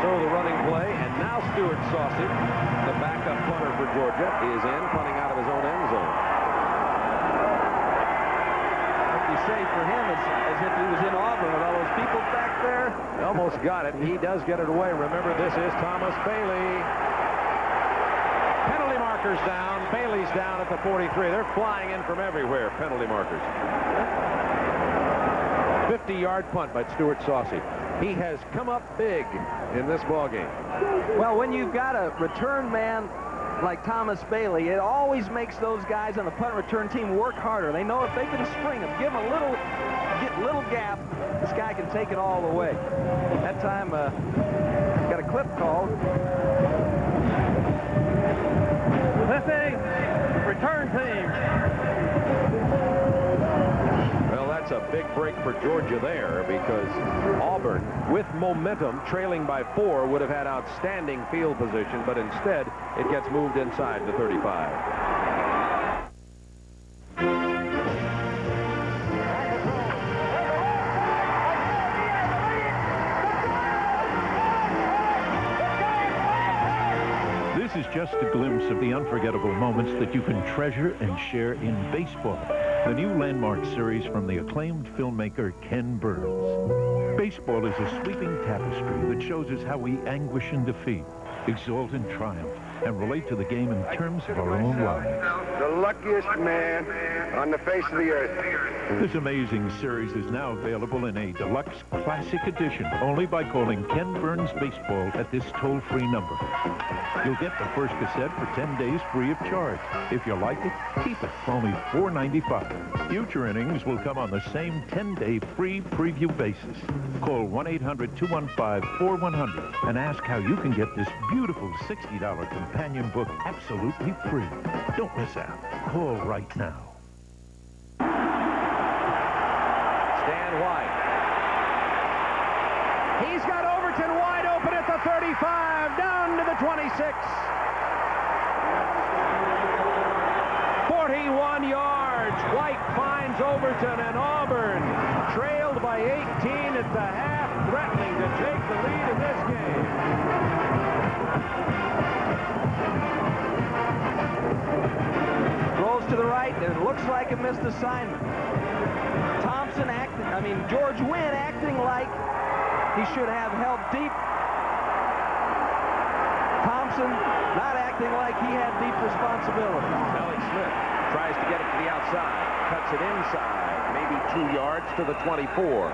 So the running play, and now Stuart Saucy, the backup punter for Georgia, is in, punting out of his own end zone. What you say for him is as if he was in Auburn with all those people back there. Almost got it. He does get it away. Remember, this is Thomas Bailey. Penalty markers down. Bailey's down at the 43. They're flying in from everywhere, penalty markers. 50-yard punt by Stuart Saucy. He has come up big in this ballgame. Well, when you've got a return man like Thomas Bailey, it always makes those guys on the punt return team work harder. They know if they can spring him, give him a little gap, this guy can take it all the way. That time, got a clip called. Missing return team. Well, that's a big break for Georgia there, because Auburn, with momentum, trailing by 4, would have had outstanding field position, but instead it gets moved inside the 35. This is just a glimpse of the unforgettable moments that you can treasure and share in baseball. The new landmark series from the acclaimed filmmaker Ken Burns. Baseball is a sweeping tapestry that shows us how we anguish in defeat, exult in triumph, and relate to the game in terms of our own lives. The luckiest man on the face of the earth. This amazing series is now available in a deluxe classic edition only by calling Ken Burns Baseball at this toll-free number. You'll get the first cassette for 10 days free of charge. If you like it, keep it for only $4.95. Future innings will come on the same 10-day free preview basis. Call 1-800-215-4100 and ask how you can get this beautiful $60 companion book absolutely free. Don't miss out. Call right now. Stan White. He's got Overton wide open at the 35, down to the 26. 41 yards. White finds Overton, and Auburn, trailed by 18 at the half, threatening to take the lead in this game. Throws to the right, and it looks like a missed assignment. George Wynn acting like he should have held deep. Thompson not acting like he had deep responsibility. Alex Smith tries to get it to the outside, cuts it inside, maybe 2 yards to the 24.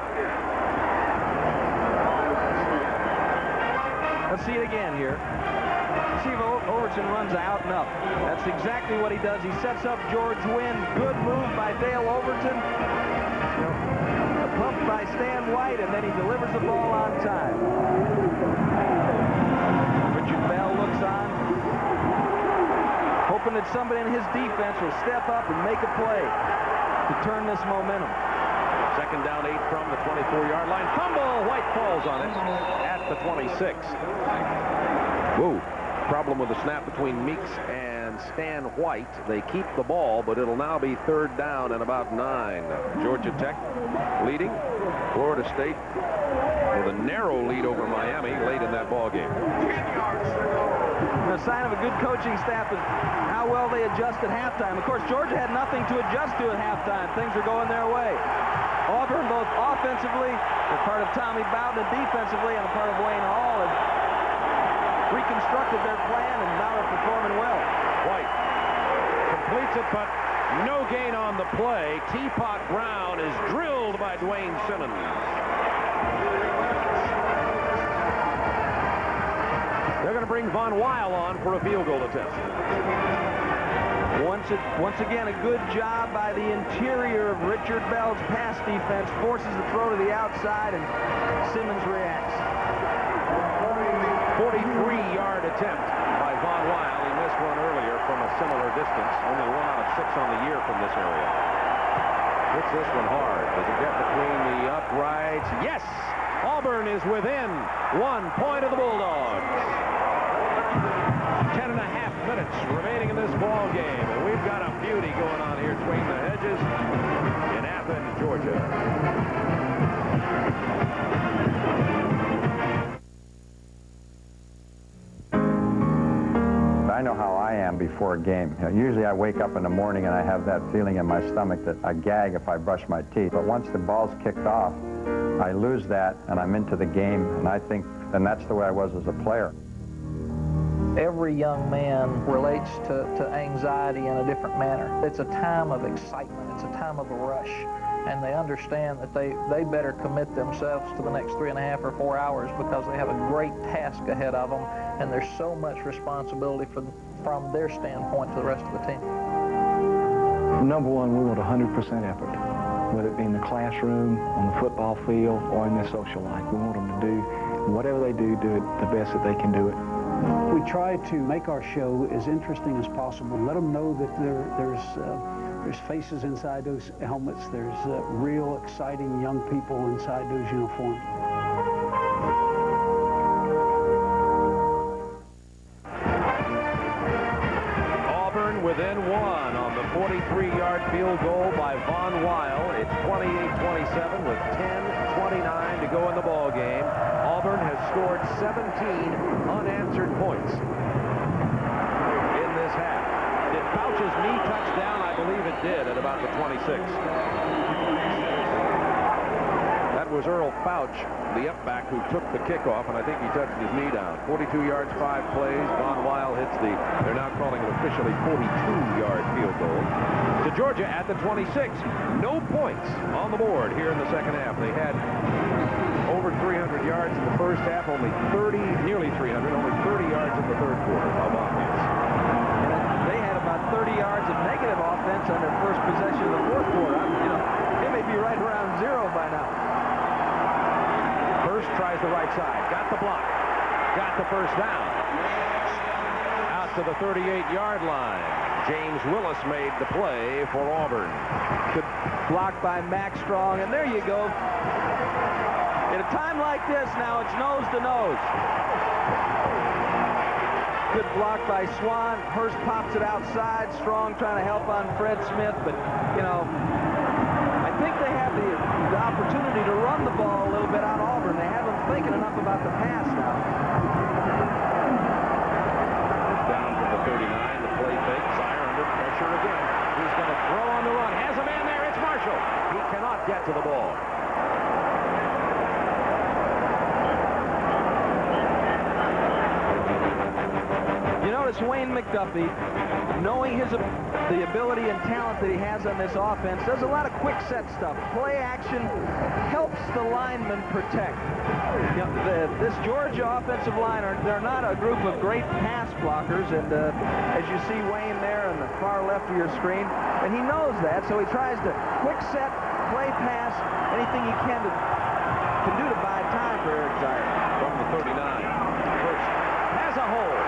Let's see it again here. See if Overton runs out and up. That's exactly what he does. He sets up George Wynn. Good move by Dale Overton. A pump by Stan White, and then he delivers the ball on time. Richard Bell looks on, hoping that somebody in his defense will step up and make a play to turn this momentum. Second down, 8 from the 24-yard line. Fumble! White falls on it at the 26. Whoa. Problem with the snap between Meeks and Stan White. They keep the ball, but it'll now be 3rd down and about 9. Georgia Tech leading. Florida State with a narrow lead over Miami late in that ball game. The sign of a good coaching staff is how well they adjust at halftime. Of course, Georgia had nothing to adjust to at halftime. Things are going their way. Auburn, both offensively, a part of Tommy Bowden, and defensively, and a part of Wayne Hall, have reconstructed their plan, and now they're performing well. White completes it, but no gain on the play. Teapot Brown is drilled by Dwayne Simmons. They're going to bring Von Weil on for a field goal attempt. Once again, a good job by the interior of Richard Bell's pass defense. Forces the throw to the outside, and Simmons reacts. 43-yard attempt by Von Weil. He missed one earlier from a similar distance. Only 1 out of 6 on the year from this area. Hits this one hard. Does it get between the uprights? Yes! Auburn is within 1 point of the Bulldogs. 10 and a half minutes remaining in this ball game, and we've got a beauty going on here between the hedges in Athens, Georgia. I know how I am before a game. Usually I wake up in the morning and I have that feeling in my stomach that I gag if I brush my teeth. But once the ball's kicked off, I lose that and I'm into the game, and I think, and that's the way I was as a player. Every young man relates to anxiety in a different manner. It's a time of excitement. It's a time of a rush. And they understand that they better commit themselves to the next 3.5 or 4 hours, because they have a great task ahead of them, and there's so much responsibility from their standpoint to the rest of the team. Number one, we want 100% effort, whether it be in the classroom, on the football field, or in their social life. We want them to do whatever they do it the best that they can do it. We try to make our show as interesting as possible. Let them know that there's faces inside those helmets. There's real exciting young people inside those uniforms. Auburn within 1 on the 43-yard field goal by Von Weil. It's 28-27 with 10:29 to go in the ball game. Auburn has scored 17 unanswered points in this half. Did Fouch's knee touch down? I believe it did at about the 26. That was Earl Fouch, the up-back, who took the kickoff, and I think he touched his knee down. 42 yards, 5 plays. Von Weil hits they're now calling it officially 42-yard field goal. To Georgia at the 26. No points on the board here in the second half. They had over 300 yards in the first half, nearly 300, only 30 yards in the third quarter of offense. They had about 30 yards of negative offense on their first possession of the fourth quarter. They may be right around 0 by now. Hurst tries the right side, got the block, got the first down. Out to the 38-yard line. James Willis made the play for Auburn. Good block by Max Strong, and there you go. At a time like this now, it's nose to nose. Good block by Swan. Hurst pops it outside. Strong trying to help on Fred Smith, but, I think they have the opportunity to run the ball a little bit on Auburn. They haven't thinking enough about the pass now. Down from the 39, the play fake. Sire under pressure again. He's going to throw on the run. Has a man there. It's Marshall. He cannot get to the ball. You notice Wayne McDuffie, knowing the ability and talent that he has on this offense, does a lot of quick set stuff. Play action helps the linemen protect. This Georgia offensive line, they're not a group of great pass blockers, and as you see Wayne there on the far left of your screen, and he knows that, so he tries to quick set, play pass, anything he can do to buy time for Eric Zier. From the 39, Hurst has a hole.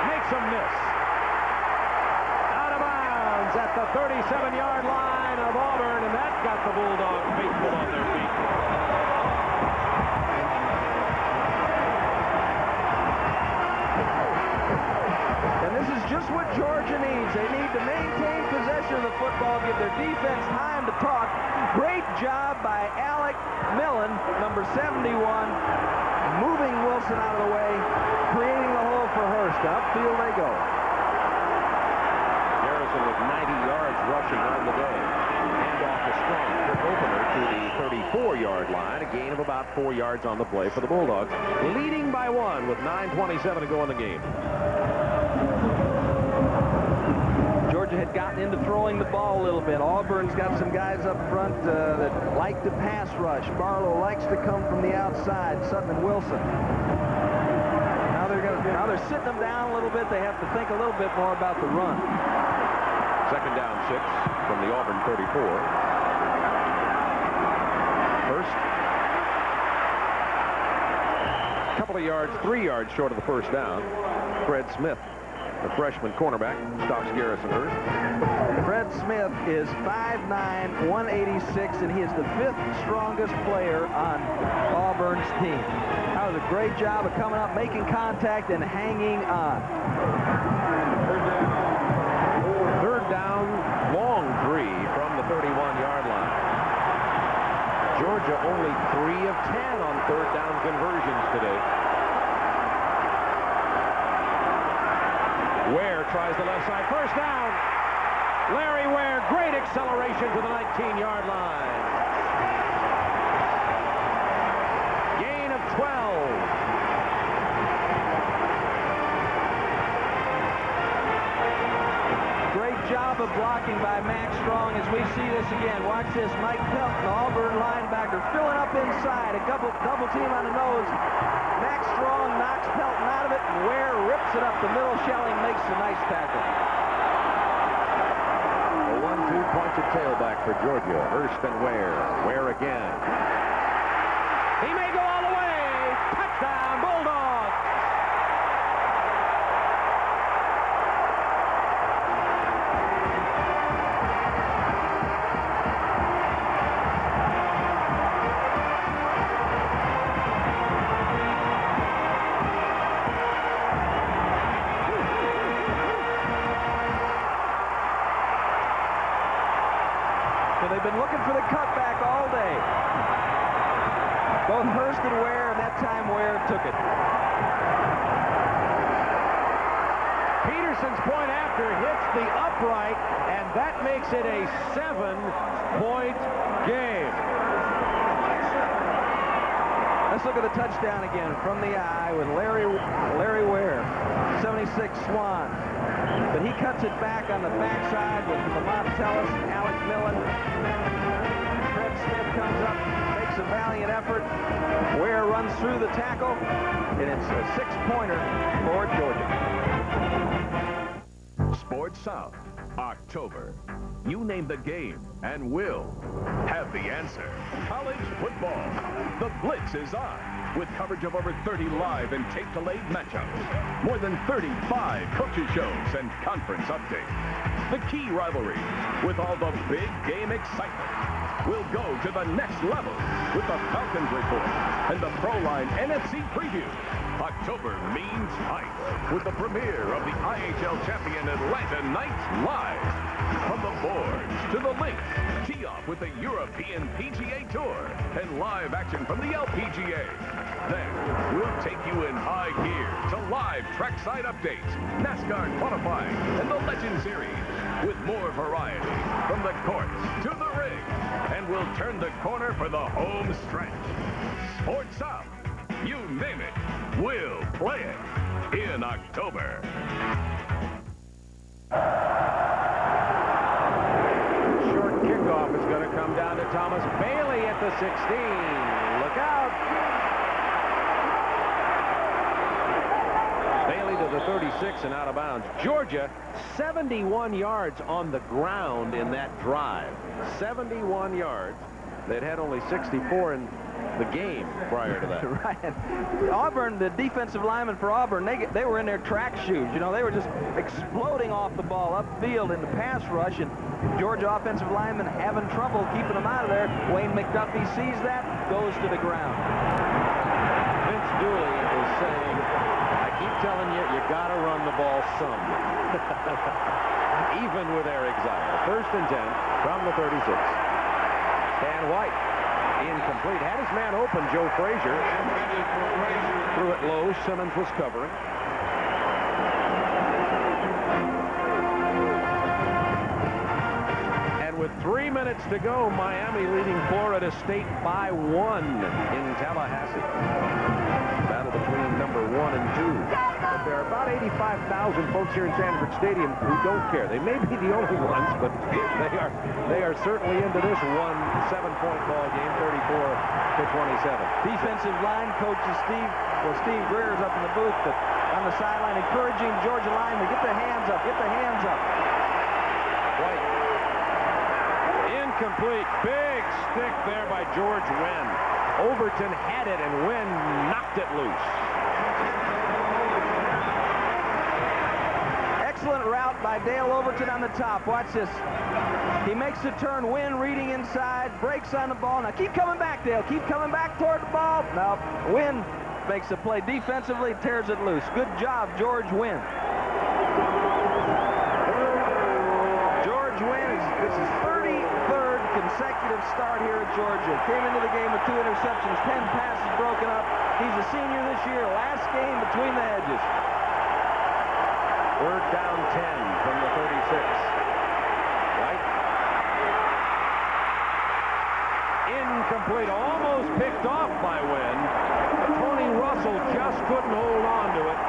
Makes a miss. Out of bounds at the 37-yard line of Auburn, and that got the Bulldogs faithful on their feet. And this is just what Georgia needs. They need to maintain possession of the football, give their defense time to talk. Great job by Alec Millen, number 71, moving Wilson out of the way, creating the hole for Hurst. Upfield they go. Garrison with 90 yards rushing on the day. Hand off to Strong. Quick opener to the 34-yard line. A gain of about 4 yards on the play for the Bulldogs. Leading by 1 with 9:27 to go in the game. Georgia had gotten into throwing the ball a little bit. Auburn's got some guys up front that like to pass rush. Barlow likes to come from the outside. Sutton and Wilson. Now they're sitting them down a little bit. They have to think a little bit more about the run. Second down 6 from the Auburn 34. First. A couple of yards, 3 yards short of the first down. Fred Smith, the freshman cornerback, stops Garrison Hurst. Fred Smith is 5'9", 186, and he is the 5th strongest player on Auburn's team. That was a great job of coming up, making contact, and hanging on. Third down, long 3 from the 31-yard line. Georgia only 3 of 10 on third down conversions today. Ware tries the left side. First down. Larry Ware, great acceleration to the 19-yard line. Gain of 12. Great job of blocking by Max Strong as we see this again. Watch this. Mike Pelt, the Auburn linebacker, filling up inside. A double team on the nose. Max Strong knocks Pelton out of it, and Ware rips it up the middle. Schelling makes a nice tackle. A 1-2 pointed tailback for Georgia. Hurst and Ware. Ware again. He may go all the way. Touchdown, Bulldogs. They've been looking for the cutback all day. Both Hurst and Ware, and that time Ware took it. Peterson's point after hits the upright, and that makes it a 7-point game. Let's look at the touchdown again from the eye with Larry Ware, 76 Swan. But he cuts it back on the backside with Lamont Tellis, Alec Millen. Fred Smith comes up, makes a valiant effort. Ware runs through the tackle, and it's a 6-pointer for Georgia. Sports South, October. You name the game, and we'll have the answer. College football. The Blitz is on, with coverage of over 30 live and tape-delayed matchups. More than 35 coaches shows and conference updates. The key rivalries, with all the big game excitement. We'll go to the next level with the Falcons Report and the Proline NFC Preview. October means fight, with the premiere of the IHL champion Atlanta Knights live. From the boards to the links, tee off with the European PGA Tour and live action from the LPGA. Then we'll take you in high gear to live trackside updates, NASCAR qualifying, and the Legend Series, with more variety from the courts to the ring. And we'll turn the corner for the home stretch. Sports South, you name it, we'll play it in October. Short kickoff is going to come down to Thomas Bailey at the 16. Look out. Bailey to the 36 and out of bounds. Georgia, 71 yards on the ground in that drive. 71 yards. They'd had only 64 in the game prior to that. Right. Auburn, the defensive linemen for Auburn, they were in their track shoes. You know, they were just exploding off the ball upfield in the pass rush, and Georgia offensive linemen having trouble keeping them out of there. Wayne McDuffie sees that, goes to the ground. Vince Dooley is saying, I keep telling you, you got to run the ball some. Even with Eric Zier. 1st and 10 from the 36. And White, incomplete. Had his man open, Joe Frazier. Threw it low. Simmons was covering. And with 3 minutes to go, Miami leading Florida State by 1 in Tallahassee. Battle between number 1 and 2. But there are about 85,000 folks here in Sanford Stadium who don't care. They may be the only ones, but they are certainly into this 7-point ball game, 34-27. Defensive line coaches Steve Greer's up in the booth, but on the sideline encouraging Georgia linemen, get their hands up, get their hands up. White. Incomplete. Big stick there by George Wynn. Overton had it, and Wynn knocked it loose. Excellent route by Dale Overton on the top. Watch this. He makes the turn. Wynn reading inside, breaks on the ball. Now keep coming back, Dale. Keep coming back toward the ball. Now Wynn makes a play defensively, tears it loose. Good job, George Wynn. George Wynn, this is 33rd consecutive start here at Georgia. Came into the game with 2 interceptions, 10 passes broken up. He's a senior this year. Last game between the edges. 3rd down 10 from the 36. White. Incomplete. Almost picked off by Wynn. Tony Russell just couldn't hold on to it.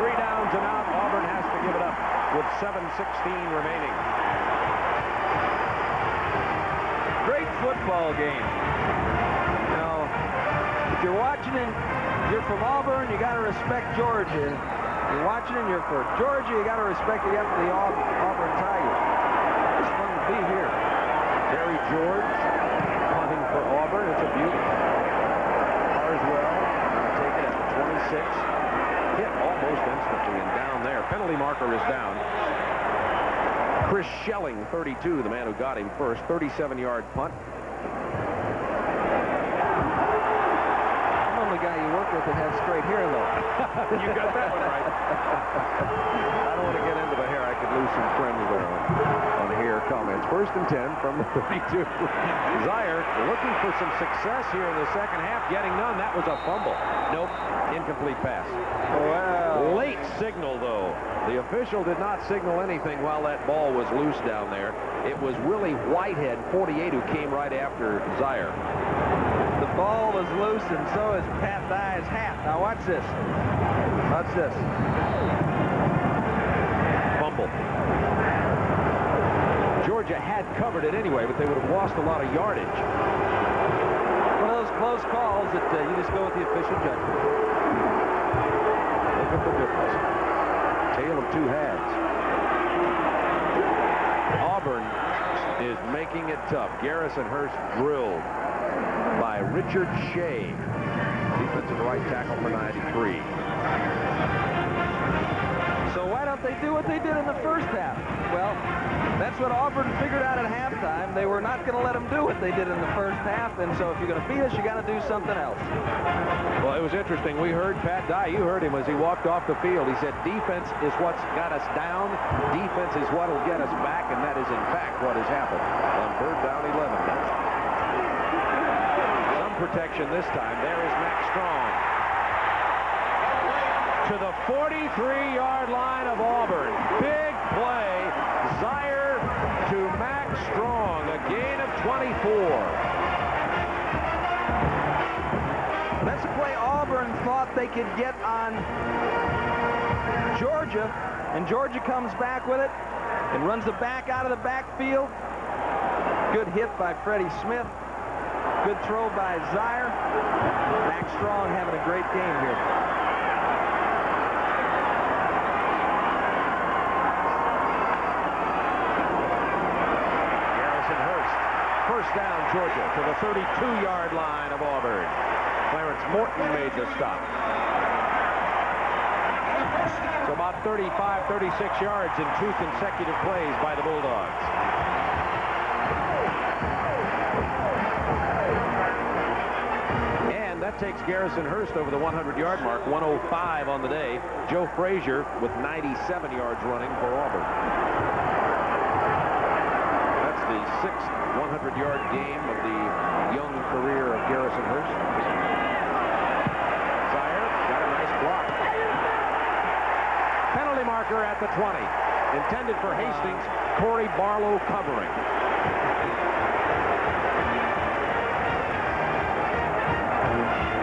3 downs and out. Auburn has to give it up with 7:16 remaining. Great football game. You know, if you're watching and you're from Auburn, you got to respect Georgia. You're watching and you're for Georgia, you got to respect the Auburn Tigers. It's fun to be here. Terry George punting for Auburn. It's a beauty. Carswell take it at the 26. Hit almost instantly and down there. Penalty marker is down. Chris Schelling, 32, the man who got him first. 37-yard punt. I'm the guy you work with that has straight hair, though. You got that one right. I don't want to get into the hair. I could lose some friends there on the hair comments. 1st and 10 from the 32. Zier looking for some success here in the second half. Getting none. That was a fumble. Nope. Incomplete pass. Well. Late signal, though. The official did not signal anything while that ball was loose down there. It was Willie Whitehead, 48, who came right after Zier. The ball is loose, and so is Pat Dye's hat. Now watch this. Watch this. Fumble. Georgia had covered it anyway, but they would have lost a lot of yardage. One of those close calls that you just go with the official judgment. Look at the difference. Tale of two halves. Auburn is making it tough. Garrison Hurst drilled by Richard Shea, defensive right tackle for 93. So why don't they do what they did in the first half? Well, that's what Auburn figured out at halftime. They were not going to let them do what they did in the first half, and so if you're going to beat us, you got to do something else. Well, it was interesting. We heard Pat Dye. You heard him as he walked off the field. He said, defense is what's got us down. Defense is what will get us back, and that is, in fact, what has happened on 3rd down 11. Some protection this time. There is Max Strong. To the 43-yard line of Auburn. Big play. Zaire to Max Strong. A gain of 24. That's a play Auburn thought they could get on Georgia, and Georgia comes back with it and runs the back out of the backfield. Good hit by Freddie Smith. Good throw by Zaire. Max Strong having a great game here. First down, Georgia, to the 32-yard line of Auburn. Clarence Morton made the stop. So about 35, 36 yards in 2 consecutive plays by the Bulldogs. And that takes Garrison Hurst over the 100-yard mark, 105 on the day. Joe Frazier with 97 yards running for Auburn. That's the 6th 100-yard game of the young career of Garrison Hurst. Zaire got a nice block. Penalty marker at the 20. Intended for Hastings. Corey Barlow covering.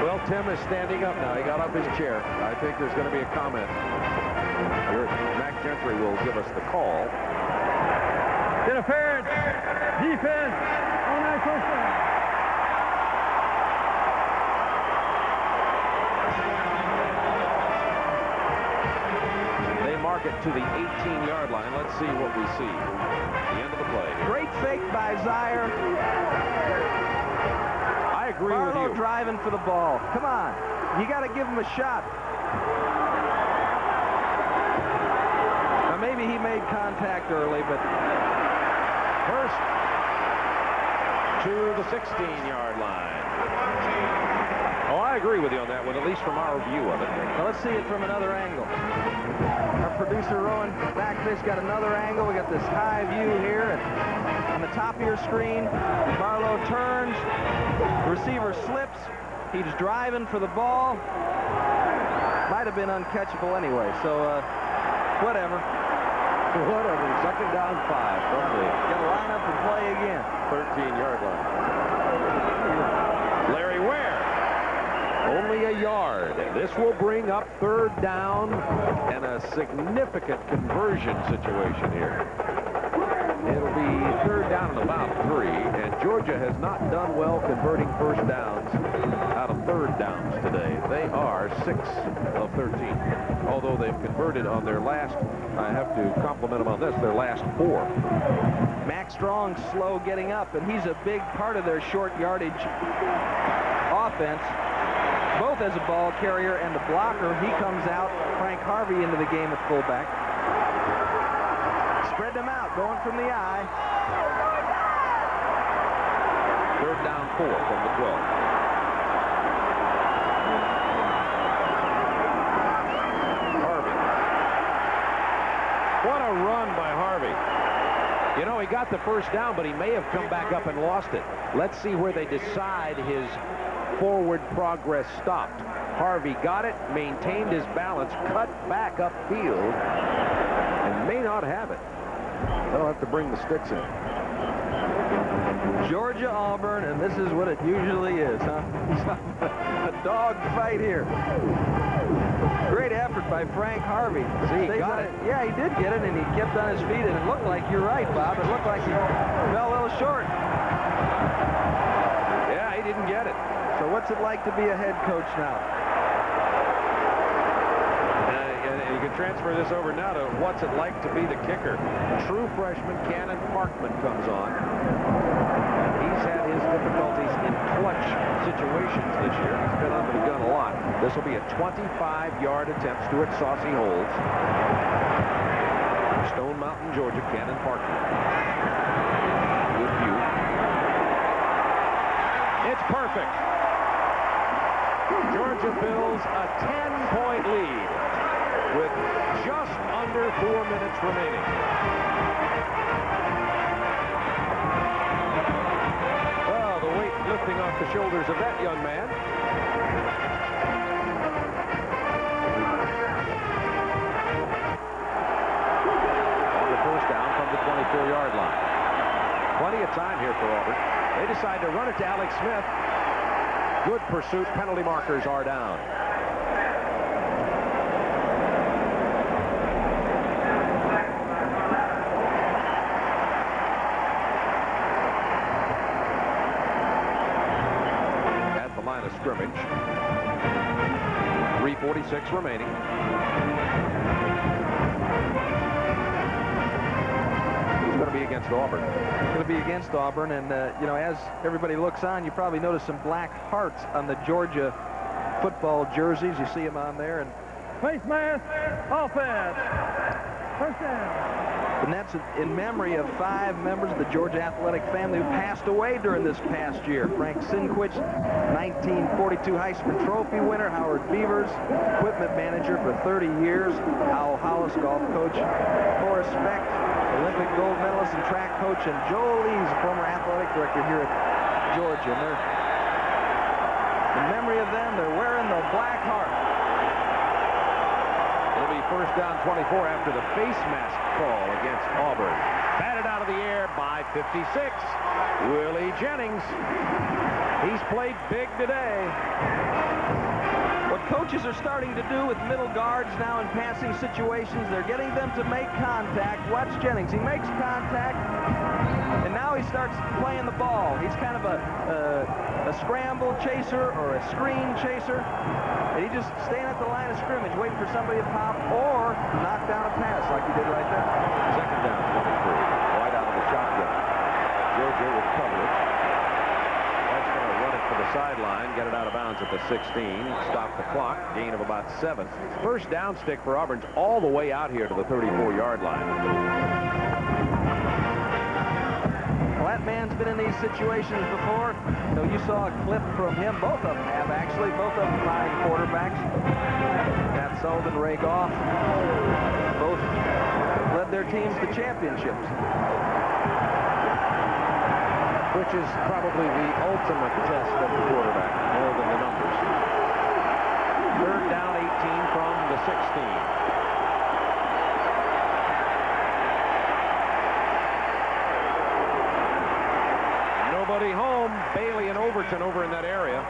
Well, Tim is standing up now. He got off his chair. I think there's going to be a comment. Here, Mac Gentry will give us the call. Interference. Defense. On that first down. They mark it to the 18-yard line. Let's see what we see. The end of the play. Great fake by Zaire. I agree with you. Driving for the ball. Come on. You got to give him a shot. Now, maybe he made contact early, but Hurst to the 16-yard line. Oh, I agree with you on that one, at least from our view of it. Well, let's see it from another angle. Our producer, Rowan Backfish, got another angle. We got this high view here. And on the top of your screen, Barlow turns. The receiver slips. He's driving for the ball. Might have been uncatchable anyway, so whatever. Whatever. 2nd down 5 from the... Got to line up and play again. 13-yard line. Larry Ware. Only a yard. This will bring up 3rd down and a significant conversion situation here. It'll be 3rd down and about 3, and Georgia has not done well converting first downs out of 3rd downs today. They are 6 of 13, although they've converted on their last, I have to compliment them on this, their last 4. Max Strong slow getting up, and he's a big part of their short yardage offense, both as a ball carrier and a blocker. He comes out, Frank Harvey into the game at fullback. Spread them out, going from the eye. 3rd down 4 from the 12. Harvey. What a run by Harvey. You know, he got the first down, but he may have come back up and lost it. Let's see where they decide his forward progress stopped. Harvey got it, maintained his balance, cut back upfield, and may not have it. They'll have to bring the sticks in. Georgia, Auburn, and this is what it usually is, huh? A dog fight here. Great effort by Frank Harvey. See, he got it. Yeah, he did get it, and he kept on his feet, and it looked like, you're right, Bob, it looked like he fell a little short. Yeah, he didn't get it. So what's it like to be a head coach now? And you can transfer this over now to what's it like to be the kicker. True freshman Cannon Parkman comes on. He's had his difficulties in clutch situations this year. He's been under the gun a lot. This will be a 25-yard attempt. Stuart Saucy holds. Stone Mountain, Georgia, Cannon Parkman. Good view. It's perfect. Georgia builds a 10-point lead with just under 4 minutes remaining. Oh, the weight lifting off the shoulders of that young man. On the first down from the 24-yard line. Plenty of time here for Auburn. They decide to run it to Alex Smith. Good pursuit. Penalty markers are down. At the line of scrimmage. 3:46 remaining. Who's going to be against Auburn? Going to be against Auburn, and you know, as everybody looks on, you probably notice some black hearts on the Georgia football jerseys. You see them on there, and face mask, offense, first down. And that's in memory of 5 members of the Georgia athletic family who passed away during this past year. Frank Sinquich, 1942 Heisman Trophy winner. Howard Beavers, equipment manager for 30 years. Al Hollis, golf coach. Forrest Speck, Olympic gold medalist and track coach. And Joe Lees, former athletic director here at Georgia. And in memory of them, they're wearing the black heart. It'll be first down 24 after the face mask call against Auburn. Batted out of the air by 56. Willie Jennings. He's played big today. What coaches are starting to do with middle guards now in passing situations, they're getting them to make contact. Watch Jennings. He makes contact, and now he starts playing the ball. He's kind of a scramble chaser or a screen chaser. And he just staying at the line of scrimmage, waiting for somebody to pop or knock down a pass like he did right there. Second down 23. Wide out of the shotgun. Georgia with coverage. That's going to run it for the sideline, get it out of bounds at the 16, stop the clock, gain of about 7. First down stick for Auburn's all the way out here to the 34-yard line. Well, that man's been in these situations before. So you saw a clip from him. Both of them have, actually. Both of them fine quarterbacks. Pat Sullivan, Ray Goff. Both led their teams to championships. Which is probably the ultimate test of the quarterback, more than the numbers. Third down 18 from the 16. Nobody home. Bailey and Overton over in that area.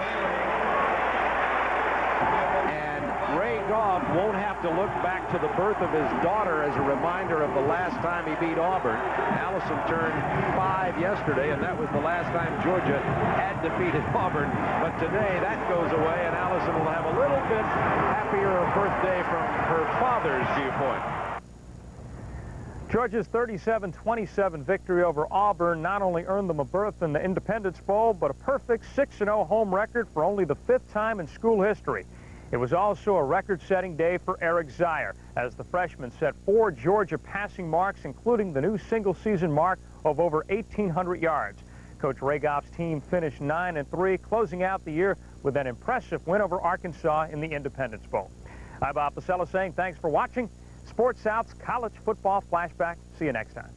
And Ray Goff won't have to look back to the birth of his daughter as a reminder of the last time he beat Auburn. Allison turned 5 yesterday, and that was the last time Georgia had defeated Auburn. But today, that goes away, and Allison will have a little bit happier birthday from her father's viewpoint. Georgia's 37-27 victory over Auburn not only earned them a berth in the Independence Bowl, but a perfect 6-0 home record for only the 5th time in school history. It was also a record-setting day for Eric Zier, as the freshman set 4 Georgia passing marks, including the new single-season mark of over 1,800 yards. Coach Ray Goff's team finished 9-3, closing out the year with an impressive win over Arkansas in the Independence Bowl. I'm Bob Pasella saying thanks for watching Sports South's College Football Flashback. See you next time.